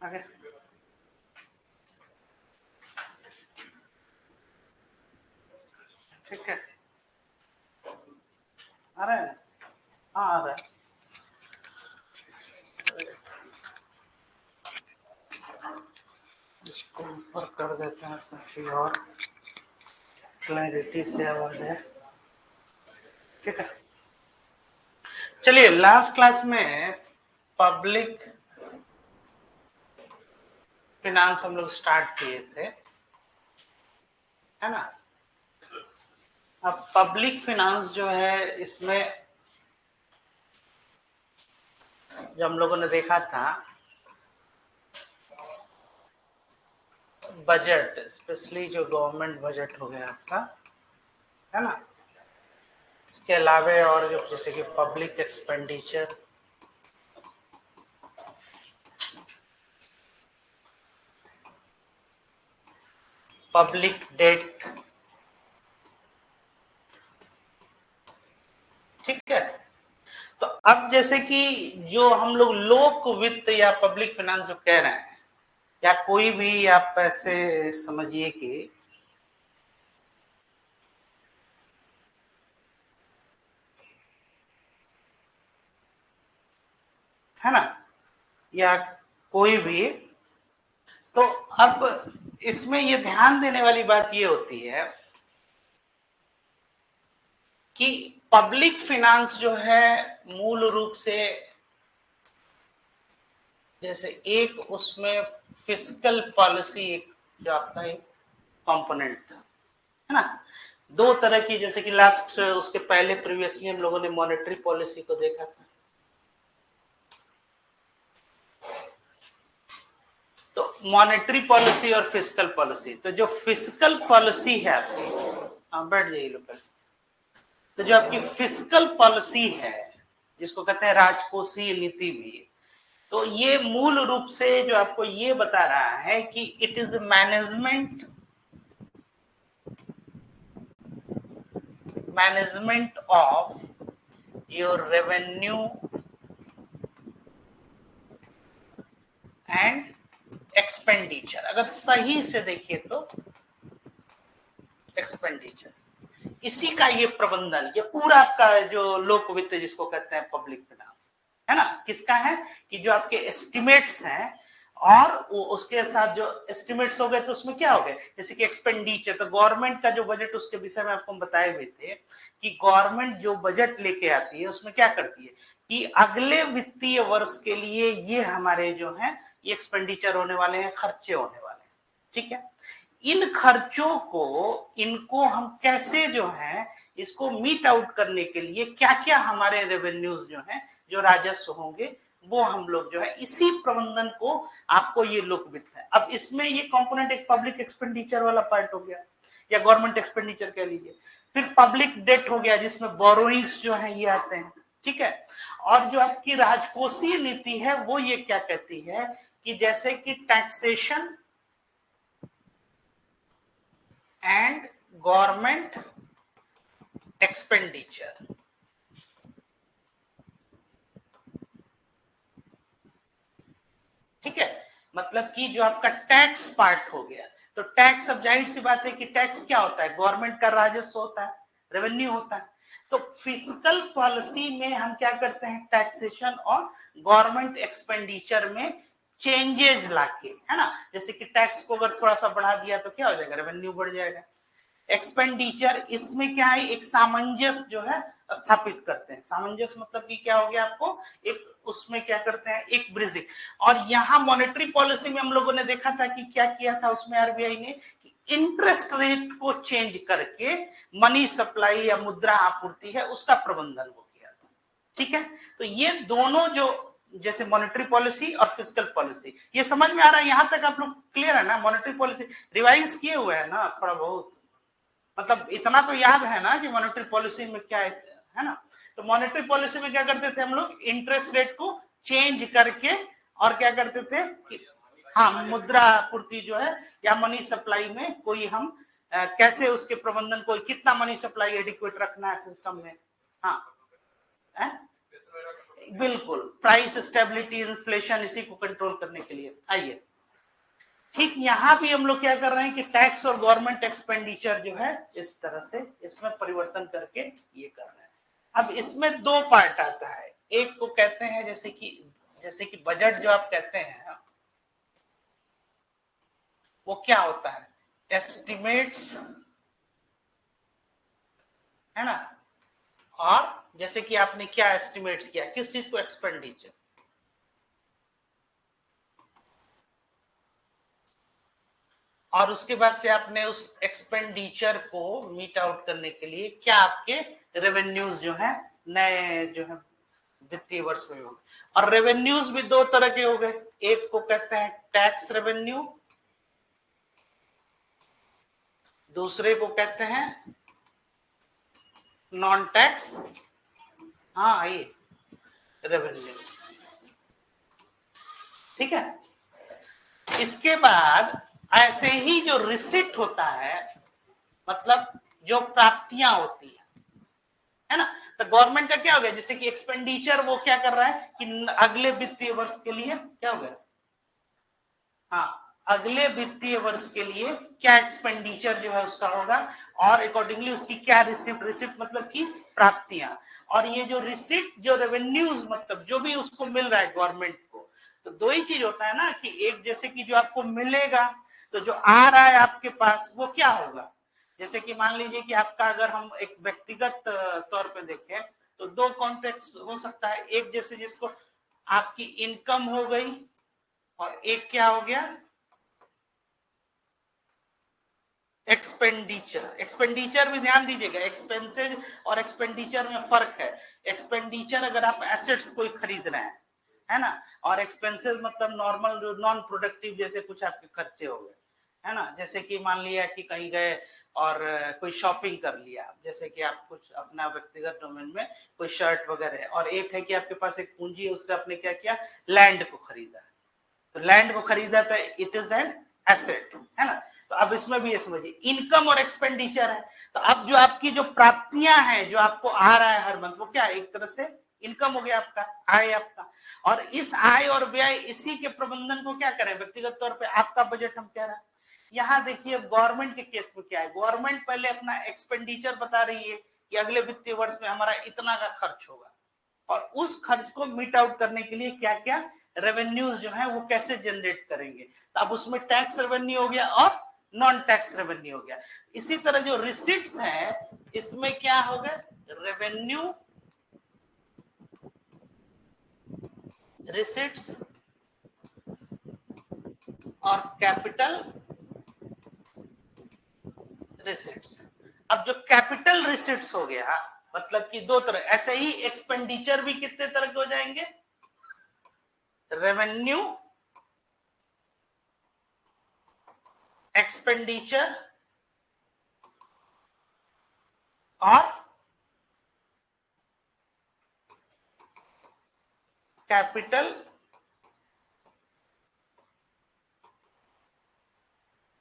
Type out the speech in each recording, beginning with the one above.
आगे ठीक है, आ रहा है? हाँ आ रहा है। इसको ऊपर कर देते हैं ताकि और क्लैरिटी से आवाज है। ठीक है, चलिए लास्ट क्लास में पब्लिक फिनांस हम लोग स्टार्ट किए थे, है ना। अब पब्लिक फिनांस जो है, इसमें जो हम लोगों ने देखा था बजट, स्पेशली जो गवर्नमेंट बजट हो गया आपका, है ना। इसके अलावे और जो जैसे कि पब्लिक एक्सपेंडिचर, पब्लिक डेट, ठीक है। तो अब जैसे कि जो हम लोग लोक वित्त या पब्लिक फाइनेंस जो कह रहे हैं, या कोई भी आप ऐसे समझिए कि है ना, या कोई भी, तो अब इसमें ये ध्यान देने वाली बात ये होती है कि पब्लिक फाइनेंस जो है मूल रूप से जैसे एक उसमें फिस्कल पॉलिसी, एक जो आपका एक कंपोनेंट था, है ना। दो तरह की, जैसे कि लास्ट उसके पहले प्रीवियसली हम लोगों ने मॉनेटरी पॉलिसी को देखा था। तो मॉनेटरी पॉलिसी और फिस्कल पॉलिसी, तो जो फिस्कल पॉलिसी है आपकी, हाँ बैठ जाइए लोग। तो जो आपकी फिस्कल पॉलिसी है, जिसको कहते हैं राजकोषीय नीति भी, तो ये मूल रूप से जो आपको ये बता रहा है कि it is management of your revenue and expenditure. अगर सही से देखिए तो एक्सपेंडिचर, इसी का ये प्रबंधन, ये पूरा आपका जो लोक वित्त जिसको कहते हैं पब्लिक फाइनेंस, है ना, किसका है कि जो आपके एस्टिमेट्स हैं, और वो उसके साथ जो एस्टिमेट्स हो गए तो उसमें क्या हो गए, जैसे कि एक्सपेंडिचर, तो गवर्नमेंट का जो बजट, उसके विषय में आपको बताए हुए थे कि गवर्नमेंट जो बजट लेके आती है उसमें क्या करती है कि अगले वित्तीय वर्ष के लिए ये हमारे जो है ये एक्सपेंडिचर होने वाले हैं, खर्चे होने वाले हैं, ठीक है। इन खर्चों को, इनको हम कैसे जो है इसको मीट आउट करने के लिए क्या क्या हमारे रेवेन्यूज जो है, जो राजस्व होंगे, वो हम लोग जो है इसी प्रबंधन को, आपको ये लोक वित्त है। अब इसमें ये कंपोनेंट एक पब्लिक एक्सपेंडिचर वाला पार्ट हो गया, या गवर्नमेंट एक्सपेंडिचर कह लीजिए। फिर पब्लिक डेट हो गया, जिसमें बोरोइंग्स जो है ये आते हैं, ठीक है। और जो आपकी राजकोषीय नीति है वो ये क्या कहती है कि जैसे कि टैक्सेशन एंड गवर्नमेंट एक्सपेंडिचर, ठीक है। मतलब कि जो आपका टैक्स पार्ट हो गया, तो टैक्स, अब जाहिर सी बात है कि टैक्स क्या होता है, गवर्नमेंट का राजस्व होता है, रेवेन्यू होता है। तो फिजिकल पॉलिसी में हम क्या करते हैं, टैक्सेशन और गवर्नमेंट एक्सपेंडिचर में चेंजेस लाके, है ना। जैसे कि टैक्स को अगर थोड़ा सा बढ़ा दिया तो क्या हो जाएगा, रेवेन्यू बढ़ जाएगा। एक्सपेंडिचर, इसमें क्या है, एक सामंजस्य जो है स्थापित करते हैं। सामंजस्य मतलब कि क्या हो गया आपको, एक उसमें क्या करते हैं, एक ब्रिजिंग। और यहाँ मॉनेटरी पॉलिसी में हम लोगों ने देखा था कि क्या किया था उसमें आरबीआई ने, इंटरेस्ट रेट को चेंज करके मनी सप्लाई या मुद्रा आपूर्ति है उसका प्रबंधन वो किया था, ठीक है। तो ये दोनों जो, जैसे मॉनेटरी पॉलिसी और फिजिकल पॉलिसी, ये समझ में आ रहा है, यहां तक आप लोग क्लियर है ना। मॉनेटरी पॉलिसी रिवाइज किए हुए है ना थोड़ा बहुत, मतलब इतना तो याद है ना कि मॉनेटरी पॉलिसी में क्या है ना। तो मॉनेटरी पॉलिसी में क्या करते थे हम लोग, इंटरेस्ट रेट को चेंज करके, और क्या करते थे कि हाँ, मुद्रा आपूर्ति जो है या मनी सप्लाई में कोई हम कैसे उसके प्रबंधन को, कितना मनी सप्लाई एडिक्वेट रखना है सिस्टम में, हाँ है? बिल्कुल प्राइस स्टेबिलिटी, इन्फ्लेशन, इसी को कंट्रोल करने के लिए। आइए ठीक यहां भी हम लोग क्या कर रहे हैं कि टैक्स और गवर्नमेंट एक्सपेंडिचर जो है इस तरह से इसमें परिवर्तन करके ये कर रहे हैं। अब इसमें दो पार्ट आता है, एक को कहते हैं जैसे कि बजट जो आप कहते हैं वो क्या होता है, एस्टिमेट्स, है ना। और जैसे कि आपने क्या एस्टिमेट्स किया, किस चीज को, एक्सपेंडिचर। और उसके बाद से आपने उस एक्सपेंडिचर को मीट आउट करने के लिए क्या आपके रेवेन्यूज जो है नए जो है वित्तीय वर्ष में हो गए। और रेवेन्यूज भी दो तरह के हो गए, एक को कहते हैं टैक्स रेवेन्यू, दूसरे को कहते हैं नॉन टैक्स, हाँ ये रेवेन्यू, ठीक है। इसके बाद ऐसे ही जो रिसिट होता है, मतलब जो प्राप्तियां होती है ना। तो गवर्नमेंट का क्या हो गया, जैसे कि एक्सपेंडिचर वो क्या कर रहा है कि अगले वित्तीय वर्ष के लिए क्या हो गया, हाँ अगले वित्तीय वर्ष के लिए क्या एक्सपेंडिचर जो है उसका होगा, और अकॉर्डिंगली उसकी क्या रिसिप्ट, रिसिप्ट मतलब की प्राप्तियां। और ये जो रिसिप्ट जो रेवेन्यूज मतलब जो भी उसको मिल रहा है गवर्नमेंट को, तो दो ही चीज होता है ना कि एक जैसे कि जो आपको मिलेगा, तो जो आ रहा है आपके पास वो क्या होगा। जैसे कि मान लीजिए कि आपका अगर हम एक व्यक्तिगत तौर पे देखें तो दो कॉन्टेक्स्ट हो सकता है, एक जैसे जिसको आपकी इनकम हो गई और एक क्या हो गया एक्सपेंडिचर। एक्सपेंडिचर भी ध्यान दीजिएगा, एक्सपेंसेज और एक्सपेंडिचर में फर्क है। एक्सपेंडिचर अगर आप एसेट्स कोई खरीद रहे हैं, है ना, और एक्सपेंसेस मतलब नॉर्मल नॉन प्रोडक्टिव जैसे कुछ आपके खर्चे हो गए, है ना। जैसे कि मान लिया कि कहीं गए और कोई शॉपिंग कर लिया, जैसे कि आप कुछ अपना व्यक्तिगत डोमेन में कोई शर्ट वगैरह, और एक है कि आपके पास एक पूंजी है, उससे आपने क्या किया, लैंड को खरीदा। तो लैंड को खरीदा तो इट इज एन एसेट, है ना। तो अब इसमें भी ये समझिए इनकम और एक्सपेंडिचर है। तो अब जो आपकी जो प्राप्तियां हैं जो आपको आ रहा है हर मंथ, वो क्या है, एक तरह से इनकम हो गया आपका, आय आपका। और इस आय और व्यय इसी के प्रबंधन को क्या करें, व्यक्तिगत तौर पे आपका बजट हम कह रहे हैं। यहाँ देखिए गवर्नमेंट के केस में क्या है, गवर्नमेंट पहले अपना एक्सपेंडिचर बता रही है कि अगले वित्तीय वर्ष में हमारा इतना का खर्च होगा, और उस खर्च को मीट आउट करने के लिए क्या क्या रेवेन्यूज जो है वो कैसे जनरेट करेंगे। तो अब उसमें टैक्स रेवेन्यू हो गया और नॉन टैक्स रेवेन्यू हो गया। इसी तरह जो रिसिट्स है इसमें क्या होगा, रेवेन्यू, रिसिट्स और कैपिटल रिसिट्स। अब जो कैपिटल रिसिट्स हो गया मतलब कि दो तरह, ऐसे ही एक्सपेंडिचर भी कितने तरह के हो जाएंगे, रेवेन्यू, एक्सपेंडिचर और कैपिटल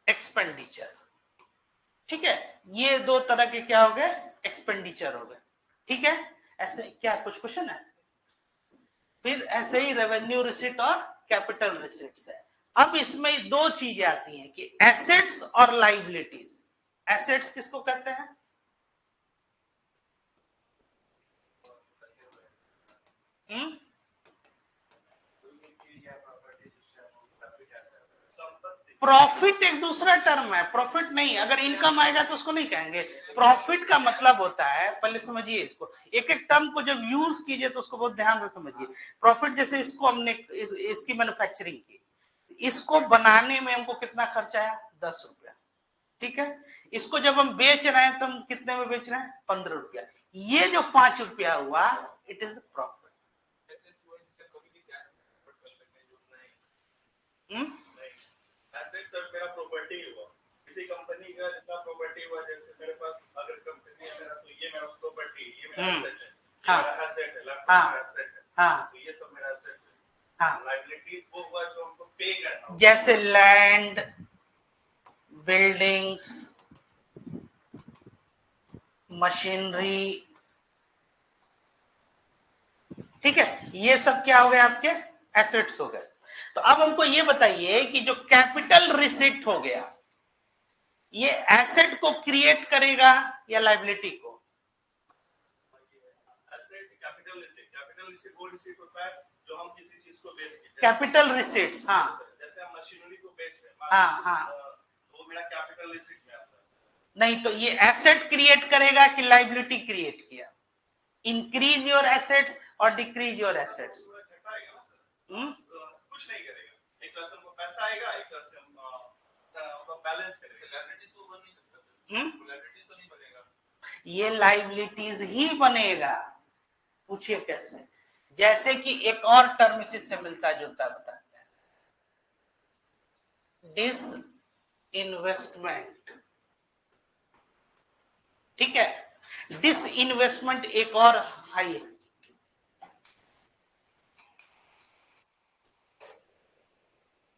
एक्सपेंडिचर, ठीक है। ये दो तरह के क्या हो गए, एक्सपेंडिचर हो गए, ठीक है। ऐसे क्या कुछ क्वेश्चन है, फिर ऐसे ही रेवेन्यू रिसिट और कैपिटल रिसिट्स है। अब इसमें दो चीजें आती हैं कि एसेट्स और लाइबिलिटीज। एसेट्स किसको कहते हैं, प्रॉफिट एक दूसरा टर्म है, प्रॉफिट नहीं, अगर इनकम आएगा तो उसको नहीं कहेंगे। प्रॉफिट का मतलब होता है, पहले समझिए इसको, एक एक टर्म को जब यूज कीजिए तो उसको बहुत ध्यान से समझिए। प्रॉफिट जैसे इसको हमने इसकी मैन्युफैक्चरिंग की, इसको बनाने में हमको कितना खर्चा आया, 10 रुपया, ठीक है। इसको जब हम बेच रहे हैं तो हम कितने में बेच रहे हैं, 15 रुपया। ये जो 5 रुपया हुआ it is profit. Asset sir मेरा प्रॉपर्टी हुआ, किसी कंपनी का जितना प्रॉपर्टी हुआ, जैसे मेरे पास अगर कंपनी है मेरा, तो ये मेरा प्रॉपर्टी, ये मेरा एसेट है, हाँ मेरा एसेट है, लैपटॉप मेरा एसेट है, हाँ, तो ये सब मेरा एसेट है। हाँ, लायबिलिटीज वो हुआ जो हमको पे करना, जैसे लैंड, बिल्डिंग्स, मशीनरी, ठीक है, ये सब क्या हो गए आपके एसेट्स हो गए। तो अब हमको ये बताइए कि जो कैपिटल रिसीट हो गया, ये एसेट को क्रिएट करेगा या लायबिलिटी को? एसेट कैपिटल रिसीट वो रिसीट होता है जो हम किसी चीज को बेच के, कैपिटल रिसीट्स, हाँ जैसे हम मशीनरी को बेच रहे हैं, हाँ हाँ, वो मेरा कैपिटल रिसीट में आता है। नहीं, तो ये एसेट क्रिएट करेगा कि लायबिलिटी क्रिएट किया? इंक्रीज योर एसेट्स और डिक्रीज योर एसेट्स? घटाएगा ना सर, कुछ नहीं करेगा। एक तरह से हमको पैसा आएगा, एक तरह से हम बैलेंस करेंगे। लायबिलिटीज तो बन नहीं सकता सर, लायबिलिटीज तो नहीं बनेगा, ये लायबिलिटीज ही बनेगा। पूछिए कैसे? जैसे कि एक और टर्म इसी से मिलता जुलता बताते हैं, डिस इन्वेस्टमेंट। ठीक है, डिस इन्वेस्टमेंट एक और आई,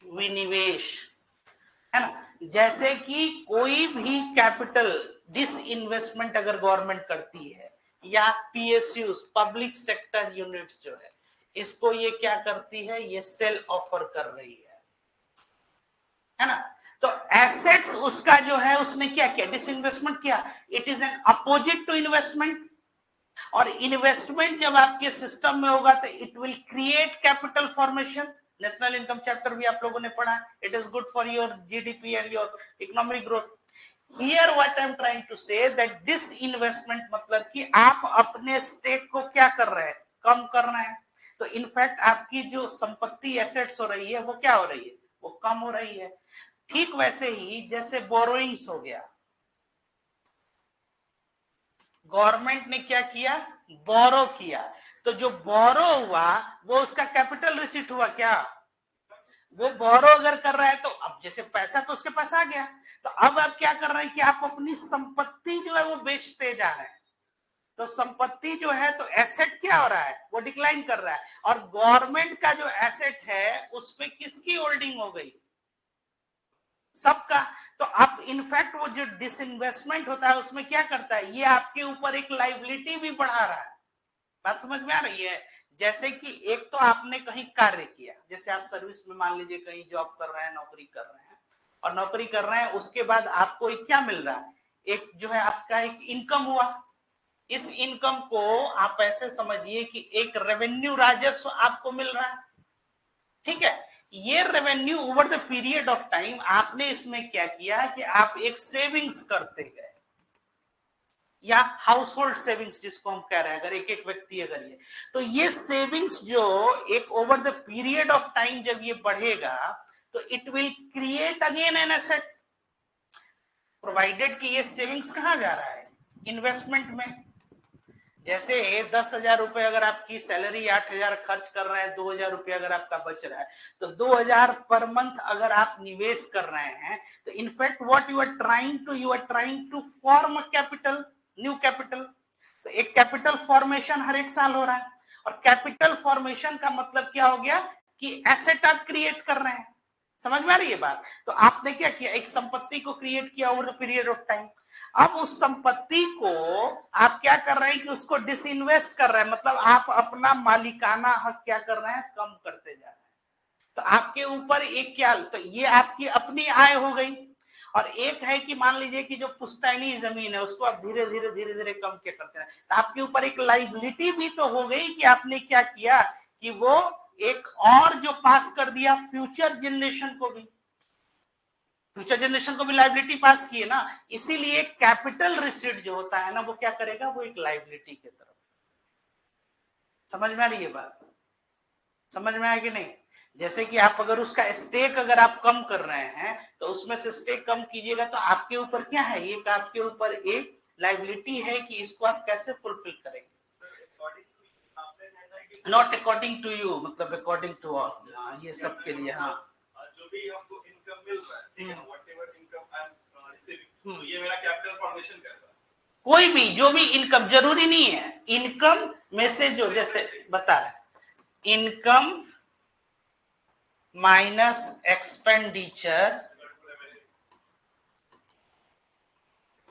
विनिवेश, है ना। जैसे कि कोई भी कैपिटल डिस इन्वेस्टमेंट अगर गवर्नमेंट करती है, या पीएसयूज पब्लिक सेक्टर यूनिट्स जो है, इसको ये क्या करती है, ये सेल ऑफर कर रही है ना। तो एसेट्स उसका जो है, उसने क्या किया, डिसइन्वेस्टमेंट किया। It is an opposite to investment, और इन्वेस्टमेंट जब आपके सिस्टम में होगा तो it will create capital formation. National income chapter भी आप लोगों ने पढ़ा, it is good for your GDP and your economic growth. Here what I am trying to say that this investment मतलब कि आप अपने स्टेक को क्या कर रहे हैं, कम कर रहे हैं। तो इनफैक्ट आपकी जो संपत्ति एसेट्स हो रही है वो क्या हो रही है, वो कम हो रही है। ठीक वैसे ही जैसे बोरोइंग्स हो गया, गवर्नमेंट ने क्या किया, बोरो किया, तो जो बोरो हुआ वो उसका कैपिटल रिसीट हुआ क्या? वो बोरो अगर कर रहा है तो अब जैसे पैसा तो उसके पास आ गया, तो अब आप क्या कर रहे हैं कि आप अपनी संपत्ति जो है वो बेचते जा रहे हैं। तो संपत्ति जो है, तो एसेट क्या हो रहा है, वो डिक्लाइन कर रहा है। और गवर्नमेंट का जो एसेट है उस पे किसकी होल्डिंग हो गई, सबका। तो अब इनफैक्ट वो जो डिसइन्वेस्टमेंट होता है उसमें क्या करता है, ये आपके ऊपर एक लायबिलिटी भी बढ़ा रहा है। बात समझ में आ रही है? जैसे कि एक तो आपने कहीं कार्य किया, जैसे आप सर्विस में मान लीजिए कहीं जॉब कर रहे हैं, नौकरी कर रहे हैं, और नौकरी कर रहे हैं, उसके बाद आपको एक क्या मिल रहा है, एक जो है आपका एक इनकम हुआ। इस इनकम को आप ऐसे समझिए कि एक रेवेन्यू राजस्व आपको मिल रहा है। ठीक है, ये revenue over the period of time आपने इसमें क्या किया कि आप एक सेविंग्स करते गए, या हाउस होल्ड सेविंग्स जिसको हम कह रहे हैं, अगर एक एक व्यक्ति अगर ये, तो ये सेविंग्स जो एक over the period of time जब ये बढ़ेगा तो it will create again an asset, provided कि ये सेविंग्स कहां जा रहा है, इन्वेस्टमेंट में। जैसे 10,000 रुपए अगर आपकी सैलरी, 8,000 खर्च कर रहे हैं, 2,000 रुपए अगर आपका बच रहा है, तो 2,000 पर मंथ अगर आप निवेश कर रहे हैं, तो in fact what you are trying to form a capital, new capital. तो एक कैपिटल फॉर्मेशन हर एक साल हो रहा है, और कैपिटल फॉर्मेशन का मतलब क्या हो गया कि एसेट आप क्रिएट कर रहे हैं। समझ में आ रही है बात? तो आपने क्या किया, एक संपत्ति को क्रिएट किया over the period of time. अब उस संपत्ति को आप क्या कर रहे हैं कि उसको डिसइन्वेस्ट कर रहे हैं, मतलब आप अपना मालिकाना हक क्या कर रहे हैं, कम करते जा रहे हैं। तो आपके ऊपर एक क्या, तो ये आपकी अपनी आय हो गई, और एक है कि मान लीजिए कि जो पुश्तैनी जमीन है उसको आप धीरे धीरे धीरे धीरे कम क्या करते हैं, तो आपके ऊपर एक लायबिलिटी भी तो हो गई कि आपने क्या किया कि वो एक और जो पास कर दिया फ्यूचर जनरेशन को भी, फ्यूचर जनरेशन को भी लायबिलिटी पास की है ना। इसीलिए कैपिटल रिसीट जो होता है ना, वो क्या करेगा, वो एक लायबिलिटी की तरफ। समझ में आ रही है बात? समझ में आया कि नहीं? जैसे कि आप अगर उसका स्टेक अगर आप कम कर रहे हैं, तो उसमें से स्टेक कम कीजिएगा, तो आपके ऊपर क्या है, एक आपके ऊपर एक लायबिलिटी है कि इसको आप कैसे फुलफिल करेंगे। नॉट अकॉर्डिंग टू यू, मतलब अकॉर्डिंग टू ऑल, ये सब के लिए। हाँ, जो भी हमको इनकम मिल रहा है, ठीक है ना, whatever income I am receiving, तो ये मेरा कैपिटल फॉर्मेशन कर रहा है। कोई भी जो भी इनकम, जरूरी नहीं है इनकम में से, जो जैसे बता रहे, income minus expenditure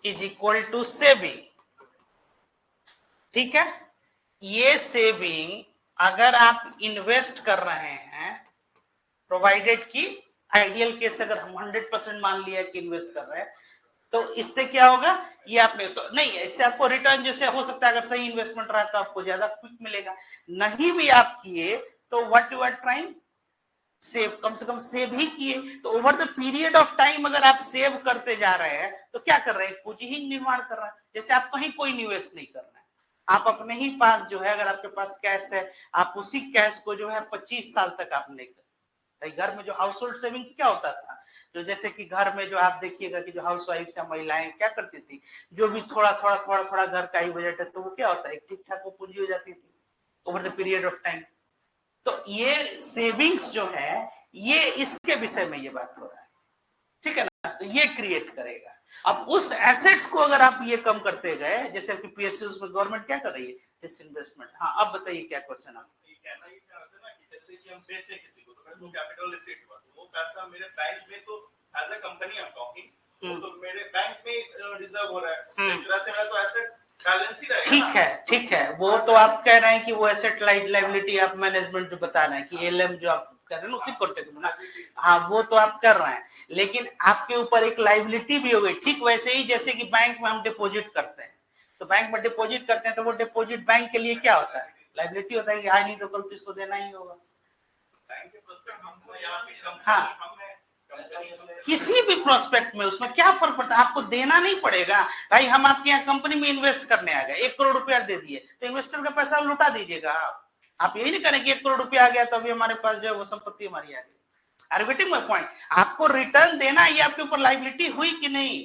is equal to saving. ठीक है, ये सेविंग अगर आप इन्वेस्ट कर रहे हैं, प्रोवाइडेड कि आइडियल केस अगर हम 100% मान लिया कि इन्वेस्ट कर रहे हैं, तो इससे क्या होगा, ये आपने तो नहीं, इससे आपको रिटर्न जैसे हो सकता है, अगर सही इन्वेस्टमेंट रहा तो आपको ज्यादा क्विक मिलेगा, नहीं भी आप किए तो what you are trying save, कम से कम सेव ही किए, तो over the period of time अगर आप सेव करते जा रहे हैं तो क्या कर रहे हैं, पूंजी ही निर्माण कर रहे हैं। जैसे आप कहीं कोई निवेश नहीं कर रहे हैं, आप अपने ही पास जो है, अगर आपके पास कैश है, आप उसी कैश को जो है 25 साल तक आप नहीं कर, घर में जो हाउस होल्ड सेविंग्स क्या होता था, जो जैसे कि घर में जो आप देखिएगा कि जो हाउस वाइफ या महिलाएं क्या करती थी, जो भी थोड़ा थोड़ा घर का ही बजट है, तो वो क्या होता है, ठीक ठाक वो पूंजी हो जाती थी over the period of time. तो ये सेविंग्स जो है, ये इसके विषय में ये बात हो रहा है, ठीक है ना, तो ये क्रिएट करेगा। अब उस एसेट्स को अगर आप ये कम करते गए, जैसे कि पीएसयूज में गवर्नमेंट क्या कर रही है, डिसइन्वेस्टमेंट। हाँ, अब बताइए क्या क्वेश्चन आप, कहना ये चाहते हैं ना कि जैसे कि हम बेचे किसी को, तो कैपिटल रिसीट हुआ, वो पैसा मेरे बैंक में, तो as a company I am talking, तो मेरे बैंक में रिजर्व हो रहा है, एक तरह से मेरा तो एसेट बैलेंस ही रहेगा। ठीक है, वो तो आप कह रहे हैं कि वो एसेट लायबिलिटी आप मैनेजमेंट जो बता रहे हैं कि एलएम जो आप कर रहे हैं उसी कॉन्टेक्ट में ना, हाँ वो तो आप कर रहे हैं, लेकिन आपके ऊपर एक लायबिलिटी भी हो गई। ठीक वैसे ही जैसे कि बैंक में हम डिपॉजिट करते हैं, तो बैंक में डिपॉजिट करते हैं, तो वो डिपॉजिट बैंक के लिए क्या होता है, लायबिलिटी होता है कि हाँ नहीं तो कल तो इसको देना ही होगा। हाँ, किसी भी प्रोस्पेक्ट में उसमें क्या फर्क पड़ता है, आपको देना नहीं पड़ेगा भाई। हम आपके यहाँ कंपनी में इन्वेस्ट करने आ गए, 1 करोड़ रुपया दे दिए, तो इन्वेस्टर का पैसा लुटा दीजिएगा आप यही नहीं करें कि 1 करोड़ रुपया आ गया तो अभी हमारे पास जो है वो संपत्ति हमारी आ गई। आर गेटिंग माय पॉइंट, आपको रिटर्न देना, ये आपके ऊपर लायबिलिटी हुई कि नहीं,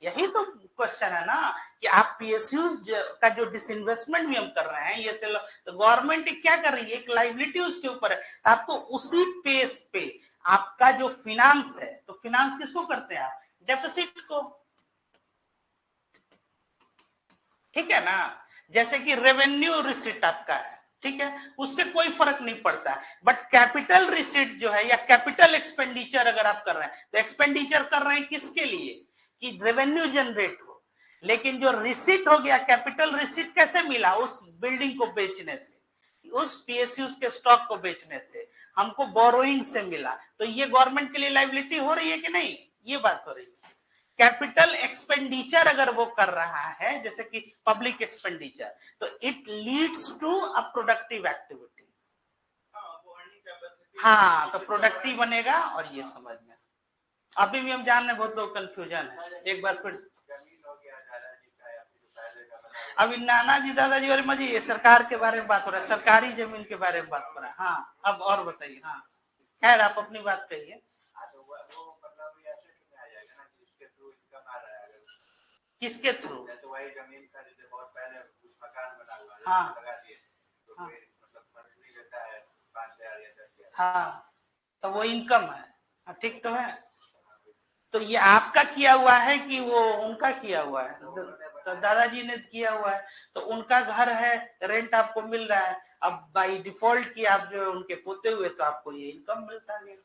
यही तो क्वेश्चन है ना, कि आप पीएसयूज का जो डिसइन्वेस्टमेंट भी हम कर रहे हैं, ये तो गवर्नमेंट क्या कर रही है, एक लायबिलिटी उसके ऊपर है, आपको उसी पेस पे आपका जो फिनांस है, तो फिनांस किसको करते हैं आप, डेफिसिट को, ठीक है ना। जैसे कि रेवेन्यू रिसिट आपका है, ठीक है, उससे कोई फर्क नहीं पड़ता, बट कैपिटल रिसिट जो है या कैपिटल एक्सपेंडिचर अगर आप कर रहे हैं, तो एक्सपेंडिचर कर रहे हैं किसके लिए, कि रेवेन्यू जनरेट हो, लेकिन जो रिसिट हो गया, कैपिटल रिसिट कैसे मिला, उस बिल्डिंग को बेचने से, उस पीएसयूज के स्टॉक को बेचने से, हमको बोरोइंग से मिला, तो ये गवर्नमेंट के लिए लायबिलिटी हो रही है कि नहीं, ये बात हो रही है। कैपिटल एक्सपेंडिचर अगर वो कर रहा है, जैसे कि पब्लिक एक्सपेंडिचर, तो it leads to a productive activity, हाँ, तो प्रोडक्टिव बनेगा। और ये समझ में, अभी भी हम जान रहे बहुत लोग कंफ्यूजन है, एक बार फिर अभी नाना जी दादाजी और मजी, ये सरकार के बारे में बात हो रहा है, सरकारी जमीन के बारे में बात हो रहा है। हाँ, अब और बताइए। हाँ, खैर आप अपनी बात कहिए। किसके थ्रू, तो वही जमीन का जैसे बहुत पहले कुछ मकान बना हुआ है, हाँ, लगा दिए, तो हाँ, मतलब मंथली देता है 5,000 या 10,000, हाँ, तो वो इनकम है, ठीक तो है। तो ये आपका किया हुआ है कि वो उनका किया हुआ है, तो दादाजी ने किया हुआ है, तो उनका घर है, रेंट आपको मिल रहा है, अब बाई डिफॉल्ट की आप जो उनके पोते हुए, तो आपको ये इनकम मिलता है।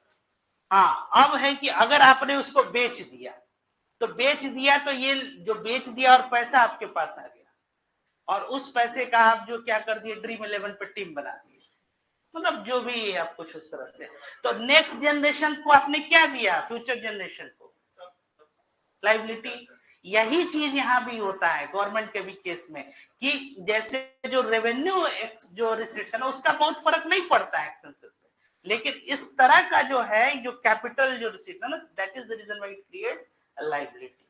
हाँ, अब है कि अगर आपने उसको बेच दिया, तो बेच दिया, तो ये जो बेच दिया और पैसा आपके पास आ गया, और उस पैसे का आप जो क्या कर दिए, ड्रीम 11 पे टीम बना दिए, मतलब जो भी आप कुछ उस तरह से, तो नेक्स्ट जनरेशन को आपने क्या दिया, फ्यूचर जनरेशन को लायबिलिटी। यही चीज यहाँ भी होता है गवर्नमेंट के भी केस में, कि जैसे जो रेवेन्यू जो रिसिट्स है ना, उसका बहुत फर्क नहीं पड़ता है एक्सपेंसेस पे, लेकिन इस तरह का जो है, जो कैपिटल जो रिसिट है ना, that is the reason why it creates liability.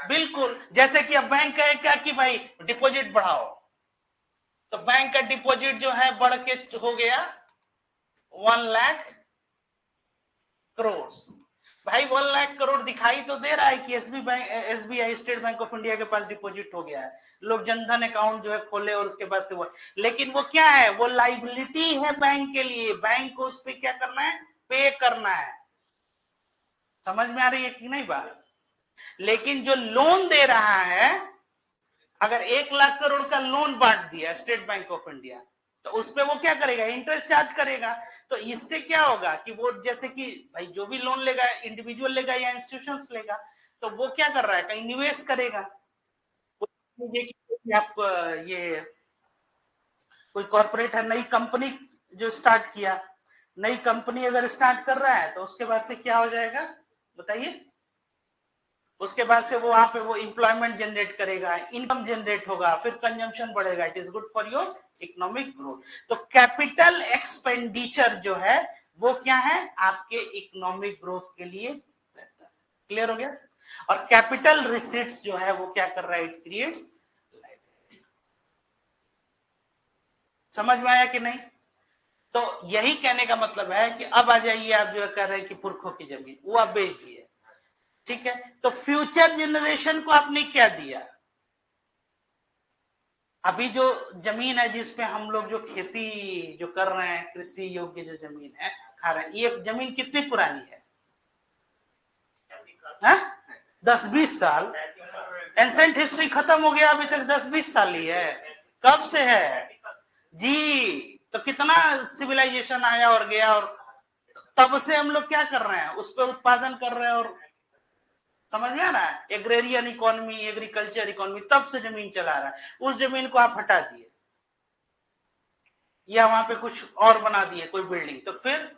बिल्कुल, जैसे कि अब बैंक कहे क्या कि भाई डिपॉजिट बढ़ाओ, तो बैंक का डिपॉजिट जो है बढ़ के हो गया 1 लाख करोड़। भाई 1 लाख करोड़ दिखाई तो दे रहा है कि SBI state bank of India के पास डिपॉजिट हो गया है, लोग जनधन अकाउंट जो है खोले और उसके बाद से वो, लेकिन वो क्या है, वो लायबिलिटी है बैंक के लिए, बैंक को उस पर क्या करना है, पे करना है। समझ में आ रही है कि नहीं बात। लेकिन जो लोन दे रहा है, अगर 1 लाख करोड़ का लोन बांट दिया स्टेट बैंक ऑफ इंडिया, तो उस पर वो क्या करेगा, इंटरेस्ट चार्ज करेगा। तो इससे क्या होगा कि वो जैसे कि भाई जो भी लोन लेगा, इंडिविजुअल लेगा या इंस्टीट्यूशंस लेगा, तो वो क्या कर रहा है, कहीं निवेश करेगा। आप ये कोई कॉर्पोरेट है, नई कंपनी जो स्टार्ट किया, नई कंपनी अगर स्टार्ट कर रहा है तो उसके बाद से क्या हो जाएगा बताइए, उसके बाद से वो वहां पे वो एम्प्लॉयमेंट जनरेट करेगा, इनकम जनरेट होगा, फिर कंजम्पशन बढ़ेगा, it is good for your economic growth. तो कैपिटल एक्सपेंडिचर जो है वो क्या है, आपके इकोनॉमिक ग्रोथ के लिए रहता है। क्लियर हो गया? और कैपिटल रिसीट्स जो है वो क्या कर रहा है, इट क्रिएट्स लाइबिलिटी। समझ में आया कि नहीं? तो यही कहने का मतलब है कि अब आ जाइए, आप जो कह रहे हैं कि पुरखों की जमीन वो आप बेच दिए, ठीक है, तो फ्यूचर जनरेशन को आपने क्या दिया? अभी जो जमीन है जिसपे हम लोग जो खेती जो कर रहे हैं, कृषि योग्य जो जमीन है खा रहे हैं, ये जमीन कितनी पुरानी है? 10-20 साल। एंसेंट हिस्ट्री खत्म हो गया, अभी तक 10-20 साल ही है। कब से है जी? तो कितना सिविलाइजेशन आया और गया, और तब से हम लोग क्या कर रहे हैं, उस पर उत्पादन कर रहे हैं। और समझ में आ रहा है, एग्रेरियन इकोनॉमी, एग्रीकल्चर इकोनॉमी, तब से जमीन चला रहा है। उस जमीन को आप हटा दिए या वहां पे कुछ और बना दिए कोई बिल्डिंग, तो फिर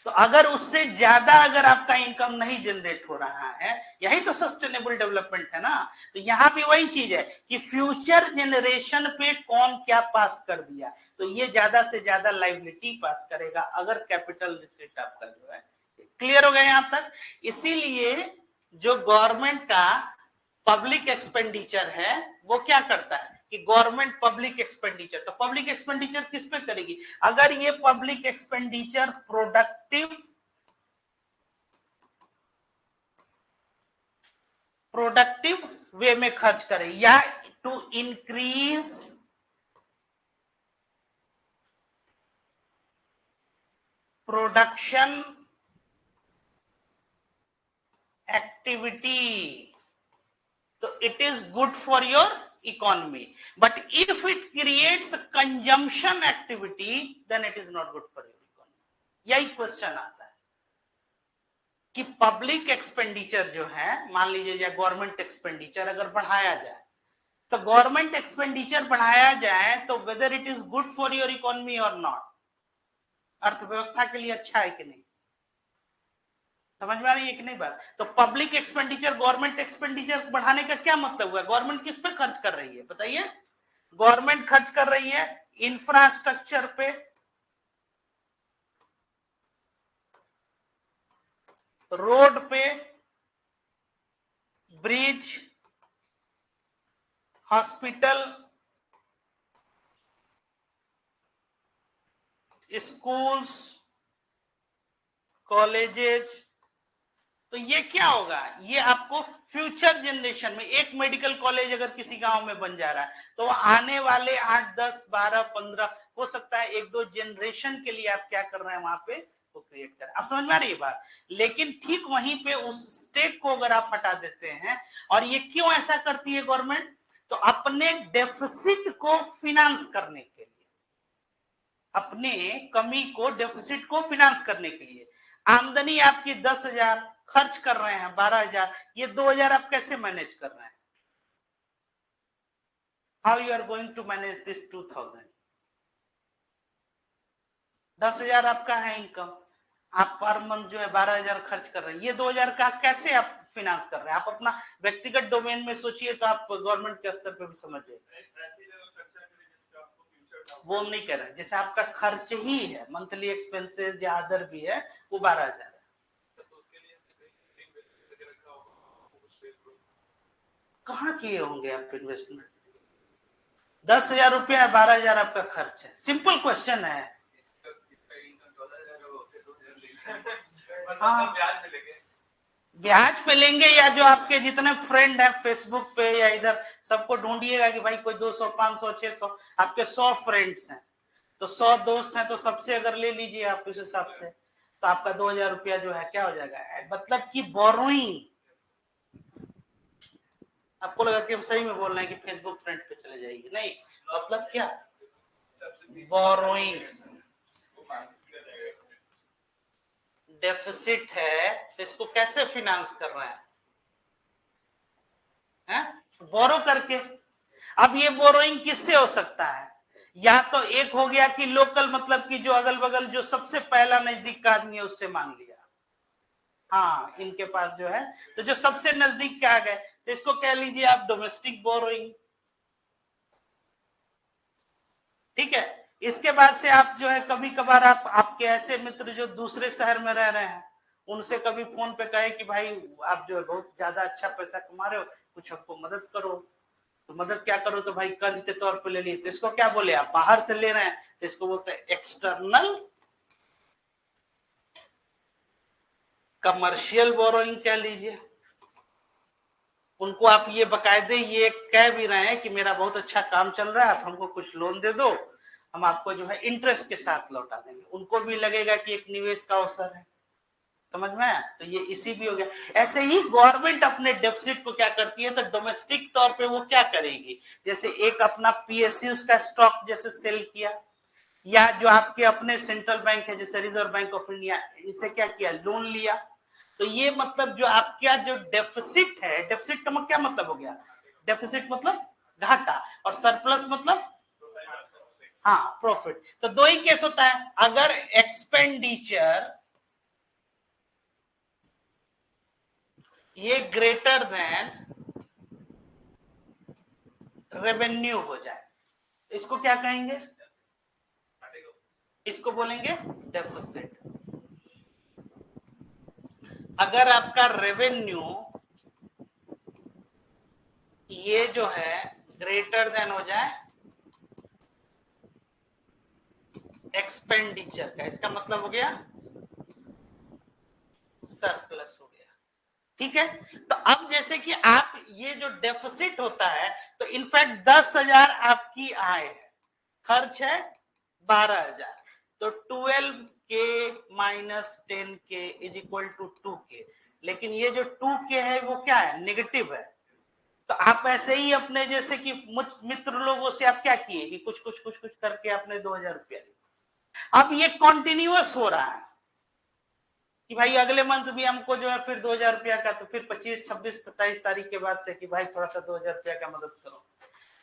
तो अगर उससे ज्यादा अगर आपका इनकम नहीं जनरेट हो रहा है, यही तो सस्टेनेबल डेवलपमेंट है ना। तो यहां भी वही चीज है कि फ्यूचर जनरेशन पे कौन क्या पास कर दिया, तो ये ज्यादा से ज्यादा लाइबिलिटी पास करेगा अगर कैपिटल रिसीट आपका जो है। क्लियर हो गया यहां तक? इसीलिए जो गवर्नमेंट का पब्लिक एक्सपेंडिचर है वो क्या करता है कि गवर्नमेंट पब्लिक एक्सपेंडिचर, तो पब्लिक एक्सपेंडिचर किस पे करेगी? अगर ये पब्लिक एक्सपेंडिचर प्रोडक्टिव वे में खर्च करे या टू इंक्रीज प्रोडक्शन एक्टिविटी, तो it is good for your economy. But if it creates consumption activity then it is not good for your economy. यही क्वेश्चन आता है कि पब्लिक एक्सपेंडिचर जो है, मान लीजिए या गवर्नमेंट एक्सपेंडिचर अगर बढ़ाया जाए, तो गवर्नमेंट एक्सपेंडिचर बढ़ाया जाए तो whether it is good for your economy और नॉट, अर्थव्यवस्था के लिए अच्छा है कि नहीं? समझ में आ रही है कि नहीं बात? तो पब्लिक एक्सपेंडिचर, गवर्नमेंट एक्सपेंडिचर बढ़ाने का क्या मतलब हुआ? गवर्नमेंट किस पे खर्च कर रही है बताइए? गवर्नमेंट खर्च कर रही है इंफ्रास्ट्रक्चर पे, रोड पे, ब्रिज, हॉस्पिटल, स्कूल्स, कॉलेजेस। तो ये क्या होगा, ये आपको फ्यूचर जनरेशन में, एक मेडिकल कॉलेज अगर किसी गांव में बन जा रहा है तो आने वाले 8, 10, 12, 15 हो सकता है 1-2 जनरेशन के लिए आप क्या कर रहे हैं वहां पे वो क्रिएट कर। आप समझ में आ रही है बात? लेकिन ठीक वहीं पे उस स्टेक को अगर आप हटा देते हैं, और ये क्यों ऐसा करती है गवर्नमेंट? तो अपने डेफिसिट को फिनांस करने के लिए, अपने कमी को, डेफिसिट को फिनांस करने के लिए। आमदनी आपकी 10,000, खर्च कर रहे हैं 12,000, ये 2,000 आप कैसे मैनेज कर रहे हैं? How you are going to manage this 2,000? 10,000 आपका है इनकम, आप पर मंथ जो है 12,000 खर्च कर रहे हैं, ये 2,000 का कैसे आप फिनांस कर रहे हैं? आप अपना व्यक्तिगत डोमेन में सोचिए, तो आप गवर्नमेंट के स्तर पे भी समझिए। वो हम नहीं कह रहे, जैसे आपका खर्च ही है, मंथली एक्सपेंसेस या अदर भी है, वो 12,000 है। कहाँ किए होंगे आप इन्वेस्टमेंट? 10,000 रुपया, 12,000 आपका खर्च है। सिंपल क्वेश्चन है। हाँ, ब्याज पे लेंगे, या जो आपके जितने फ्रेंड है फेसबुक पे या इधर, सबको ढूंढिएगा कि भाई कोई 200, 500, 600, आपके 100 फ्रेंड्स हैं, तो 100 दोस्त हैं, तो सबसे अगर ले लीजिए आप उस हिसाब से, तो आपका 2,000 रुपया जो है क्या हो जाएगा, मतलब कि बोरोइंग। आपको लगा कि हम सही में बोल रहे हैं कि फेसबुक फ्रेंड पे चले जाइए, नहीं, मतलब क्या, बोरोइंग्स। डेफिसिट है तो इसको कैसे फिनांस कर रहे हैं? बोरो करके। अब ये बोरोइंग किससे हो सकता है? या तो एक हो गया कि लोकल, मतलब कि जो अगल बगल जो सबसे पहला नजदीक का आदमी है उससे मांग लिया, हाँ इनके पास जो है, तो जो सबसे नजदीक के आ गए तो इसको कह लीजिए आप डोमेस्टिक बोरोइंग। ठीक है, इसके बाद से आप जो है कभी कभार आप आपके ऐसे मित्र जो दूसरे शहर में रह रहे हैं उनसे कभी फोन पे कहे कि भाई आप जो है बहुत ज्यादा अच्छा पैसा कमा रहे हो, कुछ हमको मदद करो। तो मदद क्या करो, तो भाई कर्ज के तौर पे ले लीजिए, तो इसको क्या बोले, आप बाहर से ले रहे हैं तो इसको बोलते हैं एक्सटर्नल कमर्शियल बोरोइंग कह लीजिए। उनको आप ये बकायदे ये कह भी रहे हैं कि मेरा बहुत अच्छा काम चल रहा है, आप हमको कुछ लोन दे दो, हम आपको जो है इंटरेस्ट के साथ लौटा देंगे। उनको भी लगेगा कि एक निवेश का अवसर है, समझ में आया? तो ये इसी भी हो गया। ऐसे ही गवर्नमेंट अपने डेफिसिट को क्या करती है, तो डोमेस्टिक तौर पे वो क्या करेगी, जैसे एक अपना पीएसयू का स्टॉक जैसे सेल किया, या जो आपके अपने सेंट्रल बैंक है जैसे रिजर्व बैंक ऑफ इंडिया, इनसे क्या किया, लोन लिया। तो ये मतलब जो आपका जो डेफिसिट है, डेफिसिट का क्या मतलब हो गया, डेफिसिट मतलब घाटा, और सरप्लस मतलब हाँ प्रॉफिट। तो दो ही केस होता है, अगर एक्सपेंडिचर ये ग्रेटर देन रेवेन्यू हो जाए, इसको क्या कहेंगे, इसको बोलेंगे डेफिसिट। अगर आपका रेवेन्यू ये जो है ग्रेटर देन हो जाए एक्सपेंडिचर का, इसका मतलब हो गया सरप्लस हो गया। ठीक है, तो अब जैसे कि आप ये जो डेफिसिट होता है, तो इनफैक्ट 10,000 आपकी आय है, खर्च है 12,000, तो 12K minus 10K is equal to 2K। लेकिन ये जो 2K है वो क्या है, नेगेटिव है। तो आप ऐसे ही अपने जैसे कि मित्र लोगों से आप क्या किए कि कुछ कुछ कुछ कुछ करके आपने 2,000 रुपया लिया। अब ये कॉन्टिन्यूअस हो रहा है कि भाई अगले मंथ भी हमको जो है फिर 2,000 रुपया का, तो फिर 25, 26, 27 तारीख के बाद से कि भाई थोड़ा सा 2,000 रुपया का मदद करो।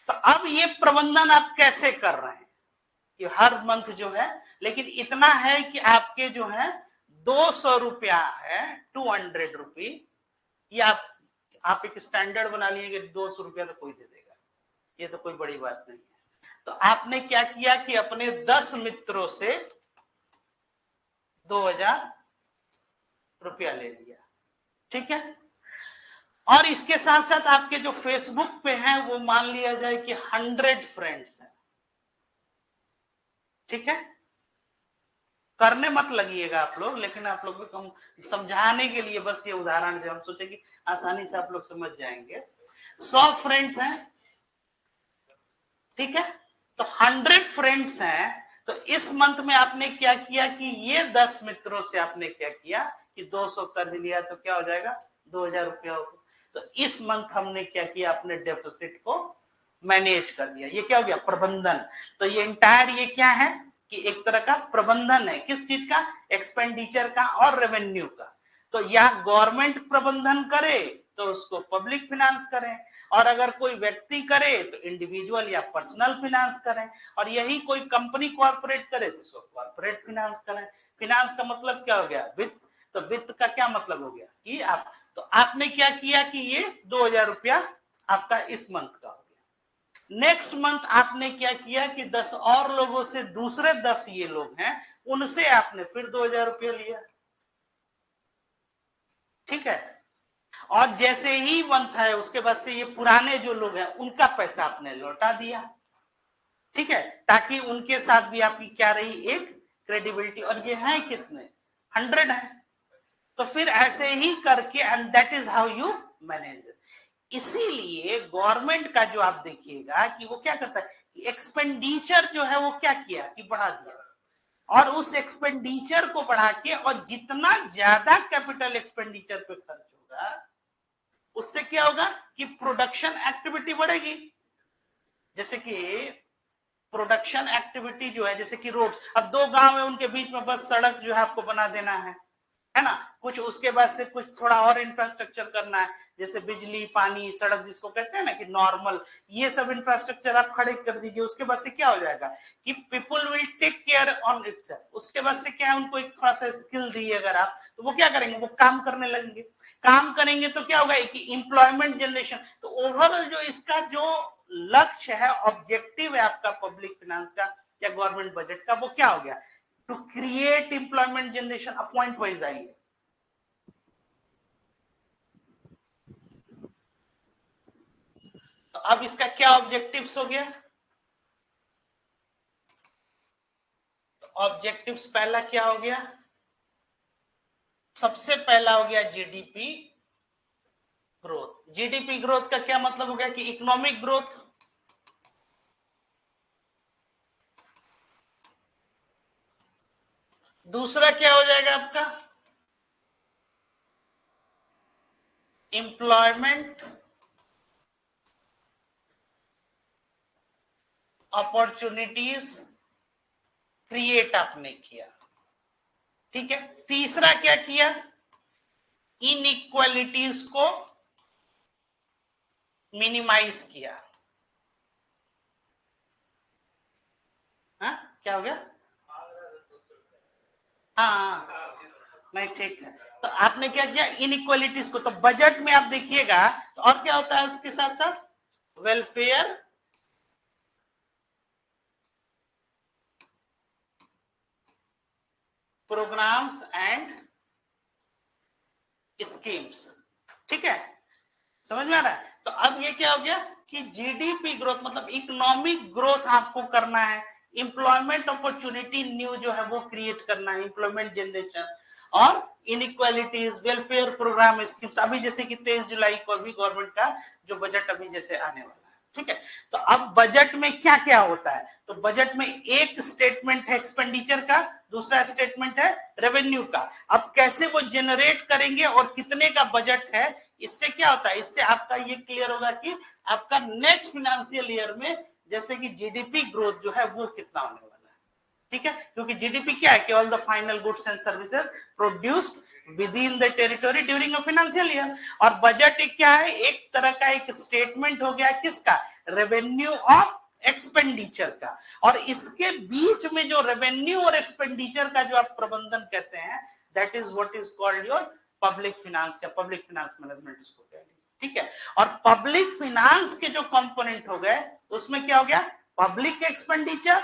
तो अब ये प्रबंधन आप कैसे कर रहे हैं कि हर मंथ जो है, लेकिन इतना है कि आपके जो है 200 रुपया है, 200 रुपी, ये आप एक स्टैंडर्ड बना लिए कि 200 रुपया तो कोई दे देगा, ये तो कोई बड़ी बात नहीं है। तो आपने क्या किया कि अपने 10 मित्रों से 2,000 रुपया ले लिया। ठीक है, और इसके साथ साथ आपके जो फेसबुक पे हैं वो मान लिया जाए कि 100 फ्रेंड्स हैं। ठीक है, करने मत लगिएगा आप लोग, लेकिन आप लोग को समझाने के लिए बस ये उदाहरण जो हम सोचे कि आसानी से आप लोग समझ जाएंगे। 100 फ्रेंड्स हैं, ठीक है, तो 100 फ्रेंड्स हैं। तो इस मंथ में आपने क्या किया कि ये 10 मित्रों से आपने क्या किया कि 200 कर्ज लिया, तो क्या हो जाएगा 2,000 रुपया होगा। तो इस मंथ हमने क्या किया, अपने डेफिसिट को मैनेज कर दिया। ये क्या हो गया, प्रबंधन। तो ये इंटायर ये क्या है कि एक तरह का प्रबंधन है, किस चीज का, एक्सपेंडिचर का और रेवेन्यू का। तो या गवर्नमेंट प्रबंधन करे तो उसको पब्लिक फाइनेंस करें, और अगर कोई व्यक्ति करे तो इंडिविजुअल या पर्सनल फाइनेंस करें, और यही कोई कंपनी कॉर्पोरेट करे तो उसको कॉर्पोरेट फाइनेंस करें। फाइनेंस का मतलब क्या हो गया, वित्त। तो वित्त का क्या मतलब हो गया कि आप, तो आपने क्या किया कि ये 2,000 रुपया आपका इस मंथ का हो गया। नेक्स्ट मंथ आपने क्या किया कि 10 और लोगों से, दूसरे 10 ये लोग हैं, उनसे आपने फिर 2,000 रुपया लिया। ठीक है, और जैसे ही मंथ है उसके बाद से ये पुराने जो लोग हैं उनका पैसा आपने लौटा दिया। ठीक है, ताकि उनके साथ भी आपकी क्या रही, एक क्रेडिबिलिटी। और ये है कितने, 100 है। तो फिर ऐसे ही करके, and that is how you manage. इसीलिए गवर्नमेंट का जो आप देखिएगा कि वो क्या करता है कि एक्सपेंडिचर जो है वो क्या किया कि बढ़ा दिया, और उस एक्सपेंडिचर को बढ़ा के, और जितना ज्यादा कैपिटल एक्सपेंडिचर पे खर्च होगा उससे क्या होगा कि प्रोडक्शन एक्टिविटी बढ़ेगी। जैसे कि प्रोडक्शन एक्टिविटी जो है, जैसे कि रोड, अब 2 गांव है उनके बीच में बस सड़क जो है आपको बना देना है, है ना। कुछ उसके बाद से कुछ थोड़ा और इंफ्रास्ट्रक्चर करना है, जैसे बिजली, पानी, सड़क जिसको कहते हैं ना कि नॉर्मल, ये सब इंफ्रास्ट्रक्चर आप खड़े कर दीजिए। उसके बाद से क्या हो जाएगा कि people will take care on itself. उसके बाद से क्या है, उनको एक थोड़ा सा स्किल दी अगर आप, तो वो क्या करेंगे, वो काम करने लगेंगे। काम करेंगे तो क्या होगा कि एम्प्लॉयमेंट जनरेशन। तो ओवरऑल जो इसका जो लक्ष्य है, ऑब्जेक्टिव है आपका पब्लिक फाइनेंस का या गवर्नमेंट बजट का, वो क्या हो गया, to create employment generation. A point wise आइए, तो अब इसका क्या ऑब्जेक्टिव्स हो गया, तो ऑब्जेक्टिव्स पहला क्या हो गया, सबसे पहला हो गया जीडीपी ग्रोथ। जीडीपी ग्रोथ का क्या मतलब हो गया कि इकोनॉमिक ग्रोथ। दूसरा क्या हो जाएगा आपका, एम्प्लॉयमेंट अपॉर्चुनिटीज क्रिएट आपने किया, ठीक है। तीसरा क्या किया, इनइक्वालिटीज को मिनिमाइज किया। हाँ क्या हो गया, हाँ नहीं ठीक है। तो आपने क्या किया, इनइक्वालिटीज को। तो बजट में आप देखिएगा तो और क्या होता है उसके साथ साथ, वेलफेयर प्रोग्राम्स एंड स्कीम्स, ठीक है, समझ में आ रहा है। तो अब ये क्या हो गया कि जीडीपी ग्रोथ मतलब इकोनॉमिक ग्रोथ आपको करना है, एम्प्लॉयमेंट अपॉर्चुनिटी न्यू जो है वो क्रिएट करना है, एम्प्लॉयमेंट जनरेशन, और इनइक्वालिटीज, वेलफेयर प्रोग्राम, स्कीम्स। अभी जैसे कि 23 जुलाई को भी गवर्नमेंट का जो बजट अभी जैसे आने वाला है, ठीक है। तो अब बजट में क्या क्या होता है, तो बजट में एक स्टेटमेंट है एक्सपेंडिचर का, दूसरा स्टेटमेंट है रेवेन्यू का। अब कैसे वो जनरेट करेंगे और कितने का बजट है, इससे क्या होता है, इससे आपका ये क्लियर होगा कि आपका नेक्स्ट फाइनेंशियल ईयर में जैसे कि जीडीपी ग्रोथ जो है वो कितना होने वाला है, ठीक है। क्योंकि जीडीपी क्या है कि all the final goods and services produced with in the territory during a financial year. और बजट एक क्या है, एक तरह का एक स्टेटमेंट हो गया किसका, रेवेन्यू और एक्सपेंडिचर का। और इसके बीच में जो रेवेन्यू और एक्सपेंडिचर का जो आप प्रबंधन कहते हैं, that is what is called your public finance या पब्लिक फाइनेंस मैनेजमेंट इसको कहते हैं, ठीक है। और पब्लिक फाइनेंस के जो कंपोनेंट हो गए उसमें क्या हो गया, पब्लिक एक्सपेंडिचर,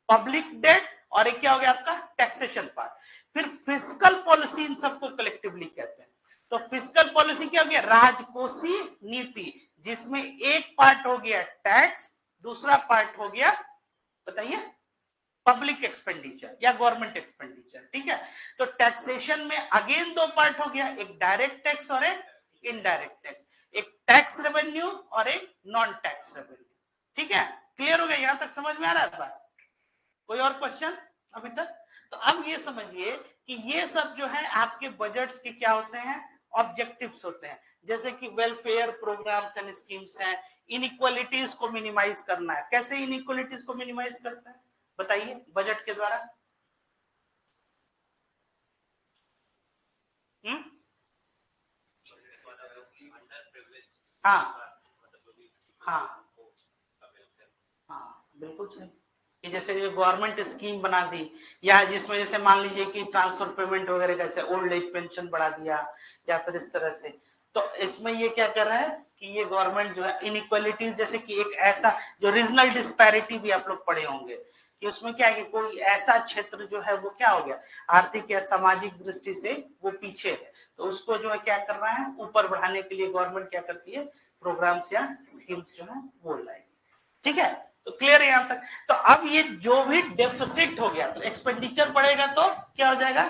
पब्लिक डेट, और एक क्या हो गया आपका टैक्सेशन पार्ट। फिर फिस्कल पॉलिसी इन सबको कलेक्टिवली कहते हैं। तो फिस्कल पॉलिसी क्या हो गया, राजकोषीय नीति, जिसमें एक पार्ट हो गया टैक्स, दूसरा पार्ट हो गया बताइए पब्लिक एक्सपेंडिचर या गवर्नमेंट एक्सपेंडिचर, ठीक है। तो टैक्सेशन में अगेन दो पार्ट हो गया, एक डायरेक्ट टैक्स और एक इनडायरेक्ट टैक्स, एक टैक्स रेवेन्यू और एक नॉन टैक्स रेवेन्यू, ठीक है। क्लियर हो गया, यहां तक समझ में आ रहा है बात, कोई और क्वेश्चन अभी तक। तो अब ये समझिए कि ये सब जो है आपके बजट्स के क्या होते हैं, ऑब्जेक्टिव्स होते हैं। जैसे कि वेलफेयर प्रोग्राम्स एंड स्कीम्स हैं, इनइक्वालिटीज को मिनिमाइज करना है। कैसे इनइक्वालिटीज को मिनिमाइज करते हैं बताइए बजट के द्वारा। हाँ हाँ हाँ बिल्कुल सही, कि जैसे गवर्नमेंट स्कीम बना दी, या जिसमें जैसे मान लीजिए कि ट्रांसफर पेमेंट वगैरह, कैसे ओल्ड एज पेंशन बढ़ा दिया, या फिर इस तरह से। तो इसमें ये क्या कर रहा है कि ये गवर्नमेंट जो है इनइक्वालिटीज, जैसे कि एक ऐसा जो रीजनल डिस्पैरिटी भी आप लोग पढ़े होंगे कि उसमें क्या है कि कोई ऐसा क्षेत्र जो है वो क्या हो गया, आर्थिक या सामाजिक दृष्टि से वो पीछे है, तो उसको जो है क्या कर रहा है, ऊपर बढ़ाने के लिए गवर्नमेंट क्या करती है, प्रोग्राम्स या स्कीम्स जो है वो लाएगी, ठीक है। तो क्लियर है यहां तक। तो अब ये जो भी डेफिसिट हो गया, तो एक्सपेंडिचर बढ़ेगा तो क्या हो जाएगा,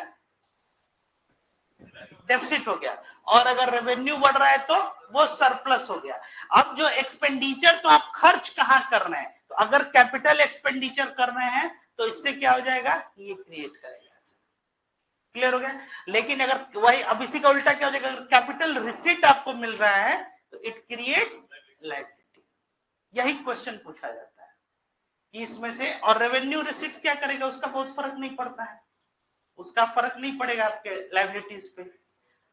डेफिसिट हो गया, और अगर रेवेन्यू बढ़ रहा है तो वो सरप्लस हो गया। अब जो एक्सपेंडिचर, तो आप खर्च कहां कर रहे हैं, तो अगर कैपिटल एक्सपेंडिचर कर रहे हैं तो इससे क्या हो जाएगा, ये क्रिएट करेगा। क्लियर हो गया। लेकिन अगर वही, अब इसी का उल्टा क्या हो जाएगा, अगर कैपिटल रिसीट आपको मिल रहा है तो इट क्रिएट्स लायबिलिटी। यही क्वेश्चन पूछा जाता है कि इसमें से, और रेवेन्यू रिसीट्स क्या करेगा, उसका बहुत फर्क नहीं पड़ता है, उसका फर्क नहीं पड़ेगा आपके लायबिलिटीज पे।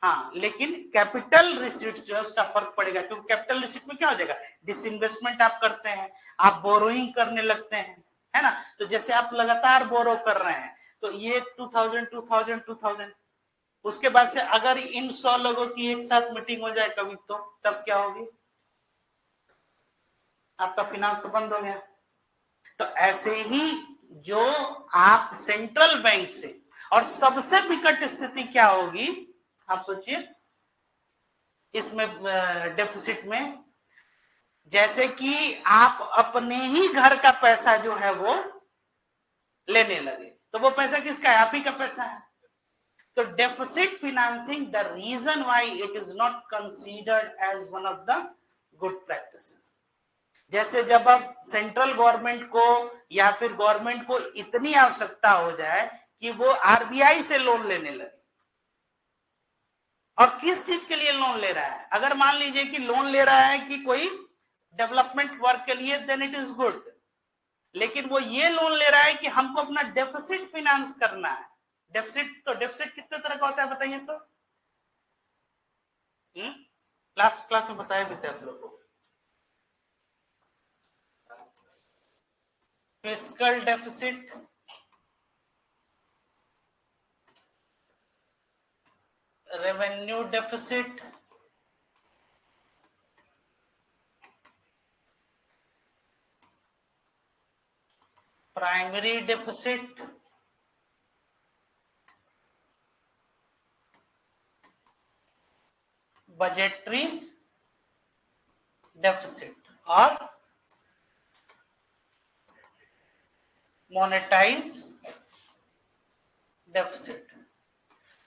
हाँ, लेकिन कैपिटल रिसीट्स जो है उसका फर्क पड़ेगा, क्योंकि कैपिटल रिसीट में क्या हो जाएगा, डिसइन्वेस्टमेंट आप करते हैं, आप बोरोइंग करने लगते हैं, है ना। तो जैसे आप लगातार बोरो कर रहे हैं, तो ये 2000 उसके बाद से अगर इन 100 लोगों की एक साथ मीटिंग हो जाए कभी, तो तब क्या होगी, आपका फिनांस तो बंद हो गया। तो ऐसे ही जो आप सेंट्रल बैंक से, और सबसे विकट स्थिति क्या होगी आप सोचिए इसमें डेफिसिट में, जैसे कि आप अपने ही घर का पैसा जो है वो लेने लगे, तो वो पैसा किसका है, आप ही का पैसा है। तो deficit financing, the reason why it is not considered as one of the good practices. जैसे जब अब सेंट्रल गवर्नमेंट को या फिर गवर्नमेंट को इतनी आवश्यकता हो जाए कि वो आरबीआई से लोन लेने लगे, और किस चीज के लिए लोन ले रहा है, अगर मान लीजिए कि लोन ले रहा है कि कोई डेवलपमेंट वर्क के लिए, देन इट इज गुड। लेकिन वो ये लोन ले रहा है कि हमको अपना डेफिसिट फिनेंस करना है। डेफिसिट, तो डेफिसिट कितने तरह का होता है बताइए तो, लास्ट क्लास में बताया भी था आप लोगों को। Fiscal deficit, revenue deficit, primary deficit, budgetary deficit, और मोनेटाइज डेफिसिट।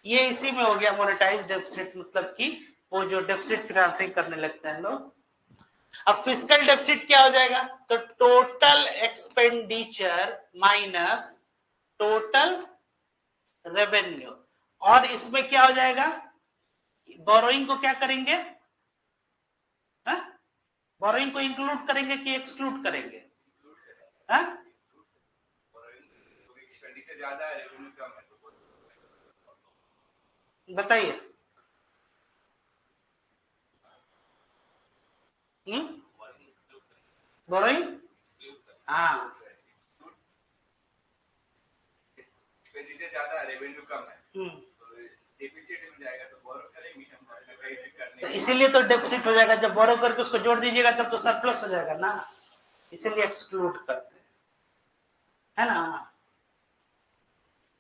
ये इसी में हो गया मोनेटाइज डेफिसिट, मतलब कि वो जो डेफिसिट फिनेंसिंग करने लगते हैं लोग। अब फिस्कल डेफिसिट क्या हो जाएगा, तो total expenditure minus total revenue, और इसमें क्या हो जाएगा, बोरोइंग को क्या करेंगे, बोरोइंग को इंक्लूड करेंगे कि एक्सक्लूड करेंगे, ज्यादा है, रेवेन्यू कम है, बताइए। बोरोइंग, हाँ, एक्सपेंडिचर ज्यादा है, रेवेन्यू कम है, तो डेफिसिट में जाएगा, तो बोरो करेंगे हम कहीं से करने, तो इसीलिए तो डेफिसिट हो जाएगा, जब बोरो करके उसको जोड़ दीजिएगा तब तो सरप्लस हो जाएगा ना, इसीलिए एक्सक्लूड करते हैं, है ना,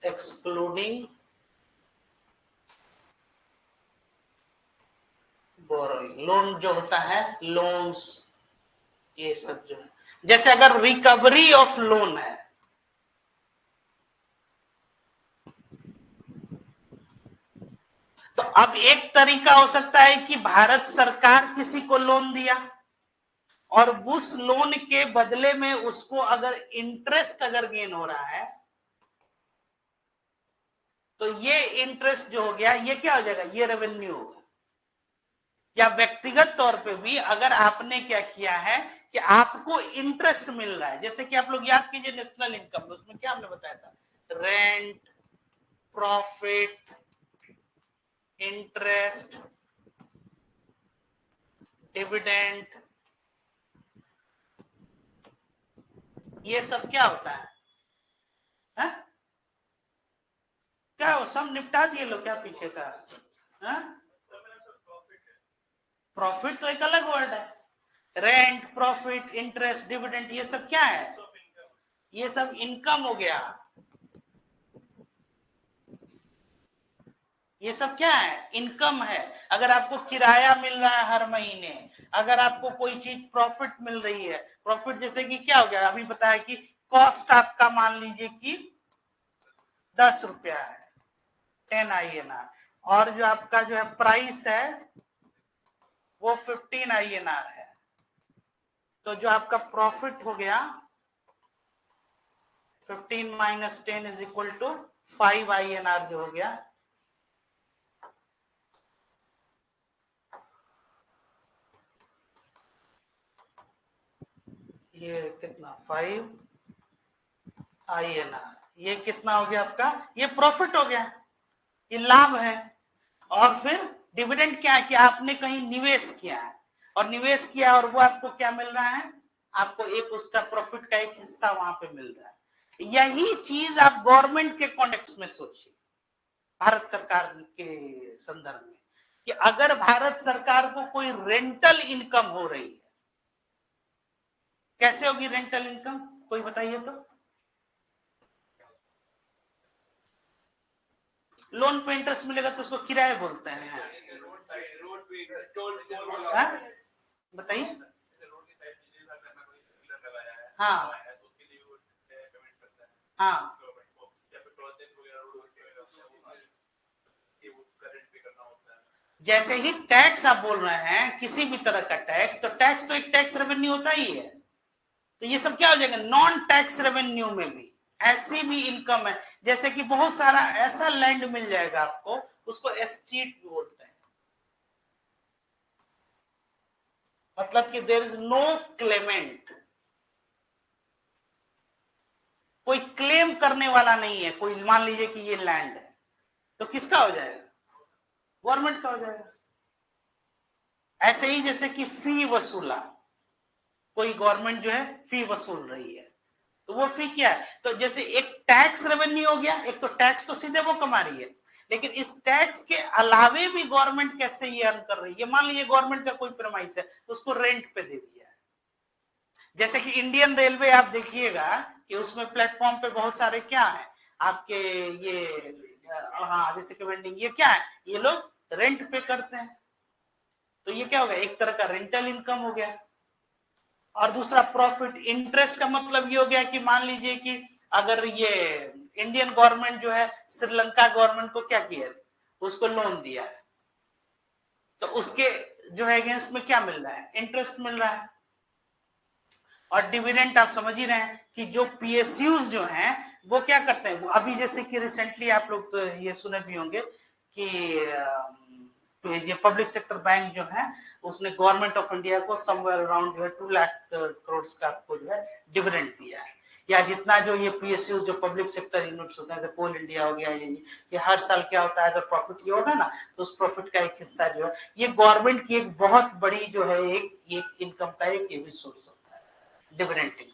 एक्सक्लूडिंग बोरोइंग। लोन जो होता है, लोन्स, ये सब जो है, जैसे अगर रिकवरी ऑफ लोन है, तो अब एक तरीका हो सकता है कि भारत सरकार किसी को लोन दिया और उस लोन के बदले में उसको अगर इंटरेस्ट अगर गेन हो रहा है, तो ये इंटरेस्ट जो हो गया ये क्या हो जाएगा, ये रेवेन्यू होगा। या व्यक्तिगत तौर पे भी अगर आपने क्या किया है कि आपको इंटरेस्ट मिल रहा है, जैसे कि आप लोग याद कीजिए नेशनल इनकम, उसमें क्या हमने बताया था, रेंट, प्रॉफिट, इंटरेस्ट, डिविडेंड, ये सब क्या होता है, क्या वो सब निपटा दिए लोग क्या पीछे का, प्रॉफिट तो एक अलग वर्ड है, रेंट, प्रॉफिट, इंटरेस्ट, डिविडेंड, ये सब क्या है, ये सब इनकम हो गया। ये सब क्या है, इनकम है। अगर आपको किराया मिल रहा है हर महीने, अगर आपको कोई चीज प्रॉफिट मिल रही है, प्रॉफिट जैसे कि क्या हो गया, अभी बताया कि कॉस्ट आपका मान लीजिए कि 10 रुपया है, 10 INR, और जो आपका जो है प्राइस है वो 15 INR है, तो जो आपका प्रॉफिट हो गया 15 minus 10 is equal to 5 INR जो हो गया। ये कितना, 5 INR, ये कितना हो गया आपका, ये प्रॉफिट हो गया, ये लाभ है। और फिर डिविडेंड क्या है कि आपने कहीं निवेश किया है और निवेश किया और वो आपको क्या मिल रहा है, आपको एक उसका प्रॉफिट का एक हिस्सा वहां पे मिल रहा है। यही चीज आप गवर्नमेंट के कॉन्टेक्स्ट में सोचिए, भारत सरकार के संदर्भ में, कि अगर भारत सरकार को कोई रेंटल इनकम हो रही है, कैसे होगी रेंटल इनकम, कोई बताइए तो। लोन पे इंटरेस्ट मिलेगा तो उसको किराया बोलते हैं। हाँ? बताइए। हाँ हाँ, जैसे ही टैक्स आप बोल रहे हैं, किसी भी तरह का टैक्स, तो टैक्स तो एक टैक्स रेवेन्यू होता ही है। तो ये सब क्या हो जाएगा, नॉन टैक्स रेवेन्यू में भी ऐसी भी इनकम है। जैसे कि बहुत सारा ऐसा लैंड मिल जाएगा आपको, उसको एस्टेट बोलते हैं, मतलब कि देयर इज नो क्लेमेंट, कोई क्लेम करने वाला नहीं है। कोई मान लीजिए कि ये लैंड है, तो किसका हो जाएगा, गवर्नमेंट का हो जाएगा। ऐसे ही जैसे कि फी वसूला, कोई गवर्नमेंट जो है फी वसूल रही है, तो वो फी क्या है, तो जैसे एक टैक्स रेवेन्यू हो गया, एक तो टैक्स तो सीधे वो कमा रही है, लेकिन इस टैक्स के अलावे भी गवर्नमेंट कैसे ये अर्न कर रही है। मान लीजिए गवर्नमेंट का कोई प्रेमाइस है, तो उसको रेंट पे दे दिया है। जैसे कि इंडियन रेलवे आप देखिएगा कि उसमें प्लेटफॉर्म पे बहुत सारे क्या है आपके, ये हाँ जैसे कि वेंडिंग, ये क्या है, ये लोग रेंट पे करते हैं। तो ये क्या हो गया, एक तरह का रेंटल इनकम हो गया। और दूसरा प्रॉफिट इंटरेस्ट का मतलब ये हो गया कि मान लीजिए कि अगर ये इंडियन गवर्नमेंट जो है श्रीलंका गवर्नमेंट को क्या किया, उसको लोन दिया है, तो उसके जो है अगेंस्ट में क्या मिल रहा है, इंटरेस्ट मिल रहा है। और डिविडेंड आप समझ ही रहे हैं कि जो पीएसयूज जो हैं वो क्या करते हैं, वो अभी जैसे कि रिसेंटली आप लोग ये सुने भी होंगे कि ये पब्लिक सेक्टर बैंक जो है उसने गवर्नमेंट ऑफ इंडिया को समवेयर अराउंड जो है 2 लाख करोड़ का आपको जो है डिविडेंड दिया है। या जितना जो ये पीएसयू जो पब्लिक सेक्टर यूनिट्स होते हैं जैसे कोल इंडिया हो गया, ये हर साल क्या होता है, अगर प्रॉफिट ये होगा ना तो उस प्रॉफिट का एक हिस्सा जो है ये गवर्नमेंट की एक बहुत बड़ी जो है एक इनकम का एक ये भी सोर्स होता है, डिविडेंड इनकम।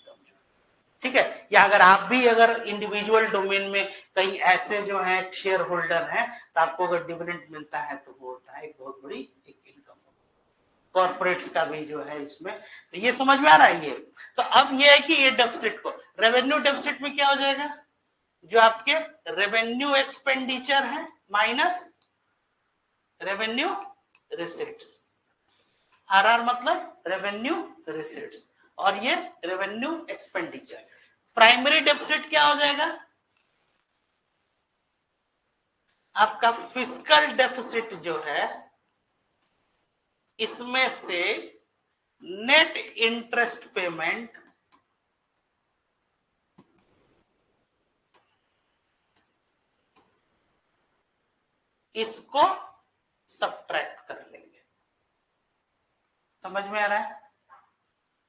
ठीक है, या अगर आप भी अगर इंडिविजुअल डोमेन में कहीं ऐसे जो है शेयर होल्डर हैं, तो आपको अगर डिविडेंड मिलता है तो वो होता है एक बहुत बड़ी एक इनकम। कॉर्पोरेट्स का भी जो है इसमें, तो ये समझ में आ रहा है। ये तो अब ये है कि ये डेफिसिट को, रेवेन्यू डेफिसिट में क्या हो जाएगा, जो आपके रेवेन्यू एक्सपेंडिचर है माइनस रेवेन्यू रिसिप्ट्स, आरआर मतलब रेवेन्यू रिसिप्ट्स, और ये रेवेन्यू एक्सपेंडिचर। प्राइमरी डेफिसिट क्या हो जाएगा, आपका फिस्कल डेफिसिट जो है इसमें से नेट इंटरेस्ट पेमेंट इसको सब्ट्रैक्ट कर लेंगे। समझ में आ रहा है,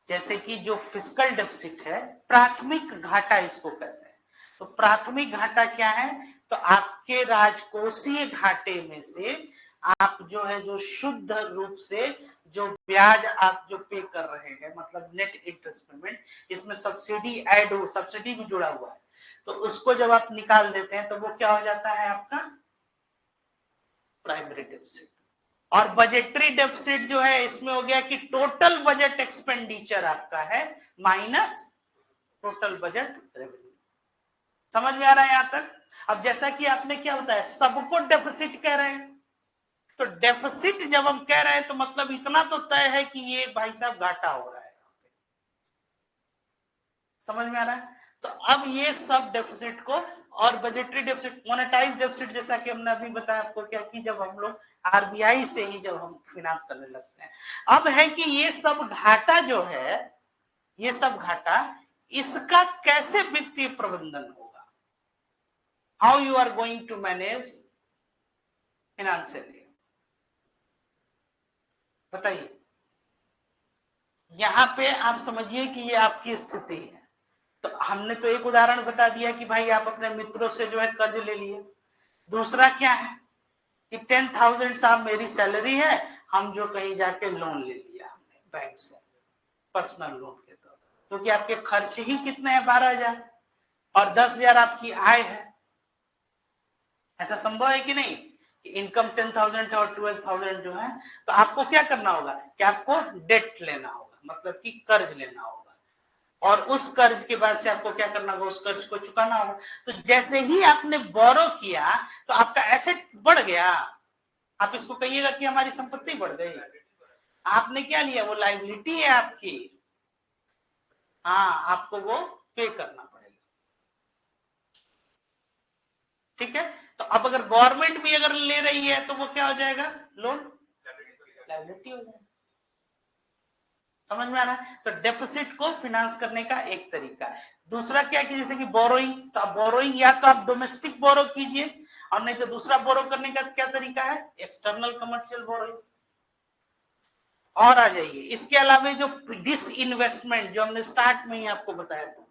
जैसे कि जो फिस्कल डेफिसिट है, प्राथमिक घाटा इसको कहते हैं। तो प्राथमिक घाटा क्या है, तो आपके राजकोषीय घाटे में से आप जो है जो शुद्ध रूप से जो ब्याज आप जो पे कर रहे हैं, मतलब नेट इंटरेस्ट पेमेंट, इसमें सब्सिडी ऐड हो, सब्सिडी भी जुड़ा हुआ है, तो उसको जब आप निकाल देते हैं तो वो क्या हो जाता है आपका प्राइमरी डेफिसिट। और बजटरी डेफिसिट जो है इसमें हो गया कि टोटल बजट एक्सपेंडिचर आपका है माइनस टोटल बजट रेवेन्यू। समझ में आ रहा है यहां तक। अब जैसा कि आपने क्या बताया, सबको डेफिसिट कह रहे हैं, तो डेफिसिट जब हम कह रहे हैं तो मतलब इतना तो तय है कि ये भाई साहब घाटा हो रहा है। समझ में आ रहा है, तो अब ये सब डेफिसिट को, और बजटरी डेफिसिट, मोनेटाइज डेफिसिट, जैसा कि हमने अभी बताया आपको क्या कि जब हम लोग आरबीआई से ही जब हम फिनांस करने लगते हैं, अब है कि ये सब घाटा जो है, ये सब घाटा, इसका कैसे वित्तीय प्रबंधन होगा, how you are going to manage financially, बताइए। यहां पे आप समझिए कि ये आपकी स्थिति है, तो हमने तो एक उदाहरण बता दिया कि भाई आप अपने मित्रों से जो है कर्ज ले लिए। दूसरा क्या है कि 10,000 साहब मेरी सैलरी है, हम जो कहीं जाके लोन ले लिया हमने बैंक से, पर्सनल लोन के तौर, क्योंकि आपके खर्च ही कितने हैं 12,000 और 10,000 आपकी आय है। ऐसा संभव है कि नहीं कि इनकम 10,000 और 12,000 जो है, तो आपको क्या करना होगा कि आपको डेट लेना होगा, मतलब कि कर्ज लेना होगा, और उस कर्ज के बाद से आपको क्या करना होगा, उस कर्ज को चुकाना होगा। तो जैसे ही आपने बोरो किया तो आपका एसेट बढ़ गया, आप इसको कहिएगा कि हमारी संपत्ति बढ़ गई। आपने क्या लिया, वो लायबिलिटी है आपकी, हाँ आपको वो पे करना पड़ेगा। ठीक है, तो अब अगर गवर्नमेंट भी अगर ले रही है तो वो क्या हो जाएगा, लोन लायबिलिटी हो जाएगा। समझ में आ रहा है? तो डेफिसिट को फिनांस करने का एक तरीका है। दूसरा क्या कि जैसे कि बोरोइंग, तो आप बोरोइंग या तो आप डोमेस्टिक बोरो कीजिए, और नहीं तो दूसरा बोरो करने का क्या तरीका है, एक्सटर्नल कमर्शियल बोरोइंग। और आ जाइए, इसके अलावा जो डिस इन्वेस्टमेंट जो हमने स्टार्ट में ही आपको बताया था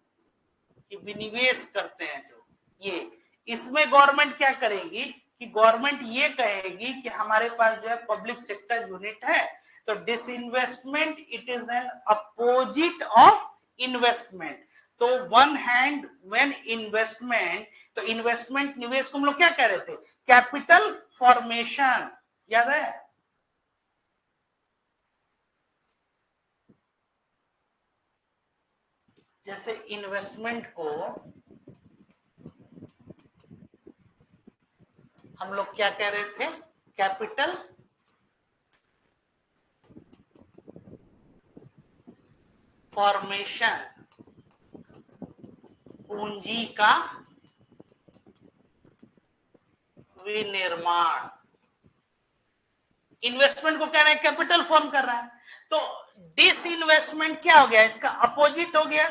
कि विनिवेश करते हैं जो, ये इसमें गवर्नमेंट क्या करेगी कि गवर्नमेंट ये कहेगी कि हमारे पास जो है पब्लिक सेक्टर यूनिट है, तो disinvestment it is an opposite of investment. तो वन हैंड व्हेन इन्वेस्टमेंट, तो इन्वेस्टमेंट निवेश को हम लोग क्या कह रहे थे, कैपिटल फॉर्मेशन, याद है? जैसे इन्वेस्टमेंट को हम लोग क्या कह रहे थे, कैपिटल फॉर्मेशन, पूंजी का विनिर्माण। इन्वेस्टमेंट को कह रहे हैं कैपिटल फॉर्म कर रहा है, तो डिस इन्वेस्टमेंट क्या हो गया, इसका अपोजिट हो गया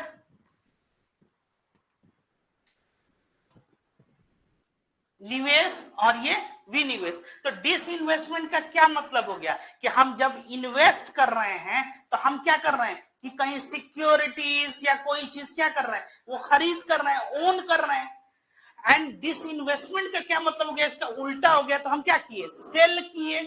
निवेश, और ये विनिवेश। तो डिस इन्वेस्टमेंट का क्या मतलब हो गया कि हम जब इन्वेस्ट कर रहे हैं तो हम क्या कर रहे हैं कि कहीं सिक्योरिटीज या कोई चीज क्या कर रहे हैं, वो खरीद कर रहे हैं, ओन कर रहे हैं। एंड डिस इन्वेस्टमेंट का क्या मतलब हो गया, इसका उल्टा हो गया, तो हम क्या किए, सेल किए।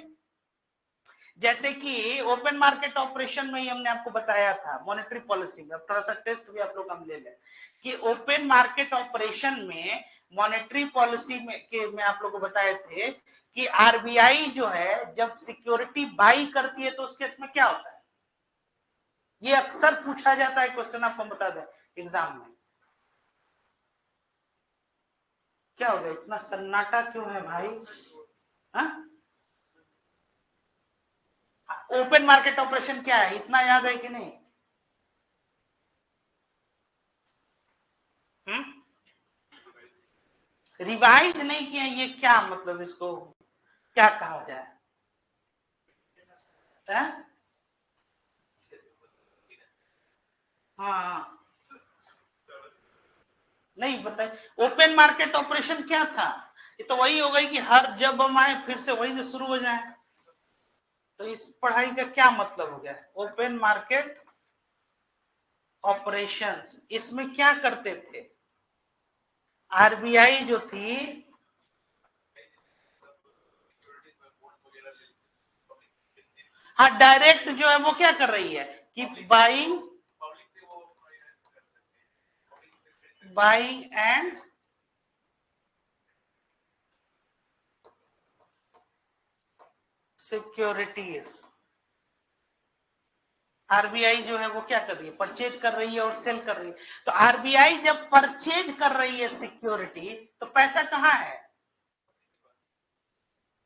जैसे कि ओपन मार्केट ऑपरेशन में ही हमने आपको बताया था मॉनेटरी पॉलिसी में, थोड़ा सा टेस्ट भी आप लोग हम ले लें कि ओपन मार्केट ऑपरेशन में मॉनेटरी पॉलिसी में आप लोग को बताए थे कि आरबीआई जो है जब सिक्योरिटी बाई करती है तो उस केस में क्या होता है, ये अक्सर पूछा जाता है क्वेश्चन, आपको बता दें एग्जाम में। क्या हो गया, इतना सन्नाटा क्यों है भाई? ओपन मार्केट ऑपरेशन क्या है, इतना याद है कि नहीं? रिवाइज नहीं किया, ये क्या मतलब, इसको क्या कहा जाए? हाँ नहीं बताए, ओपन मार्केट ऑपरेशन क्या था, ये तो वही हो गई कि हर जब हम आए फिर से वही से शुरू हो जाए। तो इस पढ़ाई का क्या मतलब हो गया, ओपन मार्केट ऑपरेशंस, इसमें क्या करते थे, आरबीआई जो थी, हाँ डायरेक्ट जो है वो क्या कर रही है कि बाइंग एंड सिक्योरिटीज। आरबीआई जो है वो क्या कर रही है, परचेज कर रही है और सेल कर रही है। तो आरबीआई जब परचेज कर रही है सिक्योरिटी, तो पैसा कहाँ है,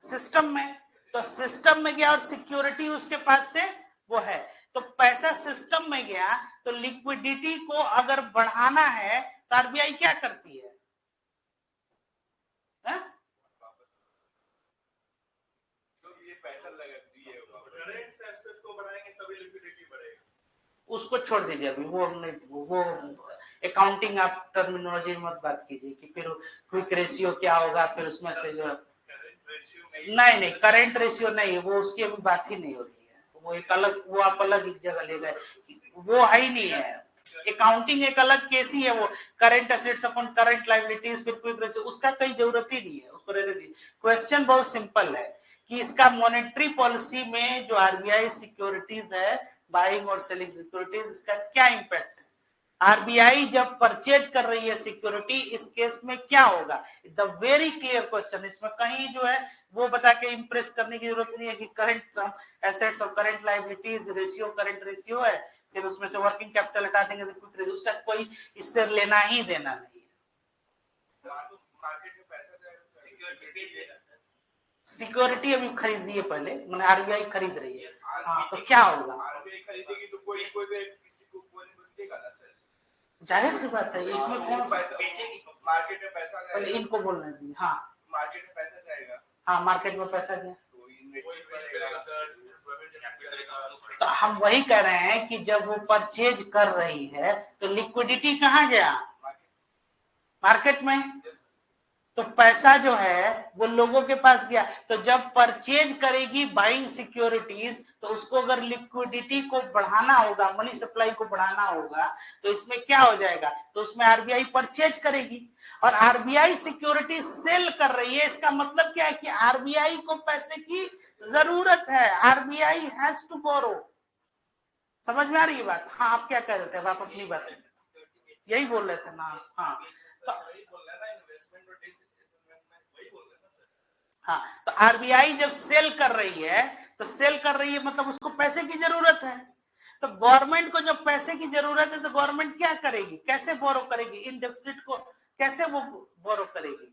सिस्टम में। तो सिस्टम में गया और सिक्योरिटी उसके पास से वो है, तो पैसा सिस्टम में गया, तो लिक्विडिटी को अगर बढ़ाना है तो आरबीआई क्या करती है, है? उसको छोड़ दीजिए अभी, वो हमने वो अकाउंटिंग आप टर्मिनोलॉजी मत बात कीजिए कि फिर क्विक रेशियो क्या होगा, फिर उसमें से जो नहीं नहीं करेंट रेशियो नहीं, वो उसकी अभी बात ही नहीं हो रही है, वो एक अलग, वो आप अलग एक जगह ले गए, वो है ही नहीं है। अकाउंटिंग एक अलग केस ही है, वो current assets upon current liabilities फिर क्विक रेशियो, उसका कोई जरूरत ही नहीं है, उसको रहने दीजिए। क्वेश्चन बहुत सिंपल है कि इसका मॉनेटरी पॉलिसी में जो आरबीआई सिक्योरिटीज है, बाइंग और सेलिंग सिक्योरिटीज, इसका क्या इंपैक्ट है? आरबीआई जब परचेज कर रही है सिक्योरिटी, इस केस में क्या होगा? द वेरी क्लियर क्वेश्चन, इसमें कहीं जो है वो बता के इंप्रेस करने की जरूरत नहीं है कि करंट एसेट्स और current liabilities ratio current ratio है, फिर उसमें से वर्किंग कैपिटल हटा देंगे तो क्विक रेशियो, उसका कोई इससे लेना ही देना नहीं है। सिक्योरिटी अभी खरीदी है पहले, मैंने आरबीआई खरीद रही है, हाँ, तो क्या होगा? आरबीआई खरीदेगी तो कोई किसी को देगा ना सर, जाहिर सी बात है, इसमें कौन पैसा मार्केट में पैसा जाएगा, पहले इनको बोलना चाहिए। हाँ, मार्केट में पैसा जाएगा, हाँ, मार्केट में पैसा गया तो इन्वेस्ट करेगा सर, तो हम वही कह रहे हैं कि जब वो परचेज कर रही है तो लिक्विडिटी कहाँ गया? मार्केट में। तो पैसा जो है वो लोगों के पास गया, तो जब परचेज करेगी बाइंग सिक्योरिटीज, तो उसको अगर लिक्विडिटी को बढ़ाना होगा, मनी सप्लाई को बढ़ाना होगा, तो इसमें क्या हो जाएगा? तो उसमें आरबीआई परचेज करेगी, और आरबीआई सिक्योरिटी सेल कर रही है। इसका मतलब क्या है कि आरबीआई को पैसे की जरूरत है, आरबीआई हैज टू बोरो। समझ में आ रही है बात? हाँ, आप क्या कह रहे थे? आप अपनी बात यही बोल रहे थे ना? हाँ, तो हाँ, तो आरबीआई जब सेल कर रही है, तो सेल कर रही है मतलब उसको पैसे की जरूरत है। तो गवर्नमेंट को जब पैसे की जरूरत है तो गवर्नमेंट क्या करेगी? कैसे बोरो करेगी? इन डेफिसिट को कैसे वो बोरो करेगी?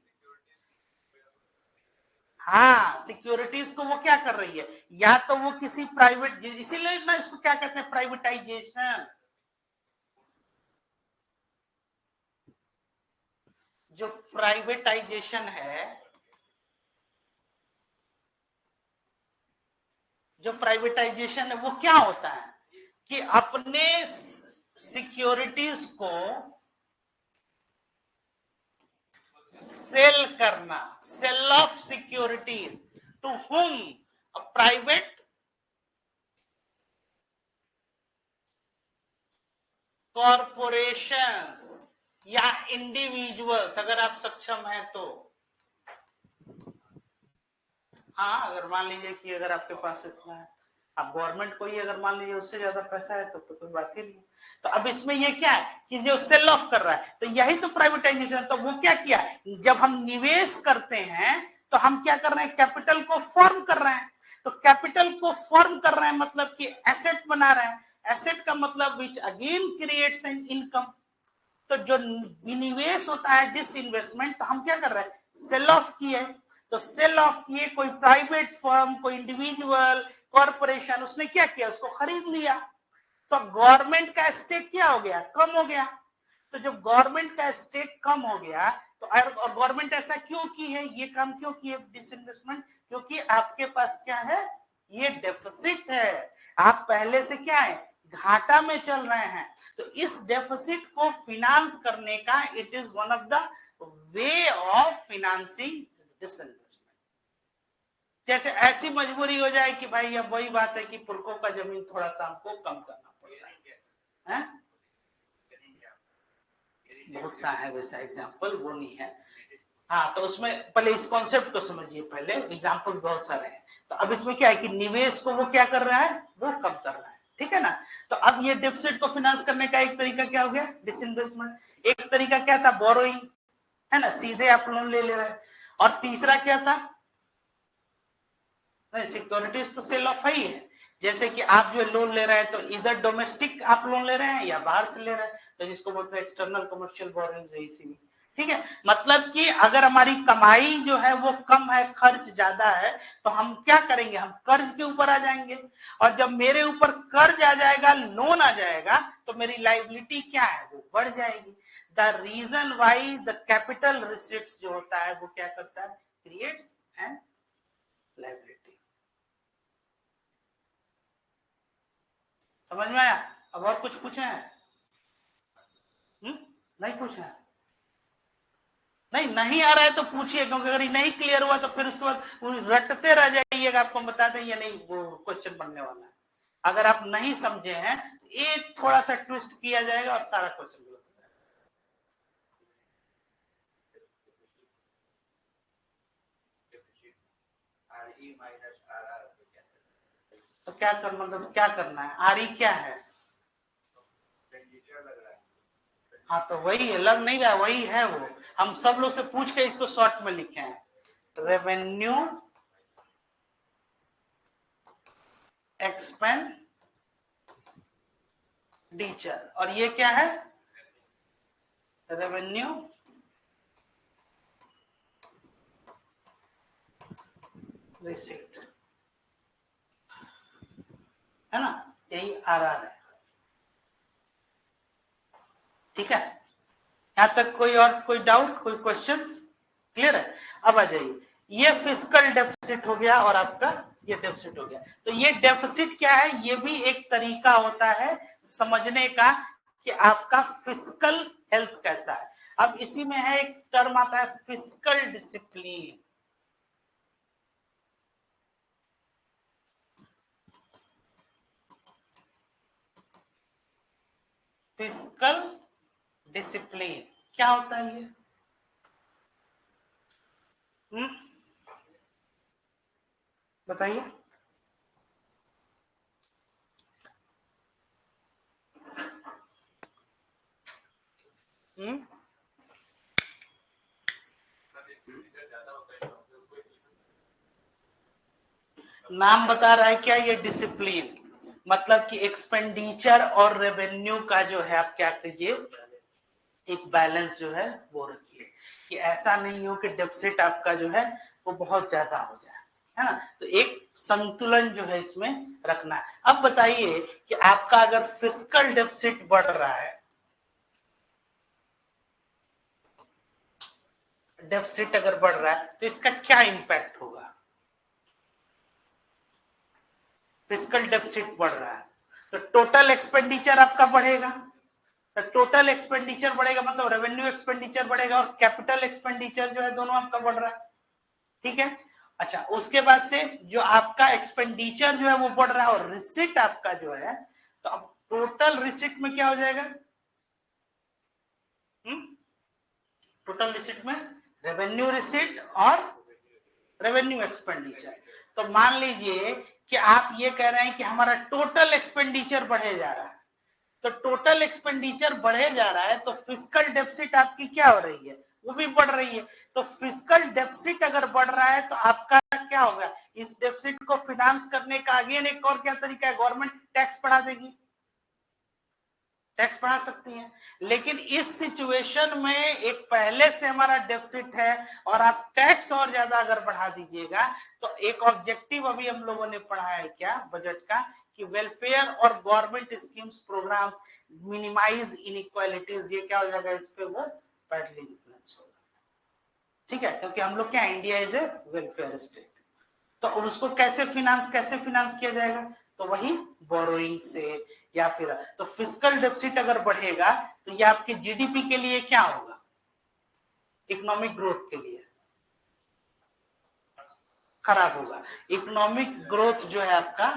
हाँ, सिक्योरिटीज को वो क्या कर रही है? या तो वो किसी प्राइवेट, इसीलिए ना इसको क्या कहते हैं, प्राइवेटाइजेशन। जो प्राइवेटाइजेशन है, जो प्राइवेटाइजेशन है वो क्या होता है कि अपने सिक्योरिटीज को सेल करना, sell of securities to whom? Private corporations या इंडिविजुअल्स, अगर आप सक्षम हैं तो। हाँ, अगर मान लीजिए कि अगर आपके पास इतना है, अब गवर्नमेंट को ही अगर मान लीजिए उससे ज्यादा पैसा है तो कोई बात ही नहीं। तो अब इसमें ये क्या है कि जो सेल ऑफ कर रहा है, तो यही तो प्राइवेटाइजेशन। तो वो क्या किया, जब हम निवेश करते हैं तो हम क्या कर रहे हैं? कैपिटल को फॉर्म कर रहे हैं। तो कैपिटल को फॉर्म कर रहे हैं मतलब कि एसेट बना रहे हैं। एसेट का मतलब which again creates an income. तो जो निवेश होता है, डिस इन्वेस्टमेंट, तो हम क्या कर रहे हैं? सेल ऑफ किए। तो सेल ऑफ किए, कोई प्राइवेट फर्म, कोई इंडिविजुअल, कॉर्पोरेशन, उसने क्या किया? उसको खरीद लिया। तो गवर्नमेंट का स्टेक क्या हो गया? कम हो गया। तो जब गवर्नमेंट का स्टेक कम हो गया, तो और गवर्नमेंट ऐसा क्यों की है, ये काम क्यों की है, डिसइन्वेस्टमेंट? क्योंकि आपके पास क्या है? ये डेफिसिट है। आप पहले से क्या है? घाटा में चल रहे हैं। तो इस डेफिसिट को फिनांस करने का it is one of the way of financing disinvestment. जैसे ऐसी मजबूरी हो जाए कि भाई अब वही बात है कि पुरखों का जमीन थोड़ा सा हमको कम करना पड़ेगा है? बहुत सा है वैसा एग्जाम्पल, वो नहीं है। हाँ, तो उसमें पहले इस कॉन्सेप्ट को समझिए, पहले एग्जाम्पल बहुत सारे हैं। तो अब इसमें क्या है कि निवेश को वो क्या कर रहा है? वो कम कर रहा है, ठीक है ना? तो अब ये डेफिसिट को फाइनेंस करने का एक तरीका क्या हो गया? डिसइन्वेस्टमेंट। एक तरीका क्या था? बोरोइंग, है ना, सीधे आप लोन ले रहे हैं। और तीसरा क्या था? नहीं, सिक्योरिटीज तो सेल ऑफ ही है। जैसे कि आप जो लोन ले रहे हैं तो इधर डोमेस्टिक आप लोन ले रहे हैं या बाहर से ले रहे हैं, तो जिसको बोलते हैं एक्सटर्नल कमर्शियल बोरोइंग, ईसीबी। ठीक है, मतलब कि अगर हमारी कमाई जो है वो कम है, खर्च ज्यादा है, तो हम क्या करेंगे? हम कर्ज के ऊपर आ जाएंगे। और जब मेरे ऊपर कर्ज आ जाएगा, लोन आ जाएगा, तो मेरी लाइबिलिटी क्या है? वो बढ़ जाएगी। The reason why the capital receipts जो होता है वो क्या करता है? Creates an liability. समझ में आया? अब और कुछ पूछे हैं? नहीं पूछे हैं? नहीं आ रहा है तो पूछिए, क्योंकि अगर नहीं क्लियर हुआ तो फिर उसके बाद रटते रह जाइएगा। आपको बता दें या नहीं, वो क्वेश्चन बनने वाला है। अगर आप नहीं समझे हैं तो एक थोड़ा सा ट्विस्ट किया जाएगा और सारा क्वेश्चन गलत हो जाएगा। तो क्या कर मतलब क्या करना है, आर क्या है? हाँ तो वही है, लग नहीं रहा, वही है वो। हम सब लोग से पूछ के इसको शॉर्ट में लिखे हैं, रेवेन्यू एक्सपेंडिचर, और ये क्या है? रेवेन्यू रिसीट, है ना, यही आरआर है। ठीक है, यहां तक कोई और कोई डाउट, कोई क्वेश्चन? क्लियर है? अब आ जाइए, ये फिस्कल डेफिसिट हो गया और आपका ये डेफिसिट हो गया। तो ये डेफिसिट क्या है? ये भी एक तरीका होता है समझने का कि आपका फिस्कल हेल्थ कैसा है। अब इसी में है एक टर्म आता है फिस्कल डिसिप्लिन। फिस्कल डिसिप्लिन क्या होता है ये? बताइए। नाम बता रहा है क्या ये डिसिप्लिन, मतलब कि एक्सपेंडिचर और रेवेन्यू का जो है आप क्या कीजिए, एक बैलेंस जो है वो रखिए, कि ऐसा नहीं हो कि डेफिसिट आपका जो है वो बहुत ज्यादा हो जाए, है ना। तो एक संतुलन जो है इसमें रखना है। अब बताइए कि आपका अगर फिस्कल डेफिसिट बढ़ रहा है, डेफिसिट अगर बढ़ रहा है तो इसका क्या इंपैक्ट होगा? फिस्कल डेफिसिट बढ़ रहा है तो टोटल एक्सपेंडिचर आपका बढ़ेगा, तो टोटल एक्सपेंडिचर बढ़ेगा मतलब रेवेन्यू एक्सपेंडिचर बढ़ेगा और कैपिटल एक्सपेंडिचर जो है दोनों आपका बढ़ रहा है। ठीक है, अच्छा उसके बाद से जो आपका एक्सपेंडिचर जो है वो बढ़ रहा है और रिसिट आपका जो है, तो अब टोटल रिसिट में क्या हो जाएगा? टोटल रिसिट में रेवेन्यू रिसिट और रेवेन्यू एक्सपेंडिचर। तो मान लीजिए कि आप ये कह रहे हैं कि हमारा टोटल एक्सपेंडिचर बढ़े जा रहा है, तो टोटल एक्सपेंडिचर बढ़े जा रहा है तो फिस्कल डेफिसिट आपकी क्या हो रही है? वो भी बढ़ रही है। तो फिस्कल डेफिसिट अगर बढ़ रहा है तो आपका क्या होगा? इस डेफिसिट को फिनांस करने का अगेन एक और क्या तरीका है? गवर्नमेंट टैक्स बढ़ा देगी, टैक्स बढ़ा सकती है। लेकिन इस सिचुएशन में एक पहले से हमारा डेफिसिट है और आप टैक्स और ज्यादा अगर बढ़ा दीजिएगा तो एक ऑब्जेक्टिव अभी हम लोगों ने पढ़ा है क्या बजट का, कि वेलफेयर और government schemes programmes minimize inequalities, ये क्या हो जाएगा? इस पे वो पैडली इन्फ्लुएंस होगा। ठीक है, क्योंकि हम लोग क्या, India is a welfare state, तो उसको कैसे फिनांस किया जाएगा? तो वही बोरोइंग से या फिर, तो फिस्कल डेफिसिट अगर बढ़ेगा तो ये आपके जीडीपी के लिए क्या होगा? इकोनॉमिक ग्रोथ के लिए खराब होगा। इकोनॉमिक ग्रोथ जो है आपका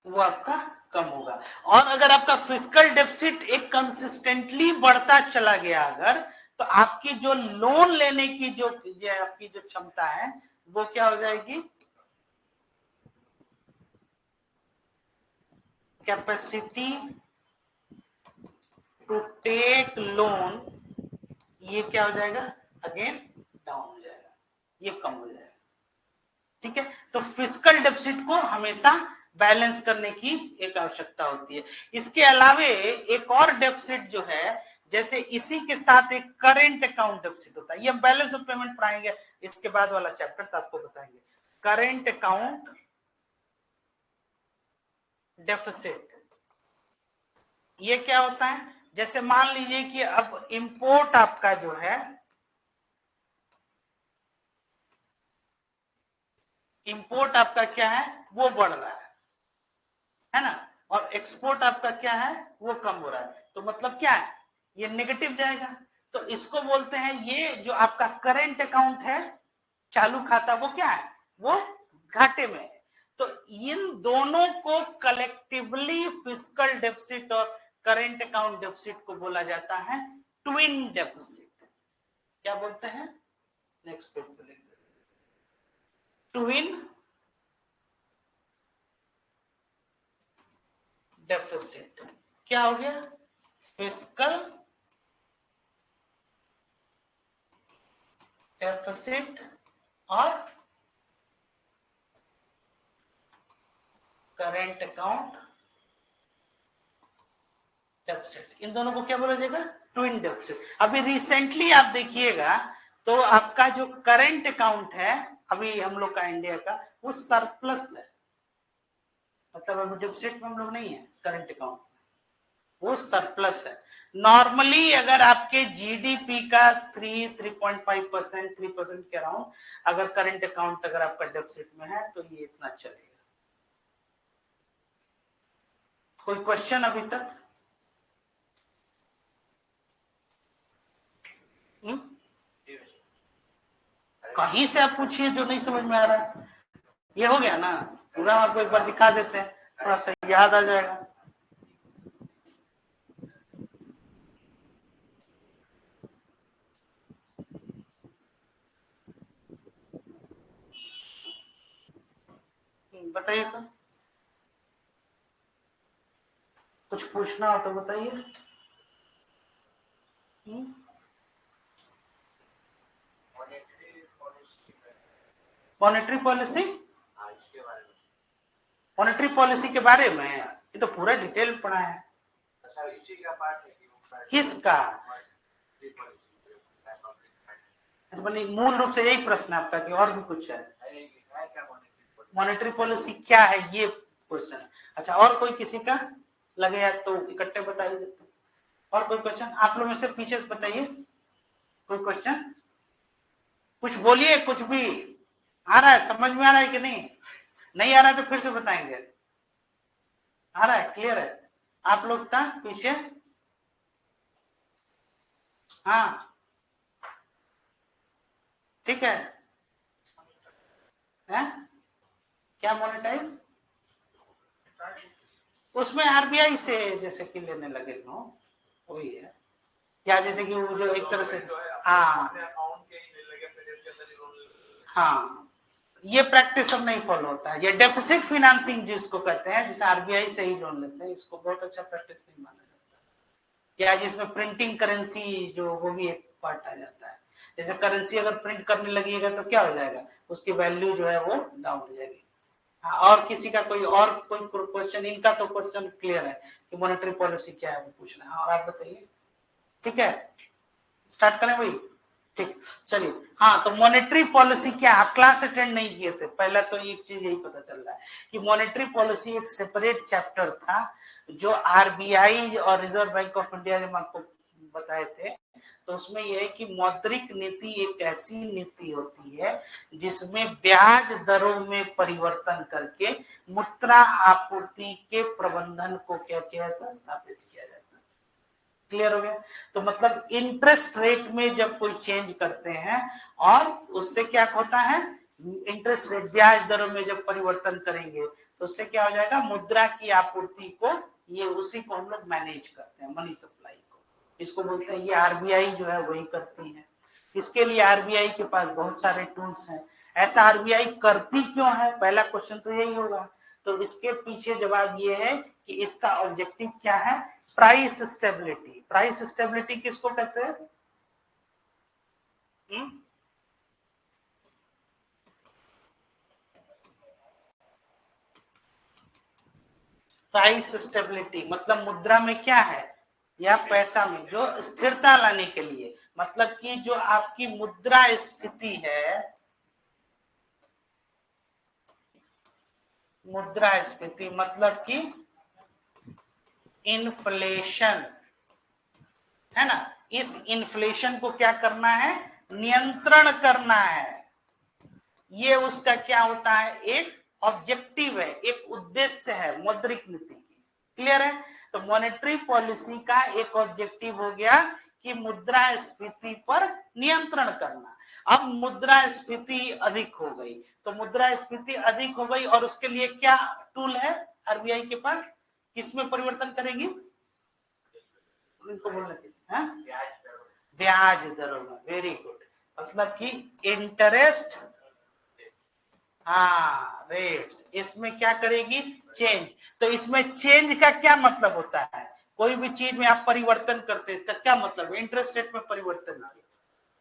वो आपका कम होगा। और अगर आपका फिस्कल डेफिसिट एक कंसिस्टेंटली बढ़ता चला गया अगर, तो आपकी जो लोन लेने की जो आपकी जो क्षमता है वो क्या हो जाएगी? कैपेसिटी टू टेक लोन, ये क्या हो जाएगा? अगेन डाउन हो जाएगा, ये कम हो जाएगा। ठीक है, तो फिस्कल डेफिसिट को हमेशा बैलेंस करने की एक आवश्यकता होती है। इसके अलावे एक और डेफिसिट जो है, जैसे इसी के साथ एक करेंट अकाउंट डेफिसिट होता है, ये बैलेंस ऑफ पेमेंट पढ़ाएंगे इसके बाद वाला चैप्टर, तो आपको बताएंगे करेंट अकाउंट डेफिसिट। ये क्या होता है? जैसे मान लीजिए कि अब इंपोर्ट आपका जो है, इंपोर्ट आपका क्या है? वो बढ़ रहा है ना, और एक्सपोर्ट आपका क्या है? वो कम हो रहा है, तो मतलब क्या है? ये नेगेटिव जाएगा। तो इसको बोलते हैं, ये जो आपका करेंट अकाउंट है चालू खाता वो क्या है, वो घाटे में है। तो इन दोनों को कलेक्टिवली फिस्कल डेफिसिट और करेंट अकाउंट डेफिसिट को बोला जाता है ट्विन डेफिसिट। क्या बोलते हैं, नेक्स्ट पेज पे लिख दे, ट्विन डेफिसिट। क्या हो गया, फिस्कल डेफिसिट और करेंट अकाउंट डेफिसिट, इन दोनों को क्या बोला जाएगा, ट्विन डेफिसिट। अभी रिसेंटली आप देखिएगा तो आपका जो करेंट अकाउंट है अभी हम लोग का इंडिया का, वो सरप्लस है, मतलब अभी डेफिसिट में हम लोग नहीं है, करेंट अकाउंट वो सरप्लस है। नॉर्मली अगर आपके जीडीपी का 3.5%, 3% के अराउंड अगर करेंट अकाउंट अगर आपका डेफिसिट में है तो ये इतना चलेगा। कोई क्वेश्चन अभी तक? कहीं से आप पूछिए जो नहीं समझ में आ रहा है। ये हो गया ना, पूरा आपको एक बार दिखा देते हैं, थोड़ा सा याद आ जाएगा। बताइए तो, कुछ पूछना हो तो बताइए। मॉनेटरी पॉलिसी, मॉनेटरी पॉलिसी के बारे में ये तो पूरा डिटेल पढ़ा है। इसी का पार्ट है किसका, मूल रूप से यही प्रश्न आपका कि और भी कुछ है? मॉनेटरी पॉलिसी क्या है ये क्वेश्चन। अच्छा, और कोई किसी का लगे या तो इकट्ठे बताइए। और कोई क्वेश्चन आप लोग में से पीछे बताइए, कोई क्वेश्चन, कुछ बोलिए, कुछ भी आ रहा है, समझ में आ रहा है कि नहीं? नहीं आ रहा है तो फिर से बताएंगे। आ रहा है, क्लियर है आप लोग का पीछे? हाँ ठीक है, क्या मोनेटाइज, उसमें आरबीआई से जैसे कि लेने लगे नो, वही है। या जैसे कि वो जो एक तरह से, हाँ हाँ, ये प्रैक्टिस अब नहीं फॉलो होता है। ये डेफिसिट फाइनेंसिंग जिसको कहते हैं, जिसे आरबीआई से ही लोन लेते हैं, इसको बहुत अच्छा प्रैक्टिस नहीं माना जाता। या जिसमें प्रिंटिंग करेंसी जो वो भी एक पार्ट आ जाता है। जैसे करेंसी अगर प्रिंट करने लगेगा तो क्या हो जाएगा, उसकी वैल्यू जो है वो डाउन हो जाएगी। हाँ, और किसी का कोई और कोई क्वेश्चन? इनका तो क्वेश्चन क्लियर है कि मॉनेटरी पॉलिसी क्या है वो पूछना है। और आप बताइए, ठीक है, स्टार्ट करें भाई? ठीक, चलिए। हाँ, तो मॉनेटरी पॉलिसी क्या, आप क्लास अटेंड नहीं किए थे, पहला तो एक चीज यही पता चल रहा है कि मॉनेटरी पॉलिसी एक सेपरेट चैप्टर था जो आरबीआई और रिजर्व बैंक ऑफ इंडिया ने आपको बताए थे। तो उसमें यह है कि मौद्रिक नीति एक ऐसी नीति होती है जिसमें ब्याज दरों में परिवर्तन करके मुद्रा आपूर्ति के प्रबंधन को क्या किया जाता है, स्थापित किया जाता है। क्लियर हो गया? तो मतलब इंटरेस्ट रेट में जब कोई चेंज करते हैं और उससे क्या होता है, इंटरेस्ट रेट ब्याज दरों में जब परिवर्तन करेंगे तो उससे क्या हो जाएगा, मुद्रा की आपूर्ति को, ये उसी को हम लोग मैनेज करते हैं, मनी सप्लाई को, इसको बोलते हैं। ये आरबीआई जो है वही करती है। इसके लिए आरबीआई के पास बहुत सारे टूल्स हैं। ऐसा आरबीआई करती क्यों है, पहला क्वेश्चन तो यही होगा। तो इसके पीछे जवाब ये है कि इसका ऑब्जेक्टिव क्या है, प्राइस स्टेबिलिटी। प्राइस स्टेबिलिटी किसको कहते हैं? प्राइस स्टेबिलिटी मतलब मुद्रा में क्या है या पैसा में जो स्थिरता लाने के लिए, मतलब कि जो आपकी मुद्रा स्फीति है, मुद्रा स्फीति मतलब कि इन्फ्लेशन है ना, इस इन्फ्लेशन को क्या करना है, नियंत्रण करना है। ये उसका क्या होता है, एक ऑब्जेक्टिव है, एक उद्देश्य है मौद्रिक नीति की। क्लियर है? तो मॉनेटरी पॉलिसी का एक ऑब्जेक्टिव हो गया कि मुद्रा स्फीति पर नियंत्रण करना। अब मुद्रास्फीति अधिक हो गई, तो मुद्रास्फीति अधिक हो गई और उसके लिए क्या टूल है आरबीआई के पास, किसमें परिवर्तन करेगी, उनको बोलना चाहिए ब्याज दरों में। वेरी गुड, मतलब कि इंटरेस्ट रेट, इसमें क्या करेगी, चेंज। तो इसमें चेंज का क्या मतलब होता है, कोई भी चीज में आप परिवर्तन करते हैं, इसका क्या मतलब है, इंटरेस्ट रेट में परिवर्तन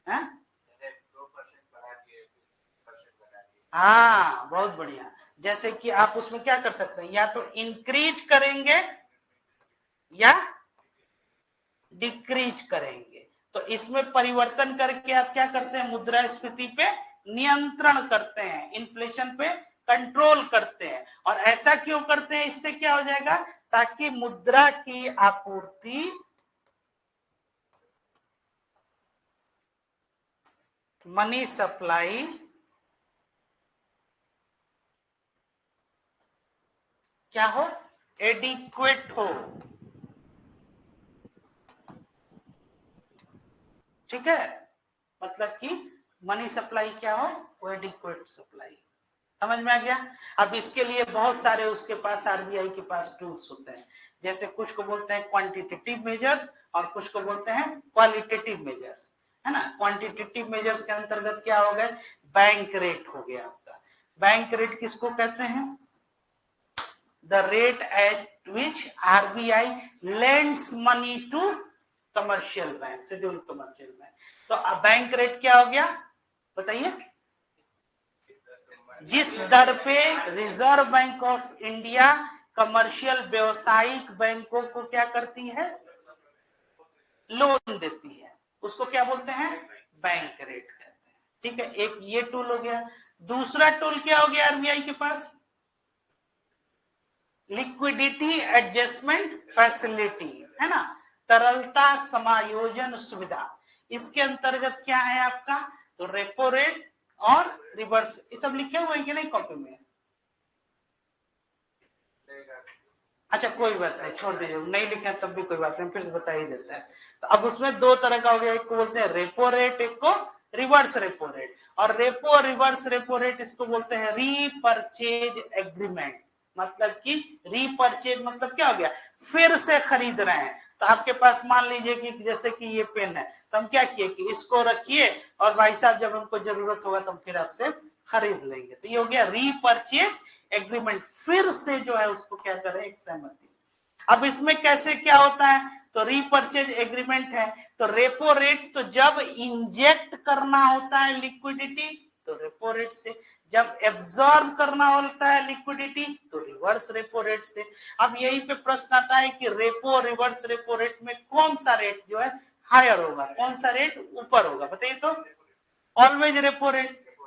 है। हाँ बहुत बढ़िया, जैसे कि आप उसमें क्या कर सकते हैं, या तो इंक्रीज करेंगे या डिक्रीज करेंगे। तो इसमें परिवर्तन करके आप क्या करते हैं, मुद्रास्फीति पे नियंत्रण करते हैं, इन्फ्लेशन पे कंट्रोल करते हैं। और ऐसा क्यों करते हैं, इससे क्या हो जाएगा, ताकि मुद्रा की आपूर्ति मनी सप्लाई क्या हो, एडिक्वेट हो। ठीक है, मतलब कि मनी सप्लाई क्या हो, वो एडिक्वेट सप्लाई। समझ में आ गया। अब इसके लिए बहुत सारे उसके पास आरबीआई के पास टूल्स होते हैं, जैसे कुछ को बोलते हैं क्वांटिटेटिव मेजर्स और कुछ को बोलते हैं क्वालिटेटिव मेजर्स, है ना। क्वांटिटेटिव मेजर्स के अंतर्गत क्या हो गए, बैंक रेट हो गया आपका। बैंक रेट किसको कहते हैं, the rate at which RBI lends money to commercial bank, schedule commercial bank. तो बैंक रेट क्या हो गया बताइए, जिस दर पे reserve bank of India commercial व्यवसायिक बैंकों को क्या करती है, लोन देती है, उसको क्या बोलते हैं, बैंक रेट कहते हैं। ठीक है, एक ये टूल हो गया। दूसरा टूल क्या हो गया आरबीआई के पास, लिक्विडिटी एडजस्टमेंट फैसिलिटी, है ना, तरलता समायोजन सुविधा। इसके अंतर्गत क्या है आपका, तो रेपो रेट और रिवर्स, ये सब लिखे हुए हैं कि नहीं कॉपी में, अच्छा कोई बात नहीं, छोड़ दीजिए, नहीं लिखे तब भी कोई बात नहीं, फिर से बता ही देता है। तो अब उसमें दो तरह का हो गया, एक को बोलते हैं रेपो रेट, एक को रिवर्स रेपो रेट। और रेपो रिवर्स रेपो रेट इसको बोलते हैं रीपरचेज एग्रीमेंट। मतलब कि रीपरचेज मतलब क्या हो गया, फिर से खरीद रहे हैं। तो आपके पास मान लीजिए कि जैसे कि ये पेन है, तो हम क्या किए कि इसको रखिए और भाई साहब जब हमको जरूरत होगा तो हम फिर आपसे खरीद लेंगे। तो ये हो गया रीपरचेज एग्रीमेंट, फिर से जो है उसको क्या करें, एक सहमति। अब इसमें कैसे क्या होता है, तो रीपरचेज एग्रीमेंट है, तो रेपो रेट तो जब इंजेक्ट करना होता है लिक्विडिटी तो रेपो रेट से, जब एब्जॉर्ब करना होता है लिक्विडिटी तो रिवर्स रेपो रेट से। अब यही पे प्रश्न आता है कि रेपो रिवर्स रेपो रेट में कौन सा रेट जो है हायर होगा, कौन सा रेट ऊपर होगा, बताइए तो। Always repo rate.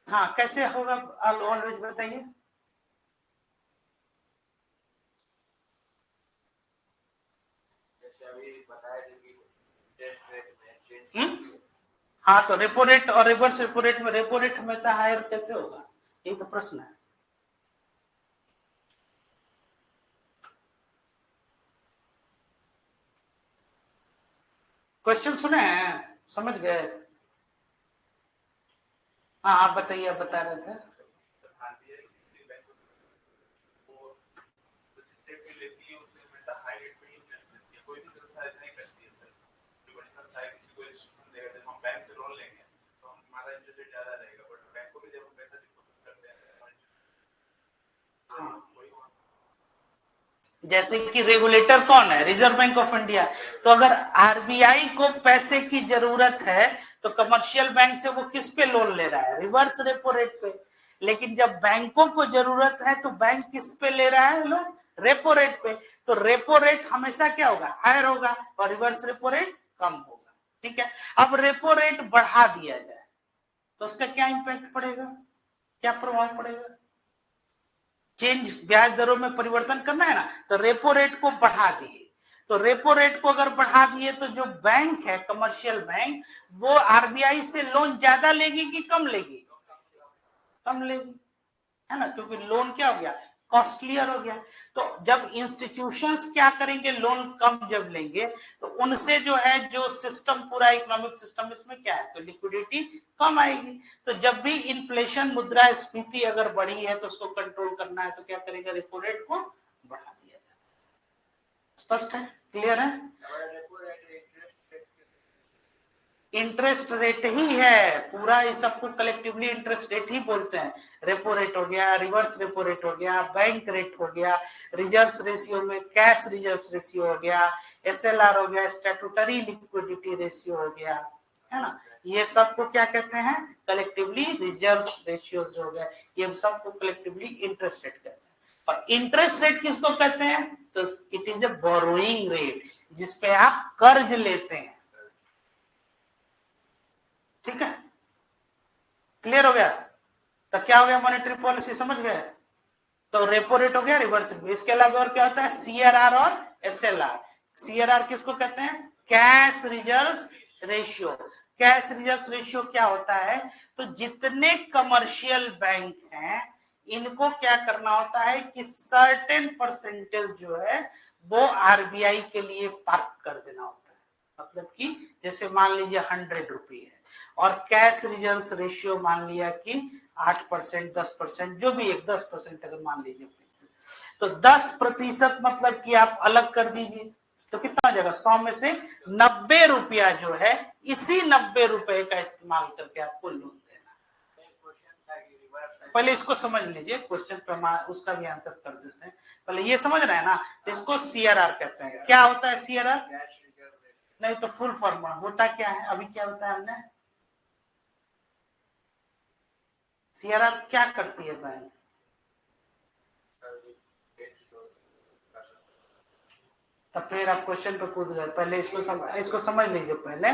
हाँ कैसे होगा ऑलवेज, बताइए। हाँ तो रेपो रेट और रिवर्स रेपो रेट में रेपो रेट हमेशा हायर कैसे होगा, यही तो प्रश्न है। क्वेश्चन सुने हैं, समझ गए। हाँ आप बताइए, आप बता रहे थे। बैंक से लोन लेंगे तो हमारा इंटरेस्ट रेट ज्यादा रहेगा, बट बैंकों में जब हम पैसा डिपॉजिट करते हैं जैसे कि रेगुलेटर कौन है, रिजर्व बैंक ऑफ इंडिया। तो अगर आरबीआई को पैसे की जरूरत है तो कमर्शियल बैंक से वो किस पे लोन ले रहा है, रिवर्स रेपो रेट पे। लेकिन जब बैंकों को जरूरत है तो बैंक किस पे ले रहा है लोन, रेपो रेट पे। तो रेपो रेट हमेशा क्या होगा, हायर होगा, और रिवर्स रेपो रेट कम होगा। ठीक है, अब रेपो रेट बढ़ा दिया जाए तो उसका क्या इंपैक्ट पड़ेगा, क्या प्रभाव पड़ेगा, चेंज ब्याज दरों में परिवर्तन करना है ना, तो रेपो रेट को बढ़ा दिए। तो रेपो रेट को अगर बढ़ा दिए तो जो बैंक है कमर्शियल बैंक, वो आरबीआई से लोन ज्यादा लेगी कि कम लेगी, कम लेगी, है ना, क्योंकि लोन क्या हो गया, कॉस्टलियर हो गया। तो जब इंस्टीट्यूशंस क्या करेंगे, लोन कम जब लेंगे तो उनसे जो है जो सिस्टम पूरा इकोनॉमिक सिस्टम इसमें क्या है, तो लिक्विडिटी कम आएगी। तो जब भी इन्फ्लेशन मुद्रास्फीति अगर बढ़ी है तो उसको कंट्रोल करना है तो क्या करेगा, रेपो रेट को बढ़ा दिया जाए। स्पष्ट है, क्लियर है? इंटरेस्ट रेट ही है पूरा, ये सबको कलेक्टिवली इंटरेस्ट रेट ही बोलते हैं। रेपो रेट हो गया, रिवर्स रेपो रेट हो गया, बैंक रेट हो गया, रिजर्व रेशियो में कैश रिजर्व रेशियो हो गया, एसएलआर हो गया, स्टैट्यूटरी लिक्विडिटी रेशियो हो गया, है ना। ये सबको क्या कहते हैं, कलेक्टिवली रिजर्व रेशियो हो गया, ये सबको कलेक्टिवली इंटरेस्ट रेट कहते हैं। और इंटरेस्ट रेट किसको कहते हैं, तो it is a borrowing rate, जिसपे आप कर्ज लेते हैं। ठीक है, क्लियर हो गया? तो क्या हो गया, मॉनेटरी पॉलिसी समझ गए? तो रेपो रेट हो गया, रिवर्स रेट। इसके अलावा और क्या होता है, सीआरआर और एसएलआर। सीआरआर किसको कहते हैं, cash reserve ratio. Cash reserve ratio क्या होता है, तो जितने कमर्शियल बैंक हैं इनको क्या करना होता है कि सर्टेन परसेंटेज जो है वो आरबीआई के लिए पार्क कर देना होता है। मतलब कि जैसे मान लीजिए 100 रुपये है और कैश रिजर्व रेशियो मान लिया कि 8%, 10%, जो भी एक 10% अगर मान लीजिए फिक्स, तो 10% मतलब कि आप अलग कर दीजिए तो कितना हो जाएगा, 100 में से 90 रुपया जो है, इसी 90 रुपए का इस्तेमाल करके आपको लोन देना। पहले इसको समझ लीजिए, क्वेश्चन पे उसका भी आंसर कर देते हैं। पहले ये समझ रहे हैं ना, इसको सीआरआर कहते हैं। क्या होता है सीआरआर? नहीं तो फुल फॉर्म होता क्या है, अभी क्या होता है हमने, सीआरआर क्या करती है बैंक? तो फिर आप क्वेश्चन पे कूद गए। पहले इसको समझ लीजिए पहले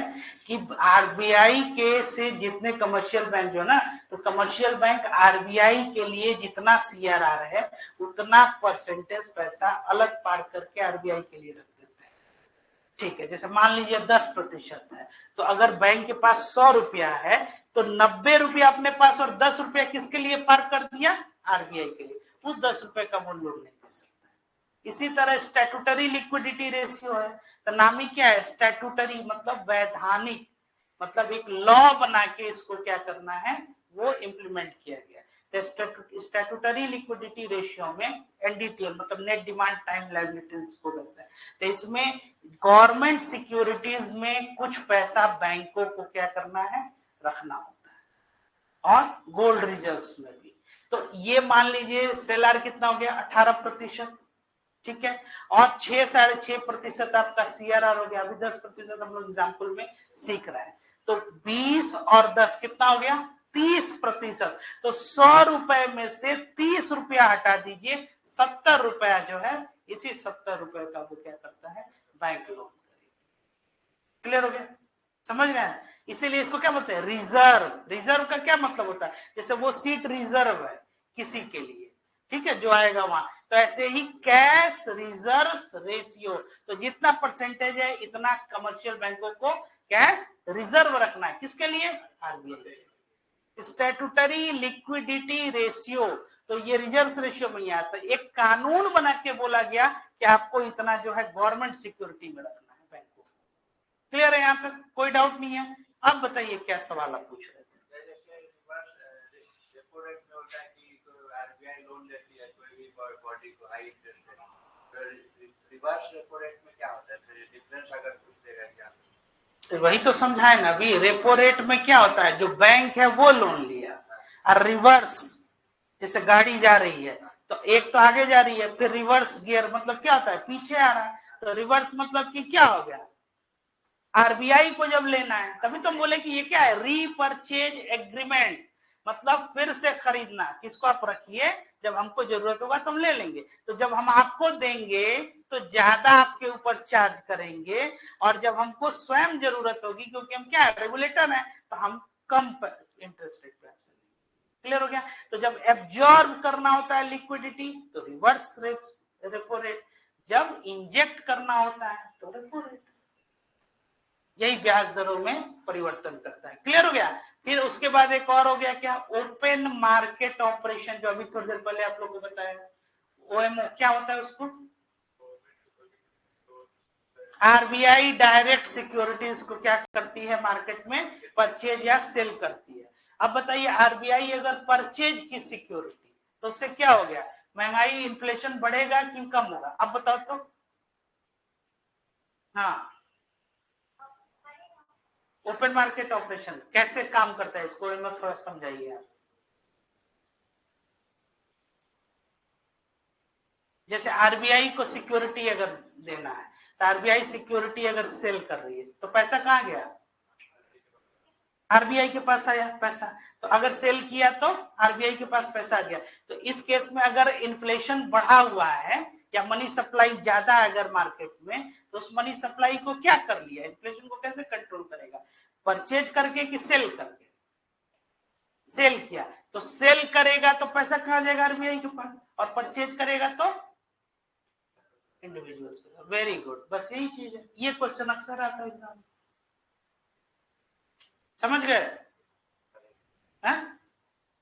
कि आरबीआई के से जितने कमर्शियल बैंक जो है ना, तो कमर्शियल बैंक आरबीआई के लिए जितना सीआरआर है उतना परसेंटेज पैसा अलग पार करके आरबीआई के लिए रख देते हैं। ठीक है, जैसे मान लीजिए 10% है, तो अगर बैंक के पास 100 रुपया है तो 90 रुपया अपने पास और 10 रुपया किसके लिए पार्क कर दिया, आरबीआई के लिए। उस 10 रुपए का वो लोन नहीं दे सकता। इसी तरह स्टैट्यूटरी लिक्विडिटी रेशियो है, तो नाम ही क्या है, स्टैट्यूटरी मतलब वैधानिक, मतलब एक लॉ बना के इसको क्या करना है, वो इंप्लीमेंट किया गया। तो स्टैट्यूटरी लिक्विडिटी रेशियो में एनडीटीएल मतलब नेट डिमांड टाइम लायबिलिटीज को कहते हैं। तो इसमें गवर्नमेंट सिक्योरिटीज में कुछ पैसा बैंकों को क्या करना है, रखना होता है, और गोल्ड रिजर्व्स में भी। तो ये मान लीजिए सेलआर कितना हो गया, 18%, ठीक है, और 6-6.5% आपका सीआरआर हो गया। अभी 10% हम लोग एग्जाम्पल में सीख रहे हैं, तो 20 और 10 कितना हो गया, 30%। तो 100 रुपए में से 30 रुपया हटा दीजिए, 70 रुपया जो है, इसी 70 रुपए का वो क्या करता है, बैंक लोन करेगा। क्लियर हो गया, समझ गए? इसीलिए इसको क्या बोलते हैं, रिजर्व। रिजर्व का क्या मतलब होता है, जैसे वो सीट रिजर्व है किसी के लिए, ठीक है, जो आएगा वहां, तो ऐसे ही कैश रिजर्व रेशियो, तो जितना परसेंटेज है इतना कमर्शियल बैंकों को कैश रिजर्व रखना है, किसके लिए, आरबीआई। स्टैट्यूटरी लिक्विडिटी रेशियो, तो ये रिजर्व रेशियो में ही आता है। एक कानून बना के बोला गया कि आपको इतना जो है गवर्नमेंट सिक्योरिटी में रखना है बैंकों को। क्लियर है, यहां तक कोई डाउट नहीं है? अब बताइए क्या सवाल आप पूछ रहे थे। लोन लेती है कोई भी बॉडी को high interest rate, reverse repo rate में क्या होता है, फिर डिफरेंस अगर कुछ देगा क्या? तो वही तो समझाए ना अभी, रेपो रेट में क्या होता है, जो बैंक है वो लोन लिया, और रिवर्स, जैसे गाड़ी जा रही है तो एक तो आगे जा रही है, फिर रिवर्स गियर मतलब क्या होता है, पीछे आ रहा है, तो रिवर्स मतलब कि क्या हो गया, आरबीआई को जब लेना है, तभी तो बोले कि ये क्या है, रीपरचेज एग्रीमेंट, मतलब फिर से खरीदना। किसको आप रखिए, जब हमको जरूरत होगा तो हम ले लेंगे, तो जब हम आपको देंगे तो ज्यादा आपके ऊपर चार्ज करेंगे, और जब हमको स्वयं जरूरत होगी, क्योंकि हम क्या है, रेगुलेटर है, तो हम कम इंटरेस्ट रेट पे आपसे लेंगे। क्लियर हो गया? तो जब एब्जॉर्ब करना होता है लिक्विडिटी तो रिवर्स रेपो रेट, जब इंजेक्ट करना होता है तो रेपो रेट। यही ब्याज दरों में परिवर्तन करता है। क्लियर हो गया? फिर उसके बाद एक और हो गया क्या, ओपन मार्केट ऑपरेशन, जो अभी थोड़ी देर पहले आप लोगों को बताया। ओएमओ क्या होता है उसको? आरबीआई डायरेक्ट सिक्योरिटीज को क्या करती है मार्केट में? परचेज या सेल करती है। अब बताइए आरबीआई अगर परचेज की सिक्योरिटी तो उससे क्या हो गया? महंगाई इन्फ्लेशन बढ़ेगा कि कम होगा? अब बताओ तो। हाँ, ओपन मार्केट ऑपरेशन कैसे काम करता है इसको मैं थोड़ा समझाइए आप। जैसे आरबीआई को सिक्योरिटी अगर देना है तो आरबीआई सिक्योरिटी अगर सेल कर रही है तो पैसा कहाँ गया? आरबीआई के पास आया पैसा। तो अगर सेल किया तो आरबीआई के पास पैसा आ गया। तो इस केस में अगर इन्फ्लेशन बढ़ा हुआ है या मनी सप्लाई ज्यादा है अगर मार्केट में, तो उस मनी सप्लाई को क्या कर लिया? इन्फ्लेशन को कैसे कंट्रोल करेगा? परचेज करके कि सेल करके? सेल किया। तो सेल करेगा तो पैसा कहाँ जाएगा? आरबीआई के पास। और परचेज करेगा तो इंडिविजुअल्स के पास। वेरी गुड, बस यही चीज है। ये क्वेश्चन अक्सर आता है एग्जाम, समझ गए?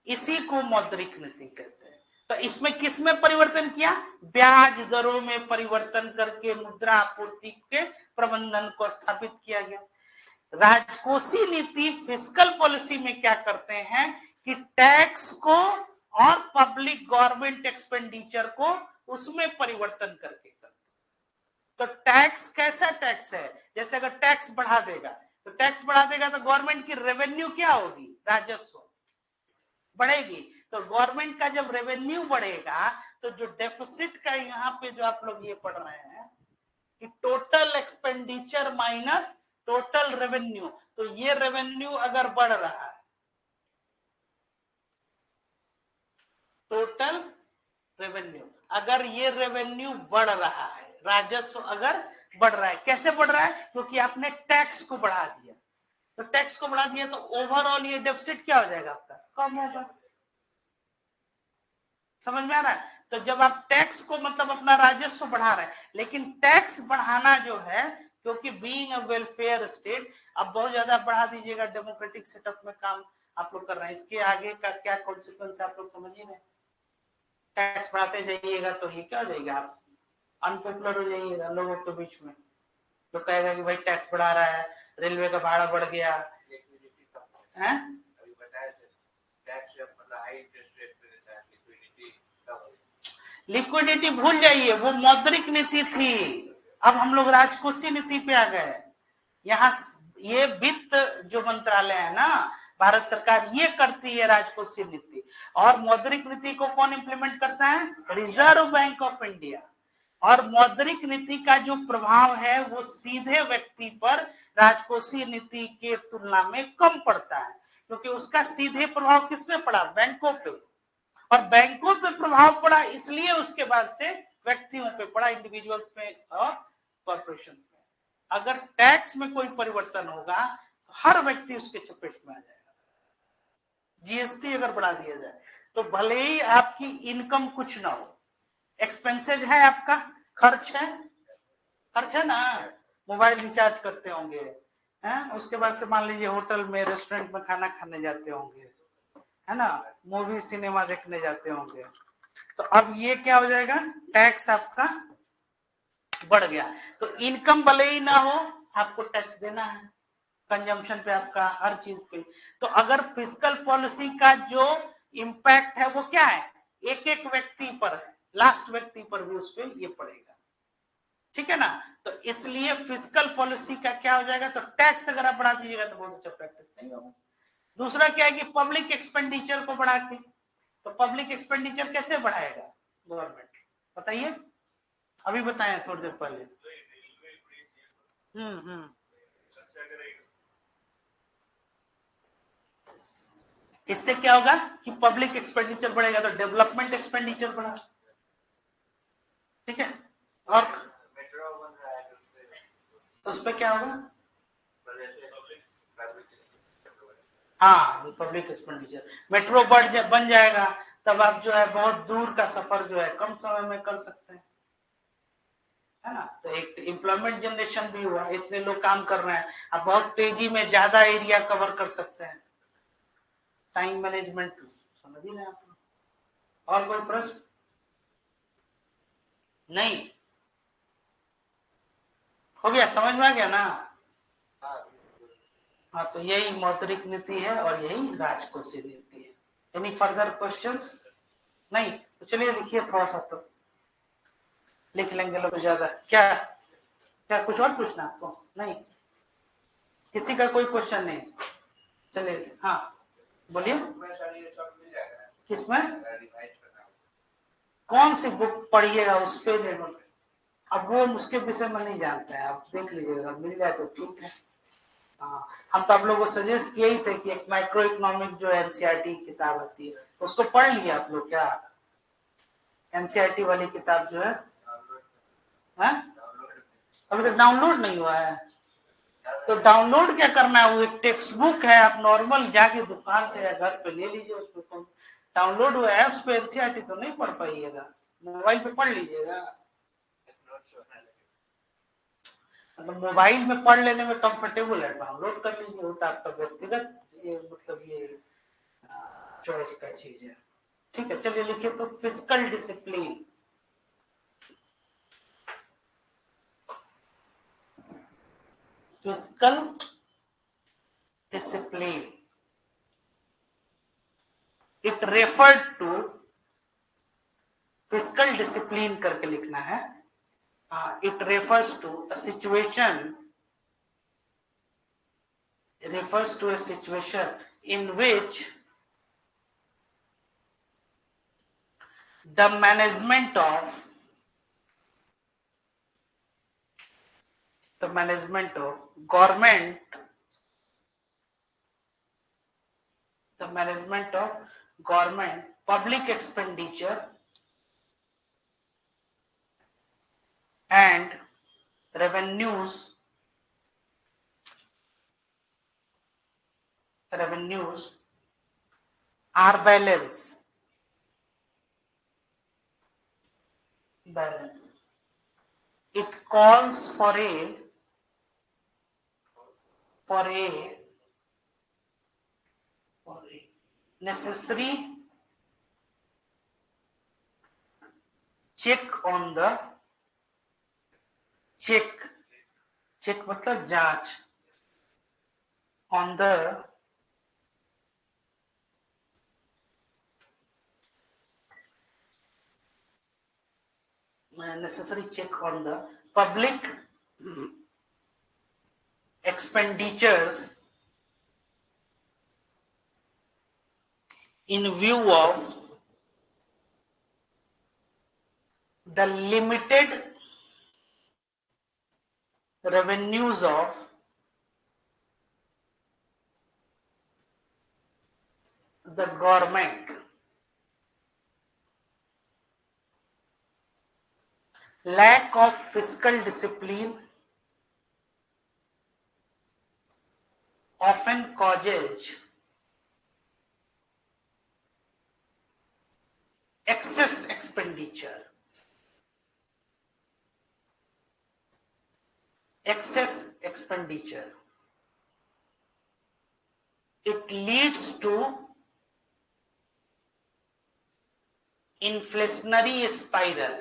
इसी को मौद्रिक नीति कहते हैं। तो इसमें किसमें परिवर्तन किया? ब्याज दरों में परिवर्तन करके मुद्रा आपूर्ति के प्रबंधन को स्थापित किया गया। राजकोषीय नीति फिस्कल पॉलिसी में क्या करते हैं कि टैक्स को और पब्लिक गवर्नमेंट एक्सपेंडिचर को उसमें परिवर्तन करके करते। तो टैक्स कैसा टैक्स है? जैसे अगर टैक्स बढ़ा देगा तो गवर्नमेंट की रेवेन्यू क्या होगी? राजस्व बढ़ेगी। तो गवर्नमेंट का जब रेवेन्यू बढ़ेगा तो जो डेफिसिट का यहाँ पे जो आप लोग ये पढ़ रहे हैं कि total expenditure minus total revenue, तो ये रेवेन्यू अगर बढ़ रहा है, टोटल रेवेन्यू अगर ये रेवेन्यू बढ़ रहा है, राजस्व अगर बढ़ रहा है, कैसे बढ़ रहा है? क्योंकि आपने टैक्स को बढ़ा दिया। तो टैक्स को बढ़ा दिया तो ओवरऑल ये डेफिसिट क्या हो जाएगा? आपका कम होगा। समझ में आ रहा है? तो जब आप टैक्स को मतलब अपना राजस्व बढ़ा रहे हैं, लेकिन टैक्स बढ़ाना जो है, क्योंकि बीइंग अ वेलफेयर स्टेट, अब बहुत ज्यादा बढ़ा दीजिएगा, डेमोक्रेटिक सेटअप में काम आप लोग कर रहे हैं, इसके आगे का क्या कॉन्सिक्वेंस आप लोग समझिए ना। टैक्स बढ़ाते जाइएगा तो ये क्या हो जाएगा? आप अनपॉपुलर हो जाइएगा लोगों के बीच में। तो कहेगा कि भाई टैक्स बढ़ा रहा है, रेलवे का भाड़ा बढ़ गया है। लिक्विडिटी भूल जाइए, वो मौद्रिक नीति थी। अब हम लोग राजकोषीय नीति पे आ गए। यहाँ ये वित्त जो मंत्रालय है ना, भारत सरकार ये करती है राजकोषीय नीति। और मौद्रिक नीति को कौन इंप्लीमेंट करता है? Reserve bank of India. और मौद्रिक नीति का जो प्रभाव है वो सीधे व्यक्ति पर राजकोषीय नीति के तुलना में कम पड़ता है, क्योंकि उसका सीधे प्रभाव किस पे पड़ा? बैंकों पे। और बैंकों पे प्रभाव पड़ा इसलिए उसके बाद से व्यक्तियों पे पड़ा, इंडिविजुअल्स पे और कॉर्पोरेशन पे। अगर टैक्स में कोई परिवर्तन होगा तो हर व्यक्ति उसके चपेट में आ जाएगा। जीएसटी अगर बढ़ा दिया जाए तो भले ही आपकी इनकम कुछ ना हो, एक्सपेंसेज है, आपका खर्च है ना, मोबाइल रिचार्ज करते होंगे हैं, उसके बाद से मान लीजिए होटल में रेस्टोरेंट में खाना खाने जाते होंगे, है ना, मूवी सिनेमा देखने जाते होंगे। तो अब ये क्या हो जाएगा? टैक्स आपका बढ़ गया। तो इनकम भले ही ना हो, आपको टैक्स देना है, कंजम्पशन पे, आपका हर चीज पे। तो अगर फिस्कल पॉलिसी का जो इम्पैक्ट है वो क्या है? एक एक व्यक्ति पर है, लास्ट व्यक्ति पर भी उस पर ये पड़ेगा। ठीक है ना? तो इसलिए फिस्कल पॉलिसी का क्या हो जाएगा? तो टैक्स अगर आप बढ़ा दीजिएगा तो बहुत अच्छा प्रैक्टिस नहीं होगा। दूसरा क्या है कि पब्लिक एक्सपेंडिचर को बढ़ा के। तो पब्लिक एक्सपेंडिचर कैसे बढ़ाएगा गवर्नमेंट? बताइए, अभी बताएं थोड़ी देर पहले। इससे क्या होगा कि पब्लिक एक्सपेंडिचर बढ़ेगा तो डेवलपमेंट एक्सपेंडिचर बढ़ा। ठीक है? और तो उस पर क्या होगा? हाँ, पब्लिक एक्सपेंडिचर, मेट्रो बन जाएगा, तब आप जो है बहुत दूर का सफर जो है कम समय में कर सकते हैं, है ना। तो एक एम्प्लॉयमेंट जनरेशन भी हुआ, इतने लोग काम कर रहे हैं, आप बहुत तेजी में ज्यादा एरिया कवर कर सकते हैं। टाइम मैनेजमेंट समझिए ना आप। और कोई प्रश्न? नहीं हो गया, समझ में आ गया ना? हाँ, तो यही मौद्रिक नीति है और यही राजकोषीय नीति है। Any further questions? नहीं, तो चलिए लिखिए, थोड़ा सा तो लिख लेंगे लोग ज्यादा। क्या क्या कुछ और पूछना आपको? नहीं, किसी का कोई क्वेश्चन नहीं? चलिए, हाँ बोलिए। किसमें? कौन सी बुक पढ़िएगा उस पे निर्भर। अब वो उसके विषय में नहीं जानते हैं, आप देख लीजिएगा, मिल जाए तो ठीक है। हाँ, हम तो आप लोगों को सजेस्ट किए ही थे कि एक माइक्रो इकोनॉमिक जो एनसीईआरटी किताब आती है उसको पढ़ लिया आप लोग क्या? एनसीईआरटी वाली किताब जो है, अभी तक डाउनलोड नहीं हुआ है? तो डाउनलोड क्या करना है, वो एक टेक्स्ट बुक है, आप नॉर्मल जाके दुकान से या घर पे ले लीजिए, उसको डाउनलोड हुआ है, उस पर एनसीईआरटी तो नहीं पढ़ पाइएगा, मोबाइल पे पढ़ लीजिएगा। मतलब मोबाइल में पढ़ लेने में कंफर्टेबल है, डाउनलोड कर लीजिए, होता आपका व्यक्तिगत ये मतलब ये चॉइस का चीज है। ठीक है, चलिए लिखिए तो fiscal discipline. Fiscal discipline, it referred to, fiscal discipline करके लिखना है। It refers to a situation, in which the management of government, public expenditure and revenues are balanced. It calls for a necessary check on the check मतलब जांच, on the necessary check on the public expenditures in view of the limited revenues of the government. Lack of fiscal discipline often causes excess expenditure. It leads to inflationary spiral.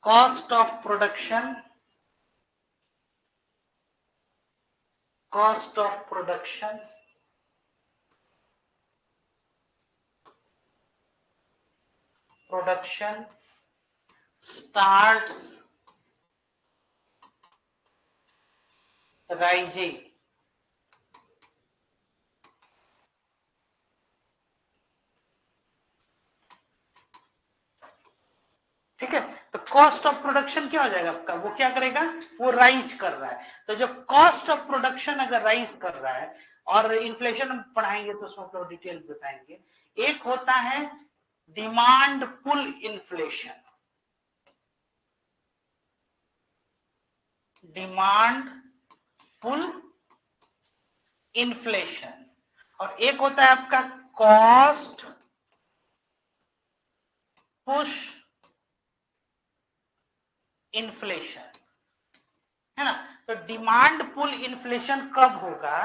Cost of production starts rising. ठीक है, तो cost of production क्या हो जाएगा आपका, वो क्या करेगा, वो राइज कर रहा है। तो जब कॉस्ट ऑफ प्रोडक्शन अगर राइज कर रहा है, और इन्फ्लेशन पढ़ाएंगे तो उसमें हम डिटेल बताएंगे। एक होता है डिमांड पुल इन्फ्लेशन, और एक होता है आपका कॉस्ट पुश इन्फ्लेशन, है ना। तो डिमांड पुल इन्फ्लेशन कब होगा,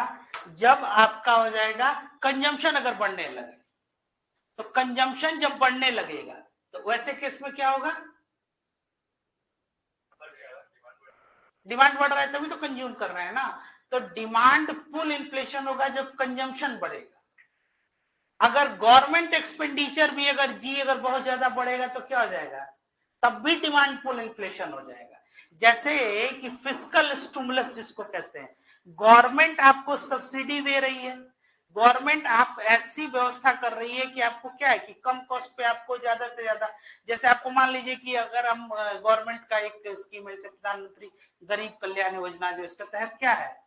जब आपका हो जाएगा कंजम्पशन अगर बढ़ने लगे, तो कंजम्पशन जब बढ़ने लगेगा तो वैसे केस में क्या होगा, डिमांड बढ़ रहा है तभी तो कंज्यूम कर रहे हैं ना, तो डिमांड पुल इन्फ्लेशन होगा जब कंजम्पशन बढ़ेगा। अगर गवर्नमेंट एक्सपेंडिचर भी अगर बहुत ज्यादा बढ़ेगा तो क्या हो जाएगा, तब भी डिमांड पुल इन्फ्लेशन हो जाएगा। जैसे कि फिस्कल स्टिमुलस जिसको कहते हैं, गवर्नमेंट आपको सब्सिडी दे रही है, गवर्नमेंट आप ऐसी व्यवस्था कर रही है कि आपको क्या है कि कम कॉस्ट पे आपको ज्यादा से ज्यादा, जैसे आपको मान लीजिए कि अगर हम गवर्नमेंट का एक स्कीम है, प्रधानमंत्री गरीब कल्याण योजना, जो इसके तहत क्या है,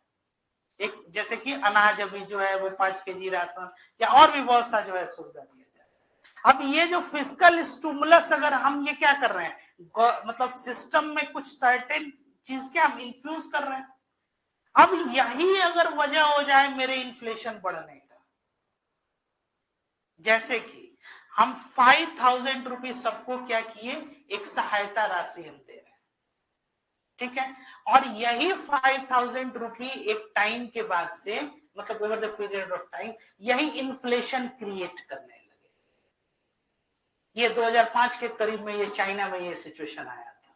एक जैसे कि अनाज अभी जो है वो 5 kg राशन या और भी बहुत सा जो है सुविधा दिया जाए। अब ये जो फिस्कल स्टिमुलस अगर हम ये क्या कर रहे हैं, मतलब सिस्टम में कुछ सर्टेन चीज क्या हम इन्फ्यूज कर रहे हैं, अब यही अगर वजह हो जाए मेरे इन्फ्लेशन बढ़ने का, जैसे कि हम 5000 रुपीज सबको क्या किए, एक सहायता राशि हम दे रहे हैं, ठीक है, और यही 5000 रुपी एक टाइम के बाद से, मतलब over the period of time, यही इन्फ्लेशन क्रिएट करने लगे। ये 2005 के करीब में ये चाइना में ये सिचुएशन आया था,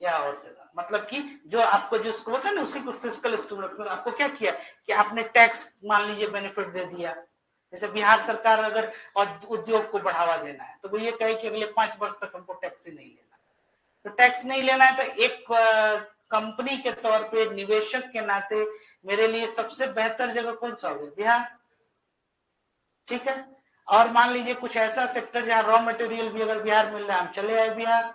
या और जगह, मतलब कि जो आपको जिसको बोलते हैं ना, उसी को फिस्कल स्टिमुलस, आपको क्या किया कि आपने टैक्स मान लीजिए बेनिफिट दे दिया। जैसे बिहार सरकार अगर और उद्योग को बढ़ावा देना है तो वो ये कहे कि अगले 5 वर्ष तक हमको टैक्स ही नहीं लेना, तो टैक्स नहीं लेना है, तो एक कंपनी के तौर पे, निवेशक के नाते मेरे लिए सबसे बेहतर जगह कौन सा होगा, बिहार, ठीक है। और मान लीजिए कुछ ऐसा सेक्टर जहां रॉ मटेरियल भी अगर बिहार मिल रहा है, हम चले आए बिहार,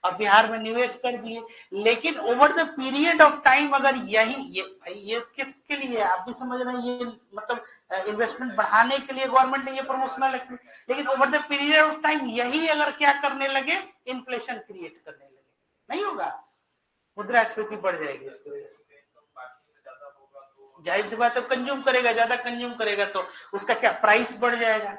अब बिहार में निवेश कर दिए। लेकिन over the period of time अगर ये किसके लिए, आप भी समझ रहे हैं, ये मतलब इन्वेस्टमेंट बढ़ाने के लिए गवर्नमेंट ने ये प्रमोशनल एक्टिविटी, लेकिन over the period of time यही अगर क्या करने लगे, इन्फ्लेशन क्रिएट करने लगे, नहीं होगा, मुद्रास्फीति बढ़ जाएगी इसकी वजह से। जाहिर सी बात है, कंज्यूम करेगा, ज्यादा कंज्यूम करेगा तो उसका क्या प्राइस बढ़ जाएगा,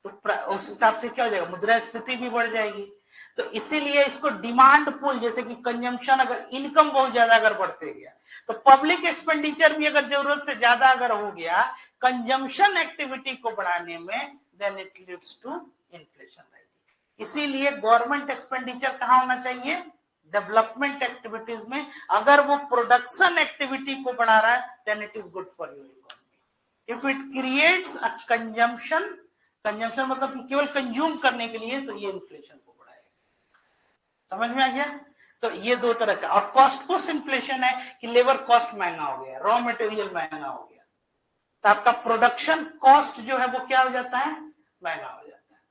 तो उस हिसाब से क्या हो जाएगा, मुद्रास्फीति भी बढ़ जाएगी। तो इसीलिए इसको डिमांड पुल, जैसे कि कंजम्पशन, अगर इनकम बहुत ज्यादा अगर बढ़ते गया तो पब्लिक एक्सपेंडिचर भी अगर जरूरत से ज्यादा अगर हो गया कंजम्पशन एक्टिविटी को बढ़ाने में, then it leads to inflation. इसीलिए गवर्नमेंट एक्सपेंडिचर कहां होना चाहिए, डेवलपमेंट एक्टिविटीज में। अगर वो प्रोडक्शन एक्टिविटी को बढ़ा रहा है then it is good for your economy. If it creates a consumption, consumption मतलब कि केवल कंज्यूम करने के लिए, तो ये इन्फ्लेशन को बढ़ाएगा। समझ में आ गया। तो ये दो तरह का, और कॉस्ट पुश इन्फ्लेशन है कि लेबर कॉस्ट महंगा हो गया, रॉ मटेरियल महंगा हो गया, तो आपका प्रोडक्शन कॉस्ट जो है वो क्या हो जाता है, महंगा हो जाता है।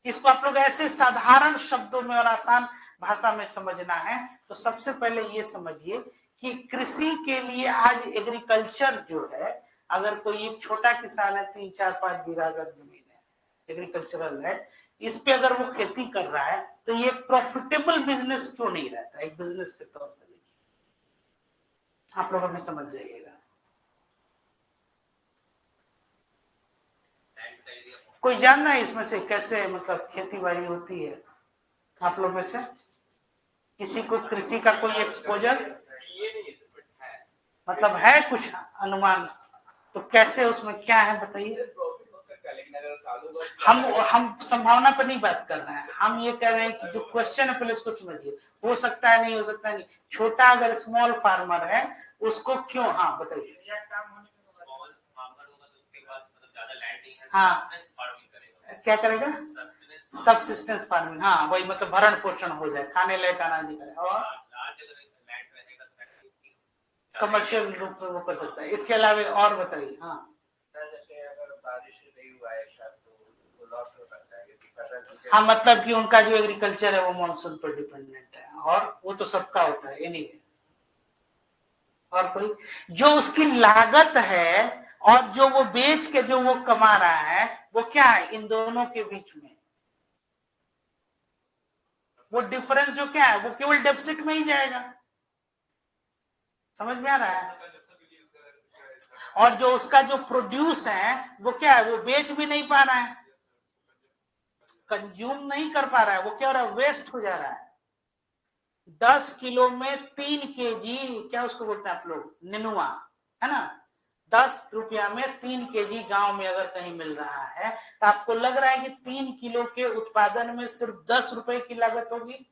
इसको आप लोग ऐसे साधारण शब्दों में और आसान भाषा में समझना है तो सबसे पहले ये समझिए कि कृषि के लिए आज एग्रीकल्चर जो है, अगर कोई एक छोटा किसान है, 3-4-5 बीघा अगर जमीन है, एग्रीकल्चरल है, इस पे अगर वो खेती कर रहा है तो ये प्रॉफिटेबल बिजनेस क्यों नहीं रहता, एक बिजनेस के तौर पर देखिए, आप लोग हमें समझ जाइएगा। कोई जानना है इसमें से कैसे मतलब खेती बाड़ी होती है, आप लोग में से किसी को कृषि का कोई एक्सपोजर, मतलब है कुछ अनुमान, तो कैसे उसमें क्या है बताइए। हम संभावना पर नहीं बात कर रहे हैं, हम ये कह रहे हैं कि जो क्वेश्चन है पहले उसको समझिए, हो सकता है नहीं हो सकता है नहीं, छोटा अगर स्मॉल फार्मर है उसको क्यों, हाँ बताइए। हाँ क्या करेगा, सबसिस्टेंस फार्मिंग, हाँ वही, मतलब भरण पोषण हो जाए, खाने लायक अनाज निकले, और कमर्शियल रूप में वो कर सकता है। इसके अलावा और बताइए। हाँ जैसे अगर बारिश नहीं हुआ है तो लॉस हो सकता है, हाँ मतलब कि उनका जो एग्रीकल्चर है वो मानसून पर डिपेंडेंट है, और वो तो सबका होता है एनीवे। और कोई जो उसकी लागत है और जो वो बेच के जो वो कमा रहा है, वो क्या है, इन दोनों के बीच में वो डिफरेंस जो क्या है, वो केवल डेफिसिट में ही जाएगा। समझ में आ रहा है। और जो उसका जो प्रोड्यूस है वो क्या है, वो बेच भी नहीं पा रहा है, कंज्यूम नहीं कर पा रहा है, वो क्या हो रहा है, वेस्ट हो जा रहा है। 10 किलो में 3 kg क्या उसको बोलते हैं आप लोग, नेनुआ, है ना। 10 रुपया में 3 kg गांव में अगर कहीं मिल रहा है तो आपको लग रहा है कि 3 किलो के उत्पादन में सिर्फ 10 रुपए की लागत होगी?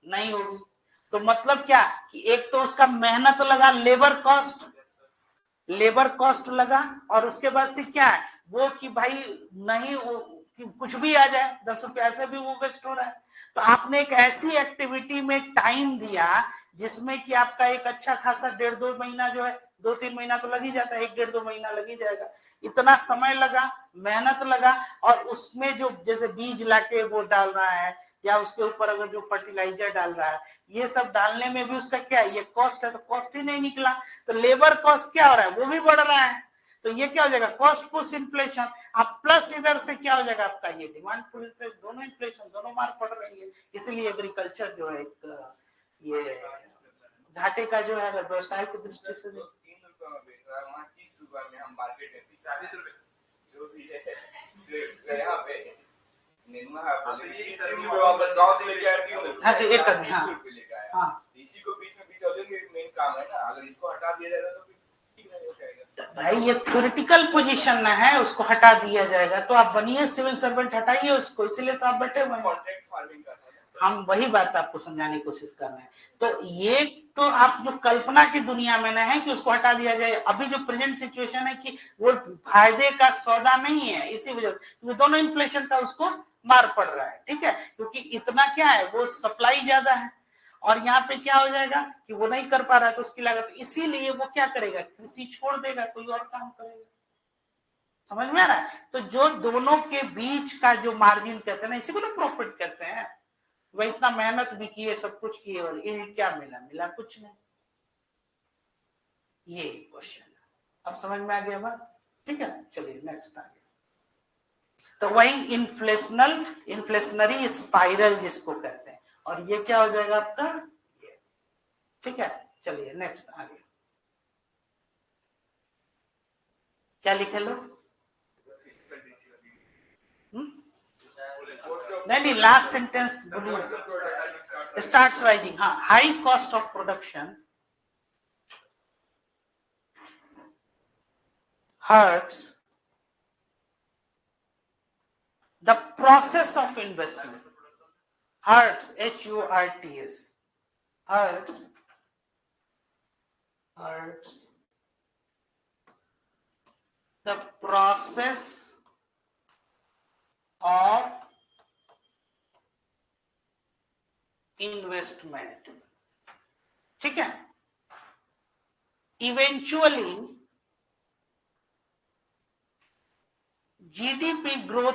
नहीं होगी। तो मतलब क्या कि एक तो उसका मेहनत लगा, लेबर कॉस्ट लगा, और उसके बाद से क्या है वो कि भाई नहीं वो कि कुछ भी आ जाए, 10 रुपया से भी वो वेस्ट हो रहा है। तो आपने एक ऐसी एक्टिविटी में टाइम दिया जिसमें कि आपका एक अच्छा खासा 1.5-2 महीना जो है, 2-3 महीना तो लग ही जाता है, 1-1.5-2 महीना लग ही जाएगा। इतना समय लगा, मेहनत लगा, और उसमें जो जैसे बीज लाके वो डाल रहा है या उसके ऊपर अगर जो फर्टिलाइजर डाल रहा है, ये सब डालने में भी उसका क्या है, ये कॉस्ट है, तो कॉस्ट ही नहीं निकला। तो लेबर कॉस्ट क्या हो रहा है, वो भी बढ़ रहा है। तो ये क्या हो जाएगा, कॉस्ट पुश इन्फ्लेशन। अब प्लस इधर से क्या हो जाएगा आपका, ये डिमांड पुल इन्फ्लेशन, दोनों इन्फ्लेशन, दोनों मार पड़ रही है। इसलिए एग्रीकल्चर जो है एक ये घाटे का जो है व्यवसाय की दृष्टि से 3 रुपए में बेच रहा है, वहाँ 30 रुपए में हम मार्केट में 40 रुपए जो भी है यहाँ पे इसी को बीच में बीच मेन काम है ना, अगर इसको हटा दिया जाएगा तो ठीक नहीं हो जाएगा। भाई ये थ्योरेटिकल पोजीशन ना है, उसको हटा दिया जाएगा तो आप बनिए सिविल सर्वेंट, हटाइए उसको, इसीलिए तो आप बैठे हुए हैं। कॉन्ट्रैक्ट फार्मिंग का हम वही बात आपको समझाने की कोशिश कर रहे हैं। तो ये तो आप जो कल्पना की दुनिया में ना है कि उसको हटा दिया जाए, अभी जो प्रेजेंट सिचुएशन है कि वो फायदे का सौदा नहीं है, इसी वजह से क्योंकि दोनों इन्फ्लेशन का उसको मार पड़ रहा है। ठीक है, क्योंकि इतना क्या है, वो सप्लाई ज्यादा है और यहाँ पे क्या हो जाएगा कि वो नहीं कर पा रहा है तो उसकी लागत, इसीलिए वो क्या करेगा, कृषि छोड़ देगा, कोई और काम करेगा। समझ में आ रहा है? तो जो दोनों के बीच का जो मार्जिन कहते हैं ना, इसी को ना प्रॉफिट कहते हैं। वह इतना मेहनत भी किए, सब कुछ किए, और ये क्या मिला, मिला कुछ नहीं। ये क्वेश्चन है, अब समझ में आ गया बात? ठीक है, चलिए नेक्स्ट आ गया। तो वही इन्फ्लेशनरी स्पाइरल जिसको कहते हैं, और ये क्या हो जाएगा आपका ये। ठीक है, चलिए नेक्स्ट आ गया। क्या लिखे लो? नहीं, लास्ट सेंटेंस बोलिए। स्टार्ट्स राइजिंग, हाँ, high cost of production hurts the process of investment. Hurts, H-U-R-T-S, hurts the process of investment. ठीक है, eventually GDP growth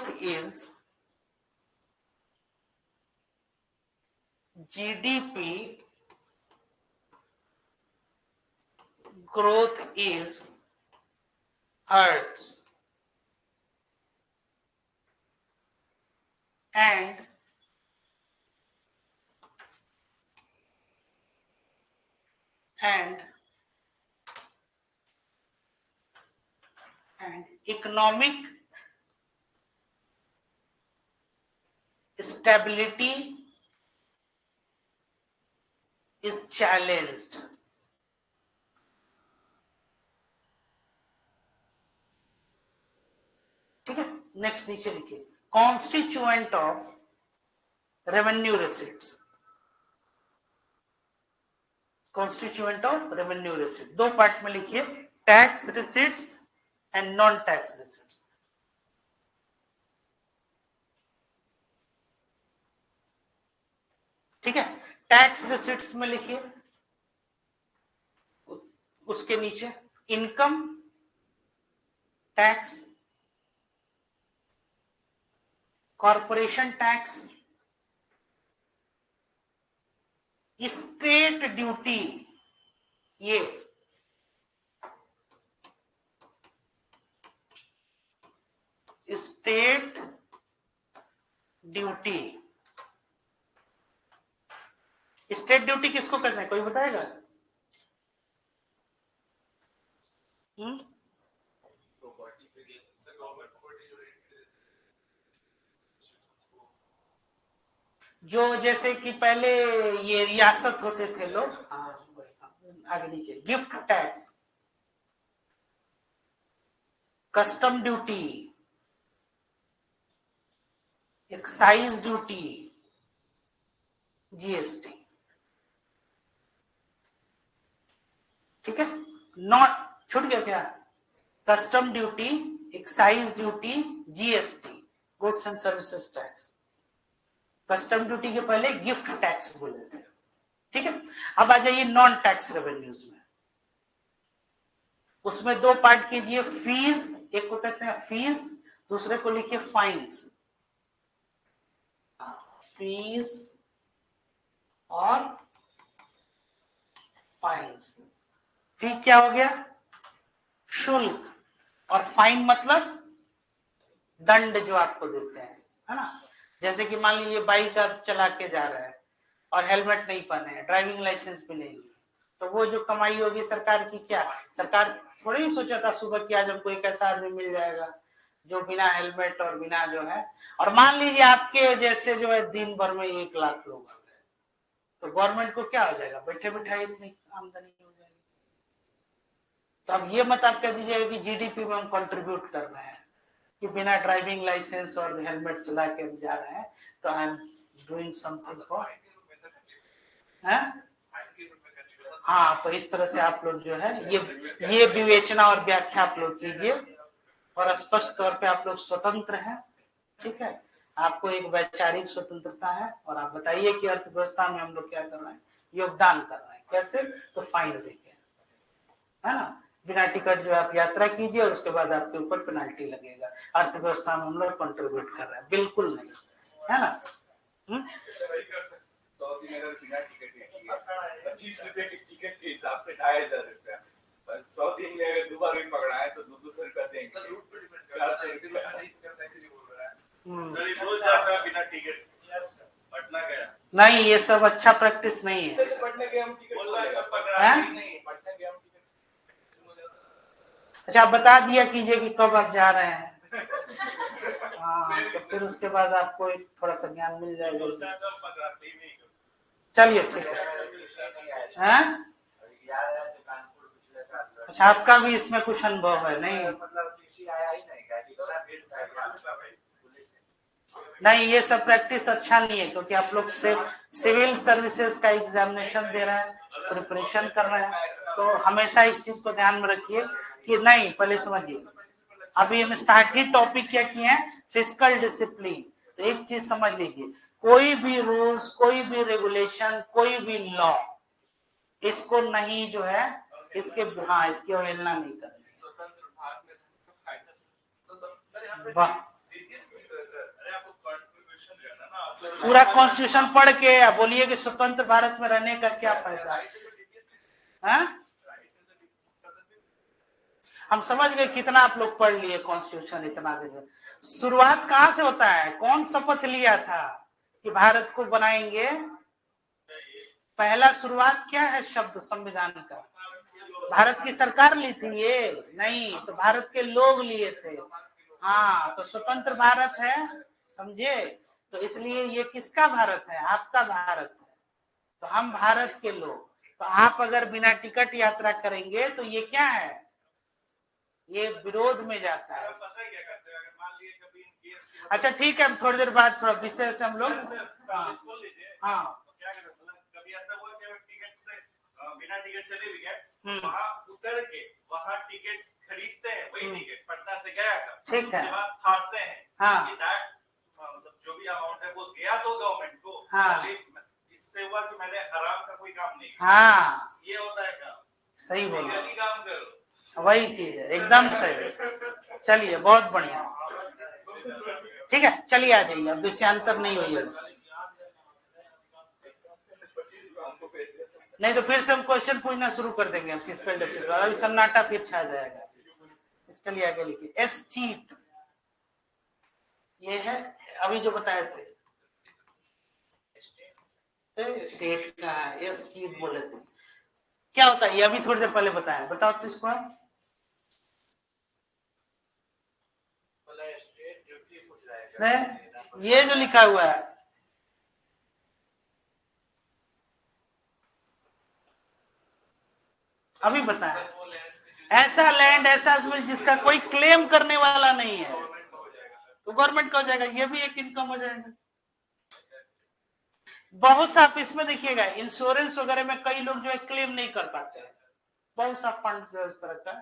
is hurts and economic stability is challenged. ठीक है, नेक्स्ट नीचे लिखिए, constituent of revenue receipts. Constituent of revenue receipt दो part में लिखिए, tax receipts and non tax receipts. ठीक है, टैक्स रिसीट्स में लिखिए, उसके नीचे income tax, corporation tax, state duty, ये स्टेट ड्यूटी। स्टेट ड्यूटी किसको कहते हैं, कोई बताएगा? जो जैसे कि पहले ये रियासत होते थे लोग, आगे नीचे gift tax, custom duty, excise duty, GST. ठीक है, नॉट छूट गया क्या? Custom duty, excise duty, GST, goods and services tax. Custom duty के पहले गिफ्ट टैक्स बोले थे। ठीक है, अब आ जाइए नॉन टैक्स रेवेन्यूज में। उसमें दो पार्ट कीजिए, फीस, एक को कहते हैं फीस, दूसरे को लिखिए फाइन्स। फीस और फाइन्स। फी क्या हो गया? शुल्क, और फाइन मतलब दंड जो आपको देते हैं, है ना। जैसे कि मान लीजिए बाइक आप चला के जा रहे हैं और हेलमेट नहीं पहने हैं, ड्राइविंग लाइसेंस भी नहीं, तो वो जो कमाई होगी सरकार की, क्या सरकार थोड़ी ही सोचा था सुबह कि आज हमको एक ऐसा आदमी मिल जाएगा जो बिना हेलमेट और बिना जो है, और मान लीजिए आपके जैसे जो है दिन भर में 1 लाख लोग आ गए, तो गवर्नमेंट को क्या हो जाएगा? बैठे बैठे इतनी आमदनी हो जाएगी। तो अब ये मत आप कह दीजिएगा कि जीडीपी में हम कंट्रीब्यूट कर रहे हैं कि बिना ड्राइविंग लाइसेंस और हेलमेट चला के हम जा रहे हैं, तो I am doing something for, हाँ। तो इस तरह से आप लोग जो है ये विवेचना और व्याख्या आप लोग कीजिए, और स्पष्ट तौर पे आप लोग स्वतंत्र हैं। ठीक है, आपको एक वैचारिक स्वतंत्रता है, और आप बताइए कि अर्थव्यवस्था में हम लोग क्या कर रहे हैं, योगदान कर रहे हैं। कैसे? तो फाइन देके, है ना। बिना टिकट जो आप यात्रा कीजिए और उसके बाद आपके ऊपर पेनल्टी लगेगा। अर्थव्यवस्था में हम लोग कंट्रीब्यूट कर रहे हैं? बिल्कुल नहीं, है ना। 25 रुपए की टिकट के हिसाब से 2500 रुपया, 100 दिन में अगर 2 बार भी पकड़ा है तो 200 रुपया देंगे। सर रूट पे डिपेंड करता है, इसके लिए नहीं पकड़ता इसीलिए बोल रहा है। सर रोज जाता है बिना टिकट। यस पटना गया नहीं, ये सब अच्छा प्रैक्टिस नहीं है। सर पटना गया हम टिकट बोल रहा है, सब पकड़ा नहीं, पटना गया हम टिकट। अच्छा, आप बता दिया कीजिए कि कब आप जा रहे हैं। हाँ, तो फिर उसके बाद आपको एक थोड़ा सा ज्ञान मिल जाएगा। चलिए ठीक है, हैं? अच्छा, आपका भी इसमें कुछ अनुभव है? नहीं नहीं, ये सब प्रैक्टिस अच्छा नहीं है, क्योंकि आप लोग सिविल सर्विसेज का एग्जामिनेशन दे रहे हैं, प्रिपरेशन कर रहे हैं, तो हमेशा इस चीज को ध्यान में रखिए कि नहीं, पहले समझिए। अभी हम स्टार्ट ही टॉपिक क्या किए हैं? Fiscal discipline. तो एक चीज समझ लीजिए, कोई भी रूल्स, कोई भी रेगुलेशन, कोई भी लॉ, इसको नहीं जो है, इसके इसकी अवहेलना नहीं करनी। वाह, पूरा कॉन्स्टिट्यूशन पढ़ के बोलिए कि स्वतंत्र भारत में रहने का क्या फायदा है? हम समझ गए कितना आप लोग पढ़ लिए कॉन्स्टिट्यूशन इतना दिन। शुरुआत कहाँ से होता है? कौन शपथ लिया था कि भारत को बनाएंगे? पहला शुरुआत क्या है शब्द संविधान का? भारत की सरकार ली थी ये? नहीं, तो भारत के लोग लिए थे। हाँ, तो स्वतंत्र भारत है, समझे। तो इसलिए ये किसका भारत है? आपका भारत है। तो हम भारत के लोग, तो आप अगर बिना टिकट यात्रा करेंगे तो ये क्या है? ये विरोध में जाता है। अच्छा ठीक है, हम थोड़ी देर बाद थोड़ा विषय से हम लोग हाँ कभी ऐसा हुआ कि टिकट से बिना टिकट चले भी गए, वहाँ उतर के वहाँ टिकट खरीदते हैं, वही टिकट पटना से गया था, ठीक है, उसके बाद फाड़ते हैं। हाँ, मतलब जो भी अमाउंट है वो गया तो गवर्नमेंट को, हाँ, इससे हुआ कि मैंने हराम का कोई काम नहीं किया। हाँ, ये होता है काम। सही बोला, काम करो, वही चीज है, एकदम सही। चलिए, बहुत बढ़िया, ठीक है, चलिए आ जाइए, अब विषयांतर नहीं हुई है। नहीं तो फिर से हम क्वेश्चन पूछना शुरू कर देंगे, फिजिकल डेफिसिट, अभी सन्नाटा फिर छा जाएगा। चलिए आगे लिखिए, एस चीट, ये है अभी जो बताए थे, स्टेट का है, एस चीट बोले थे। क्या होता है ये? अभी थोड़ी देर पहले बताया, बताओ तो इसको। ये जो लिखा हुआ है, अभी बताएं, ऐसा लैंड, ऐसा जमीन जिसका कोई क्लेम करने वाला नहीं है तो गवर्नमेंट का हो जाएगा, ये भी एक इनकम हो जाएगा। बहुत सा आप इसमें देखिएगा इंश्योरेंस वगैरह में कई लोग जो है क्लेम नहीं कर पाते हैं, बहुत सा फंड जो है उस तरह का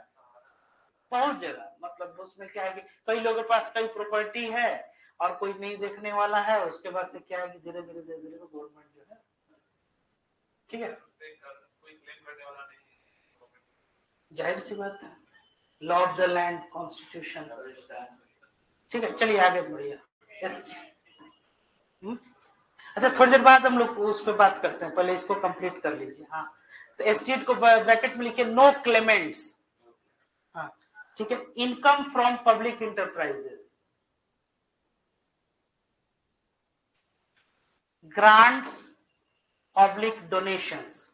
बहुत जगह, मतलब उसमें क्या है कि कई लोगों के पास कई प्रॉपर्टी है और कोई नहीं देखने वाला है, उसके बाद से क्या है कि धीरे धीरे गवर्नमेंट जो है, ठीक है, कोई क्लेम करने वाला नहीं, जाहिर सी बात है, law of the land, constitution, ठीक है। चलिए आगे बढ़िए। अच्छा, थोड़ी देर बाद हम लोग उस पर बात करते हैं, पहले इसको कंप्लीट कर लीजिए। हाँ, तो एस्टेट को ब्रैकेट में लिखिए, नो क्लेमेंट्स। हाँ, ठीक है। Income from public enterprises, grants, public donations,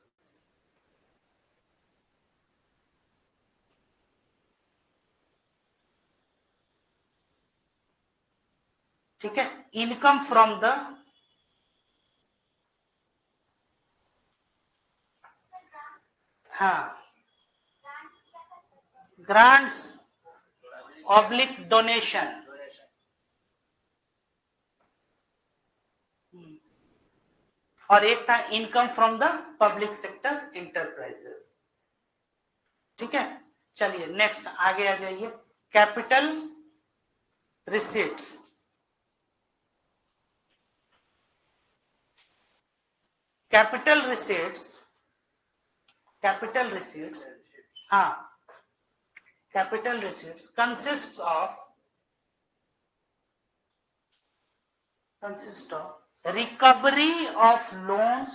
ठीक है। इनकम फ्रॉम द हाँ ग्रांट्स, पब्लिक डोनेशन, और एक था income from the public sector enterprises, ठीक है। चलिए नेक्स्ट आगे आ जाइए। Capital receipts, capital receipts, capital receipts, हाँ, capital receipts consist of recovery of loans,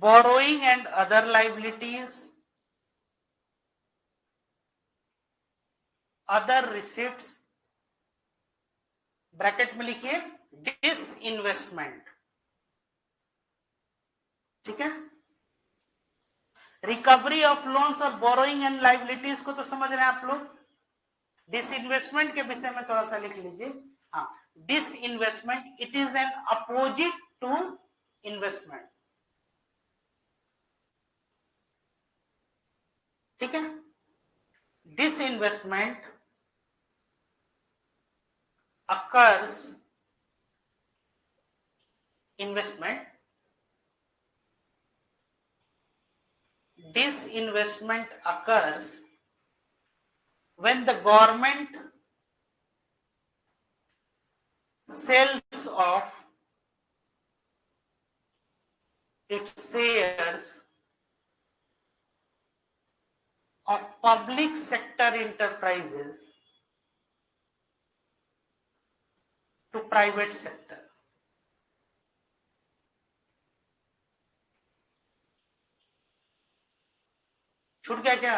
borrowing and other liabilities, other receipts, bracket में लिखिए डिसइन्वेस्टमेंट, ठीक है। रिकवरी ऑफ लोन्स और बोरोइंग एंड लाइबिलिटीज को तो समझ रहे हैं आप लोग। डिसइन्वेस्टमेंट के विषय में थोड़ा सा लिख लीजिए। हाँ, disinvestment, it is an opposite to investment, ठीक है। Disinvestment occurs, investment, disinvestment occurs when the government sells off its shares of public sector enterprises to private sector, छूट गया क्या?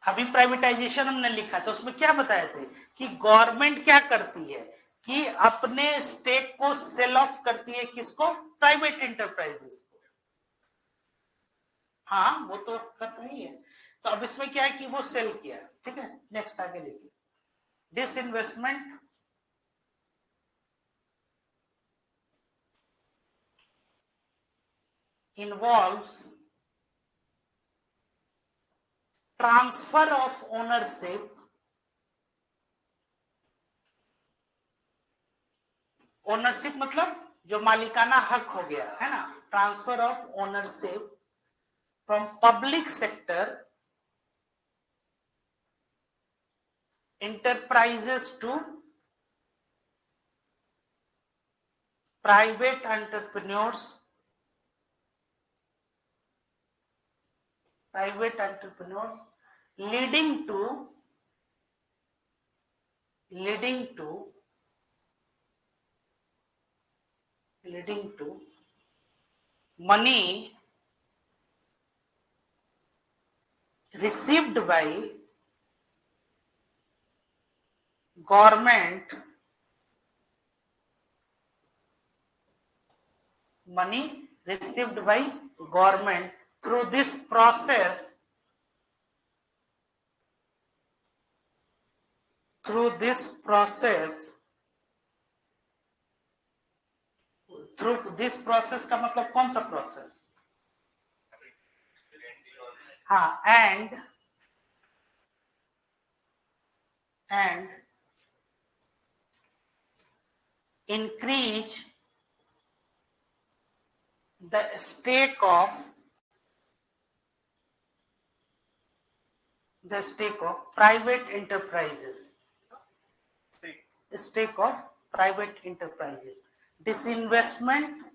अभी प्राइवेटाइजेशन हमने लिखा तो उसमें क्या बताए थे कि गवर्नमेंट क्या करती है कि अपने स्टेक को सेल ऑफ करती है, किसको? प्राइवेट इंटरप्राइजेस को। हाँ, वो तो करता ही है। तो अब इसमें क्या है कि वो सेल किया, ठीक है। नेक्स्ट आगे लिखिए। Disinvestment involves transfer of ownership, ownership मतलब जो मालिकाना हक हो गया है ना, transfer of ownership from public sector enterprises to private entrepreneurs, leading to money received by government, money received by government through this process, through this process का मतलब कौन सा प्रोसेस? हाँ, and increase the stake of private enterprises. Stake of private enterprises. Disinvestment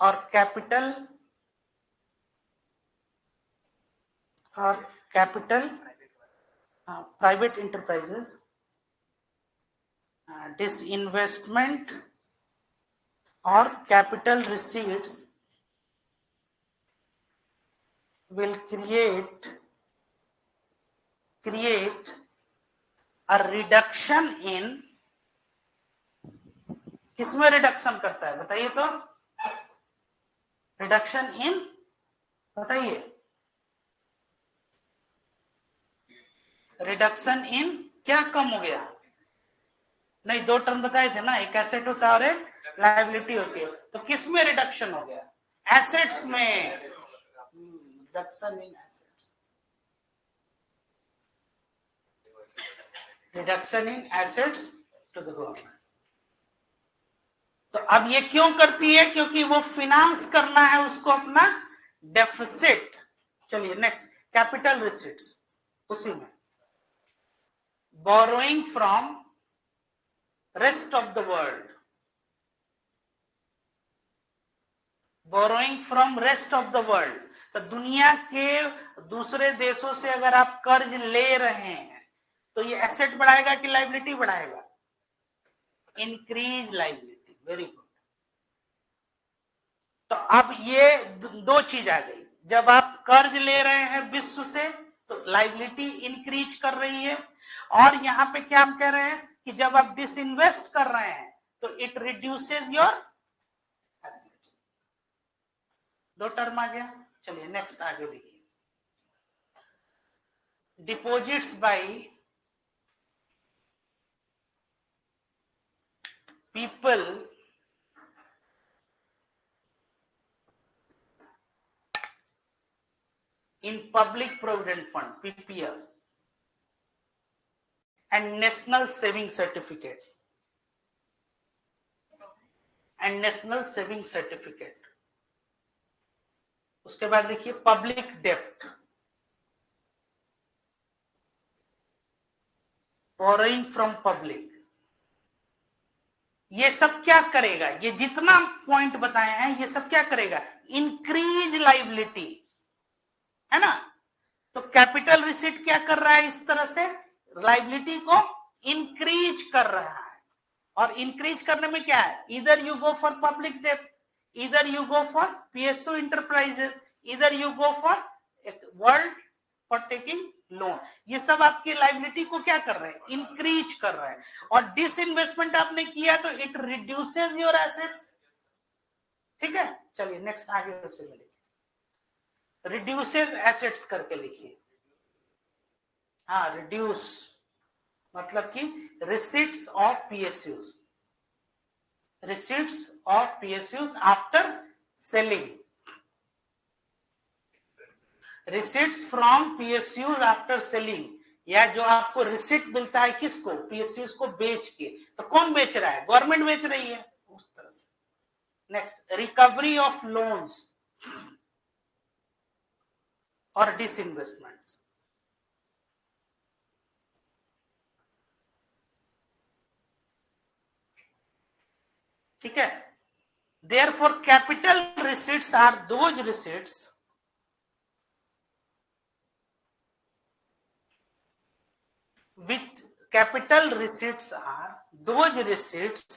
or capital private enterprises, disinvestment or capital receipts will create a reduction in, किसमें reduction करता है बताइए तो? रिडक्शन इन, बताइए, रिडक्शन इन क्या कम हो गया? नहीं, दो टर्म बताए थे ना, एक एसेट होता है और एक लायबिलिटी होती है, तो किस में रिडक्शन हो गया? एसेट्स में, reduction in assets, reduction in assets to the government. तो अब ये क्यों करती है? क्योंकि वो फिनांस करना है उसको अपना डेफिसिट। चलिए नेक्स्ट, कैपिटल रिसीट्स, उसी में borrowing from rest of the world, borrowing from rest of the world, तो दुनिया के दूसरे देशों से अगर आप कर्ज ले रहे हैं तो ये एसेट बढ़ाएगा कि लायबिलिटी बढ़ाएगा? Increase liability. Very good. तो अब ये दो चीज आ गई, जब आप कर्ज ले रहे हैं विश्व से तो लायबिलिटी इंक्रीज कर रही है, और यहां पे क्या हम कह रहे हैं कि जब आप डिसइन्वेस्ट कर रहे हैं तो इट रिड्यूसेस योर एसेट्स। दो टर्म आ गया। चलिए नेक्स्ट आगे देखिए, deposits by people in public provident fund PPF and national saving certificate उसके बाद देखिए पब्लिक डेप्ट, बोरोइंग फ्रॉम पब्लिक, ये सब क्या करेगा? ये जितना पॉइंट बताए हैं ये सब क्या करेगा? इंक्रीज लायबिलिटी, है ना? तो कैपिटल रिसीट क्या कर रहा है? इस तरह से लायबिलिटी को इंक्रीज कर रहा है, और इंक्रीज करने में क्या है? इधर यू गो फॉर पब्लिक डेप्ट, इधर you go for PSO enterprises, इधर you go for world for taking loan. ये सब आपकी लायबिलिटी को क्या कर रहे हैं? इंक्रीज कर रहे हैं। और डिसइन्वेस्टमेंट आपने किया तो इट रिड्यूसेस योर एसेट्स। ठीक है, चलिए नेक्स्ट आगे से मिलेंगे। रिड्यूसेस एसेट्स करके लिखिए। हाँ, रिड्यूस मतलब कि receipts of PSUs, receipts of PSUs after selling, receipts from PSUs after selling, या जो आपको रिसीट मिलता है किसको? पीएसयूज को बेच के। तो कौन बेच रहा है? गवर्नमेंट बेच रही है, उस तरह से। नेक्स्ट, रिकवरी ऑफ लोन्स और डिसइन्वेस्टमेंट्स। ठीक है, therefore capital receipts are those receipts with capital receipts are those receipts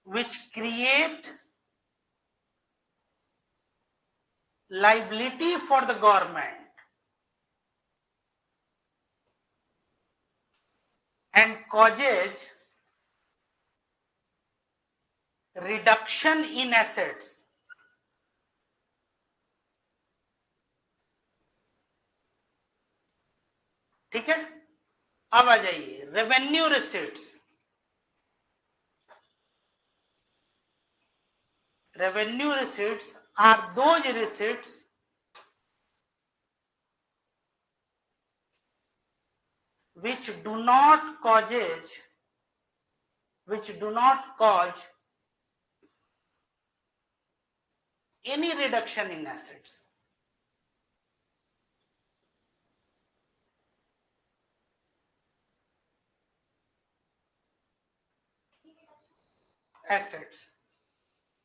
which create liability for the government and causes reduction in assets. ठीक है, अब आ जाइए revenue receipts. revenue receipts are those receipts which do not cause any reduction in assets.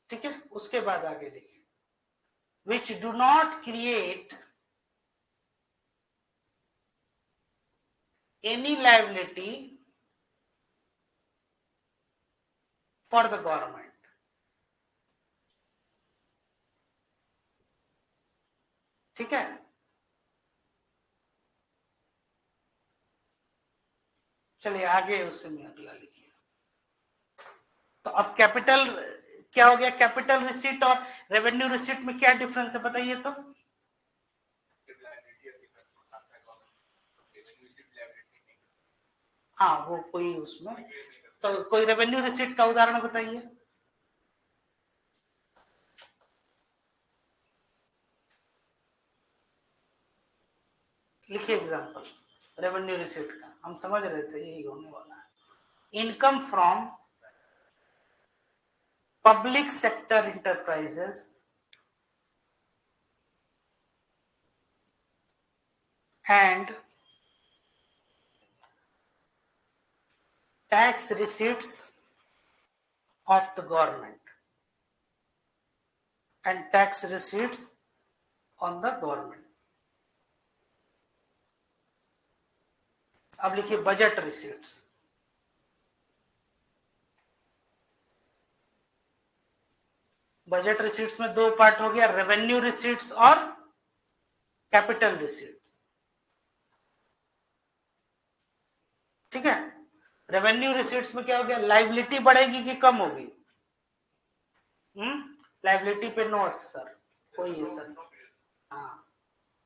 ठीक है, उसके बाद आगे देखिए, which do not create any liability for the government. ठीक है, चलिए आगे उससे में अगला लिखिए। तो अब कैपिटल क्या हो गया, कैपिटल रिसीट और रेवेन्यू रिसीट में क्या डिफरेंस है बताइए तो। हाँ वो कोई उसमें, तो कोई रेवेन्यू रिसीट का उदाहरण बताइए। लिखिए एग्जांपल रेवेन्यू रिसीट का, हम समझ रहे थे यही होने वाला है। Income from public sector enterprises and tax receipts of the government and tax receipts on the government. अब लिखिए बजट रिसीट्स। बजट रिसीट्स में दो पार्ट हो गया, रेवेन्यू रिसीट्स और कैपिटल रिसीट्स। ठीक है, रेवेन्यू रिसीट्स में क्या हो गया, लाइबिलिटी बढ़ेगी कि कम होगी। लाइबिलिटी पे नो सर, कोई है सर। हाँ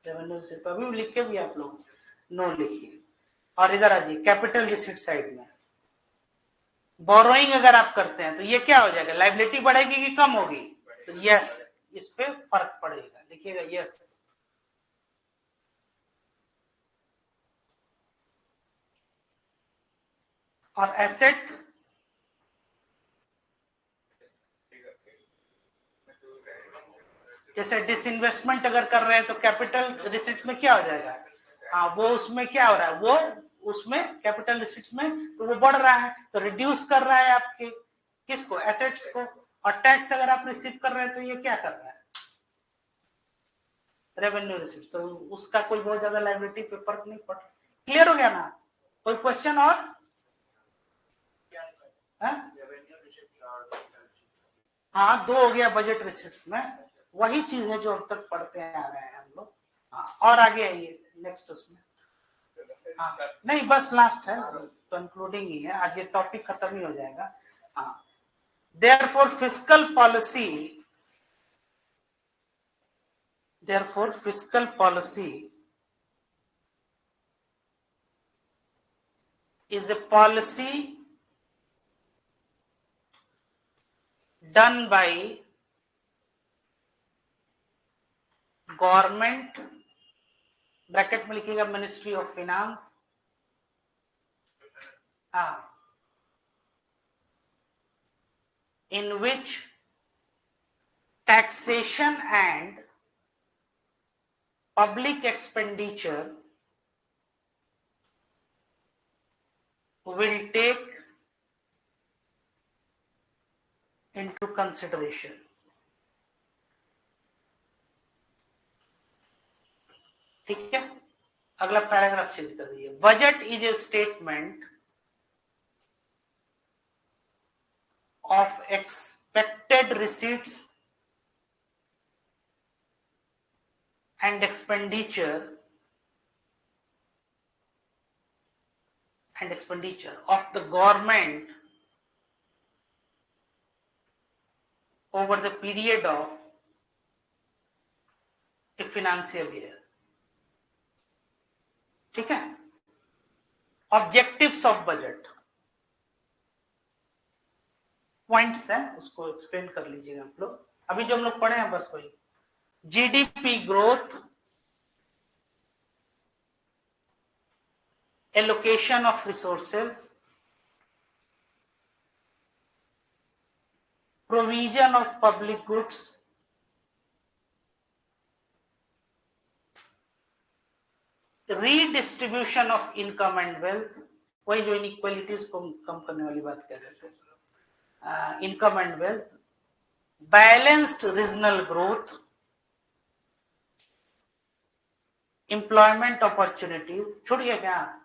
रेवेन्यू रिसीट अभी लिख के भी आप लोग नो लिखिए। और इधर आ जाइए कैपिटल रिसीट साइड में, बोरोइंग अगर आप करते हैं तो ये क्या हो जाएगा, लाइबिलिटी बढ़ेगी कि कम होगी, तो यस इस पे फर्क पड़ेगा, लिखिएगा यस। और एसेट जैसे डिसइन्वेस्टमेंट अगर कर रहे हैं तो कैपिटल रिसीट में क्या हो जाएगा, हाँ वो उसमें क्या हो रहा है, वो उसमें कैपिटल रिसीट्स में तो वो बढ़ रहा है, तो रिड्यूस कर रहा है आपके किसको, एसेट्स को। और टैक्स अगर आप रिसीव कर रहे हैं तो ये क्या कर रहा है, रेवेन्यू रिसीट्स, तो उसका कोई बहुत ज्यादा लायबिलिटी पे फर्क नहीं पड़। क्लियर हो गया ना, कोई क्वेश्चन और? हाँ दो हो गया बजट रिसीट्स में, वही चीज है जो अब तक पढ़ते आ रहे हैं हम लोग। हाँ और आगे आइए नेक्स्ट उसमें। हाँ नहीं बस लास्ट है, कंक्लूडिंग ही है, आज ये टॉपिक खत्म ही हो जाएगा। हाँ therefore fiscal policy is a policy done by government, bracket में लिखिएगा ministry of finance, in which taxation and public expenditure will take into consideration. ठीक है, अगला पैराग्राफ चेंज कर दीजिए। Budget is a statement of expected receipts and expenditure of the government over the period of a financial year. ठीक है, objectives of budget points है, उसको explain कर लीजिएगा आप लोग। अभी जो हम लोग पढ़े हैं बस वही। GDP growth, allocation of resources, provision of public goods, redistribution of income and wealth, वही जो इनइक्वालिटीज को कम करने वाली बात कर रहे थे, income and wealth, balanced regional growth, employment opportunities, छूट गया क्या?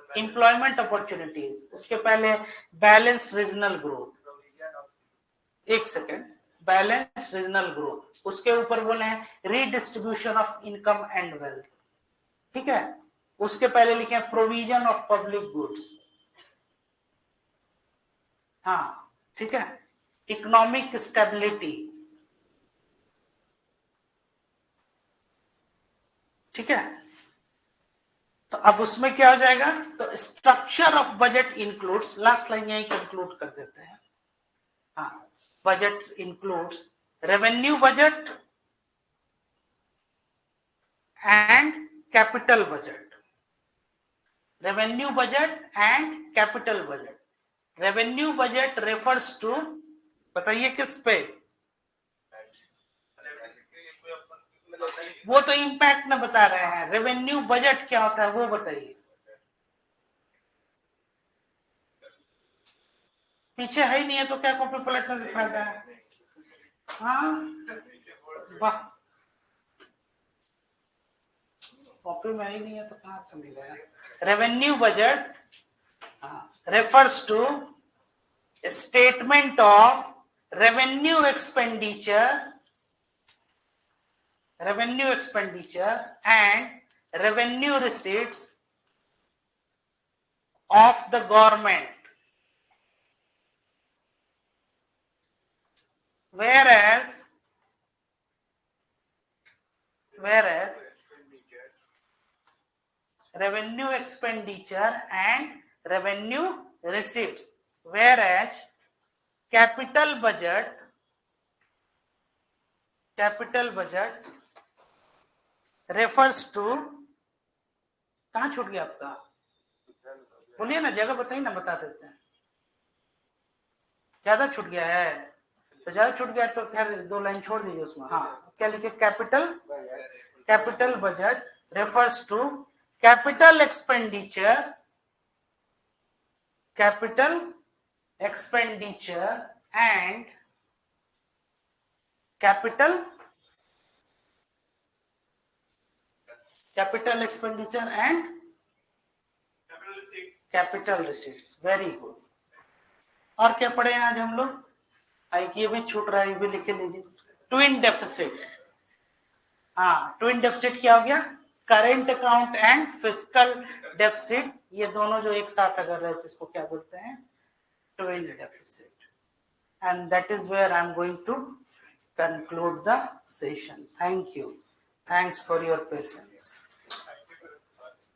एम्प्लॉयमेंट अपॉर्चुनिटीज, उसके पहले बैलेंस्ड रीजनल ग्रोथ, एक सेकेंड, बैलेंस्ड रीजनल ग्रोथ, उसके ऊपर बोले हैं redistribution of income and wealth, ठीक है। उसके पहले लिखे हैं प्रोविजन ऑफ पब्लिक गुड्स, हाँ ठीक है, इकोनॉमिक स्टेबिलिटी, ठीक है। तो अब उसमें क्या हो जाएगा, तो structure of budget includes, last line यही कंक्लूड कर देते हैं, हाँ, budget includes revenue budget and capital budget, revenue budget and capital budget, revenue budget refers to, बताइए किस पे, वो तो इम्पैक्ट में बता रहे हैं, रेवेन्यू बजट क्या होता है वो बताइए, पीछे है ही नहीं है तो क्या कॉपी पलटने से फायदा है, हाँ वाह, कॉपी में ही नहीं है तो कहां से मिलेगा। Revenue budget refers to a statement of revenue expenditure and revenue receipts of the government, whereas revenue expenditure and revenue receipts, whereas capital budget refers to, कहां छूट गया आपका, बोलिए ना, जगह बताइए ना, बता देते हैं, ज्यादा छूट गया है तो ज्यादा छूट गया तो खैर 2 लाइन छोड़ दीजिए उसमें, हाँ क्या लिखे, capital budget refers to capital expenditure and capital expenditure and capital receipts, very good. और क्या पढ़े आज हम लोग, ये भी छूट रहा है, ये भी लिखे लीजिए, ट्विन डेफिसिट, हाँ ट्विन डेफिसिट क्या हो गया, current account and fiscal deficit, ये दोनों जो एक साथ अगर रहे तो इसको क्या बोलते हैं, twin deficit. And that is where I am going to conclude the session. Thank you. Thanks for your patience.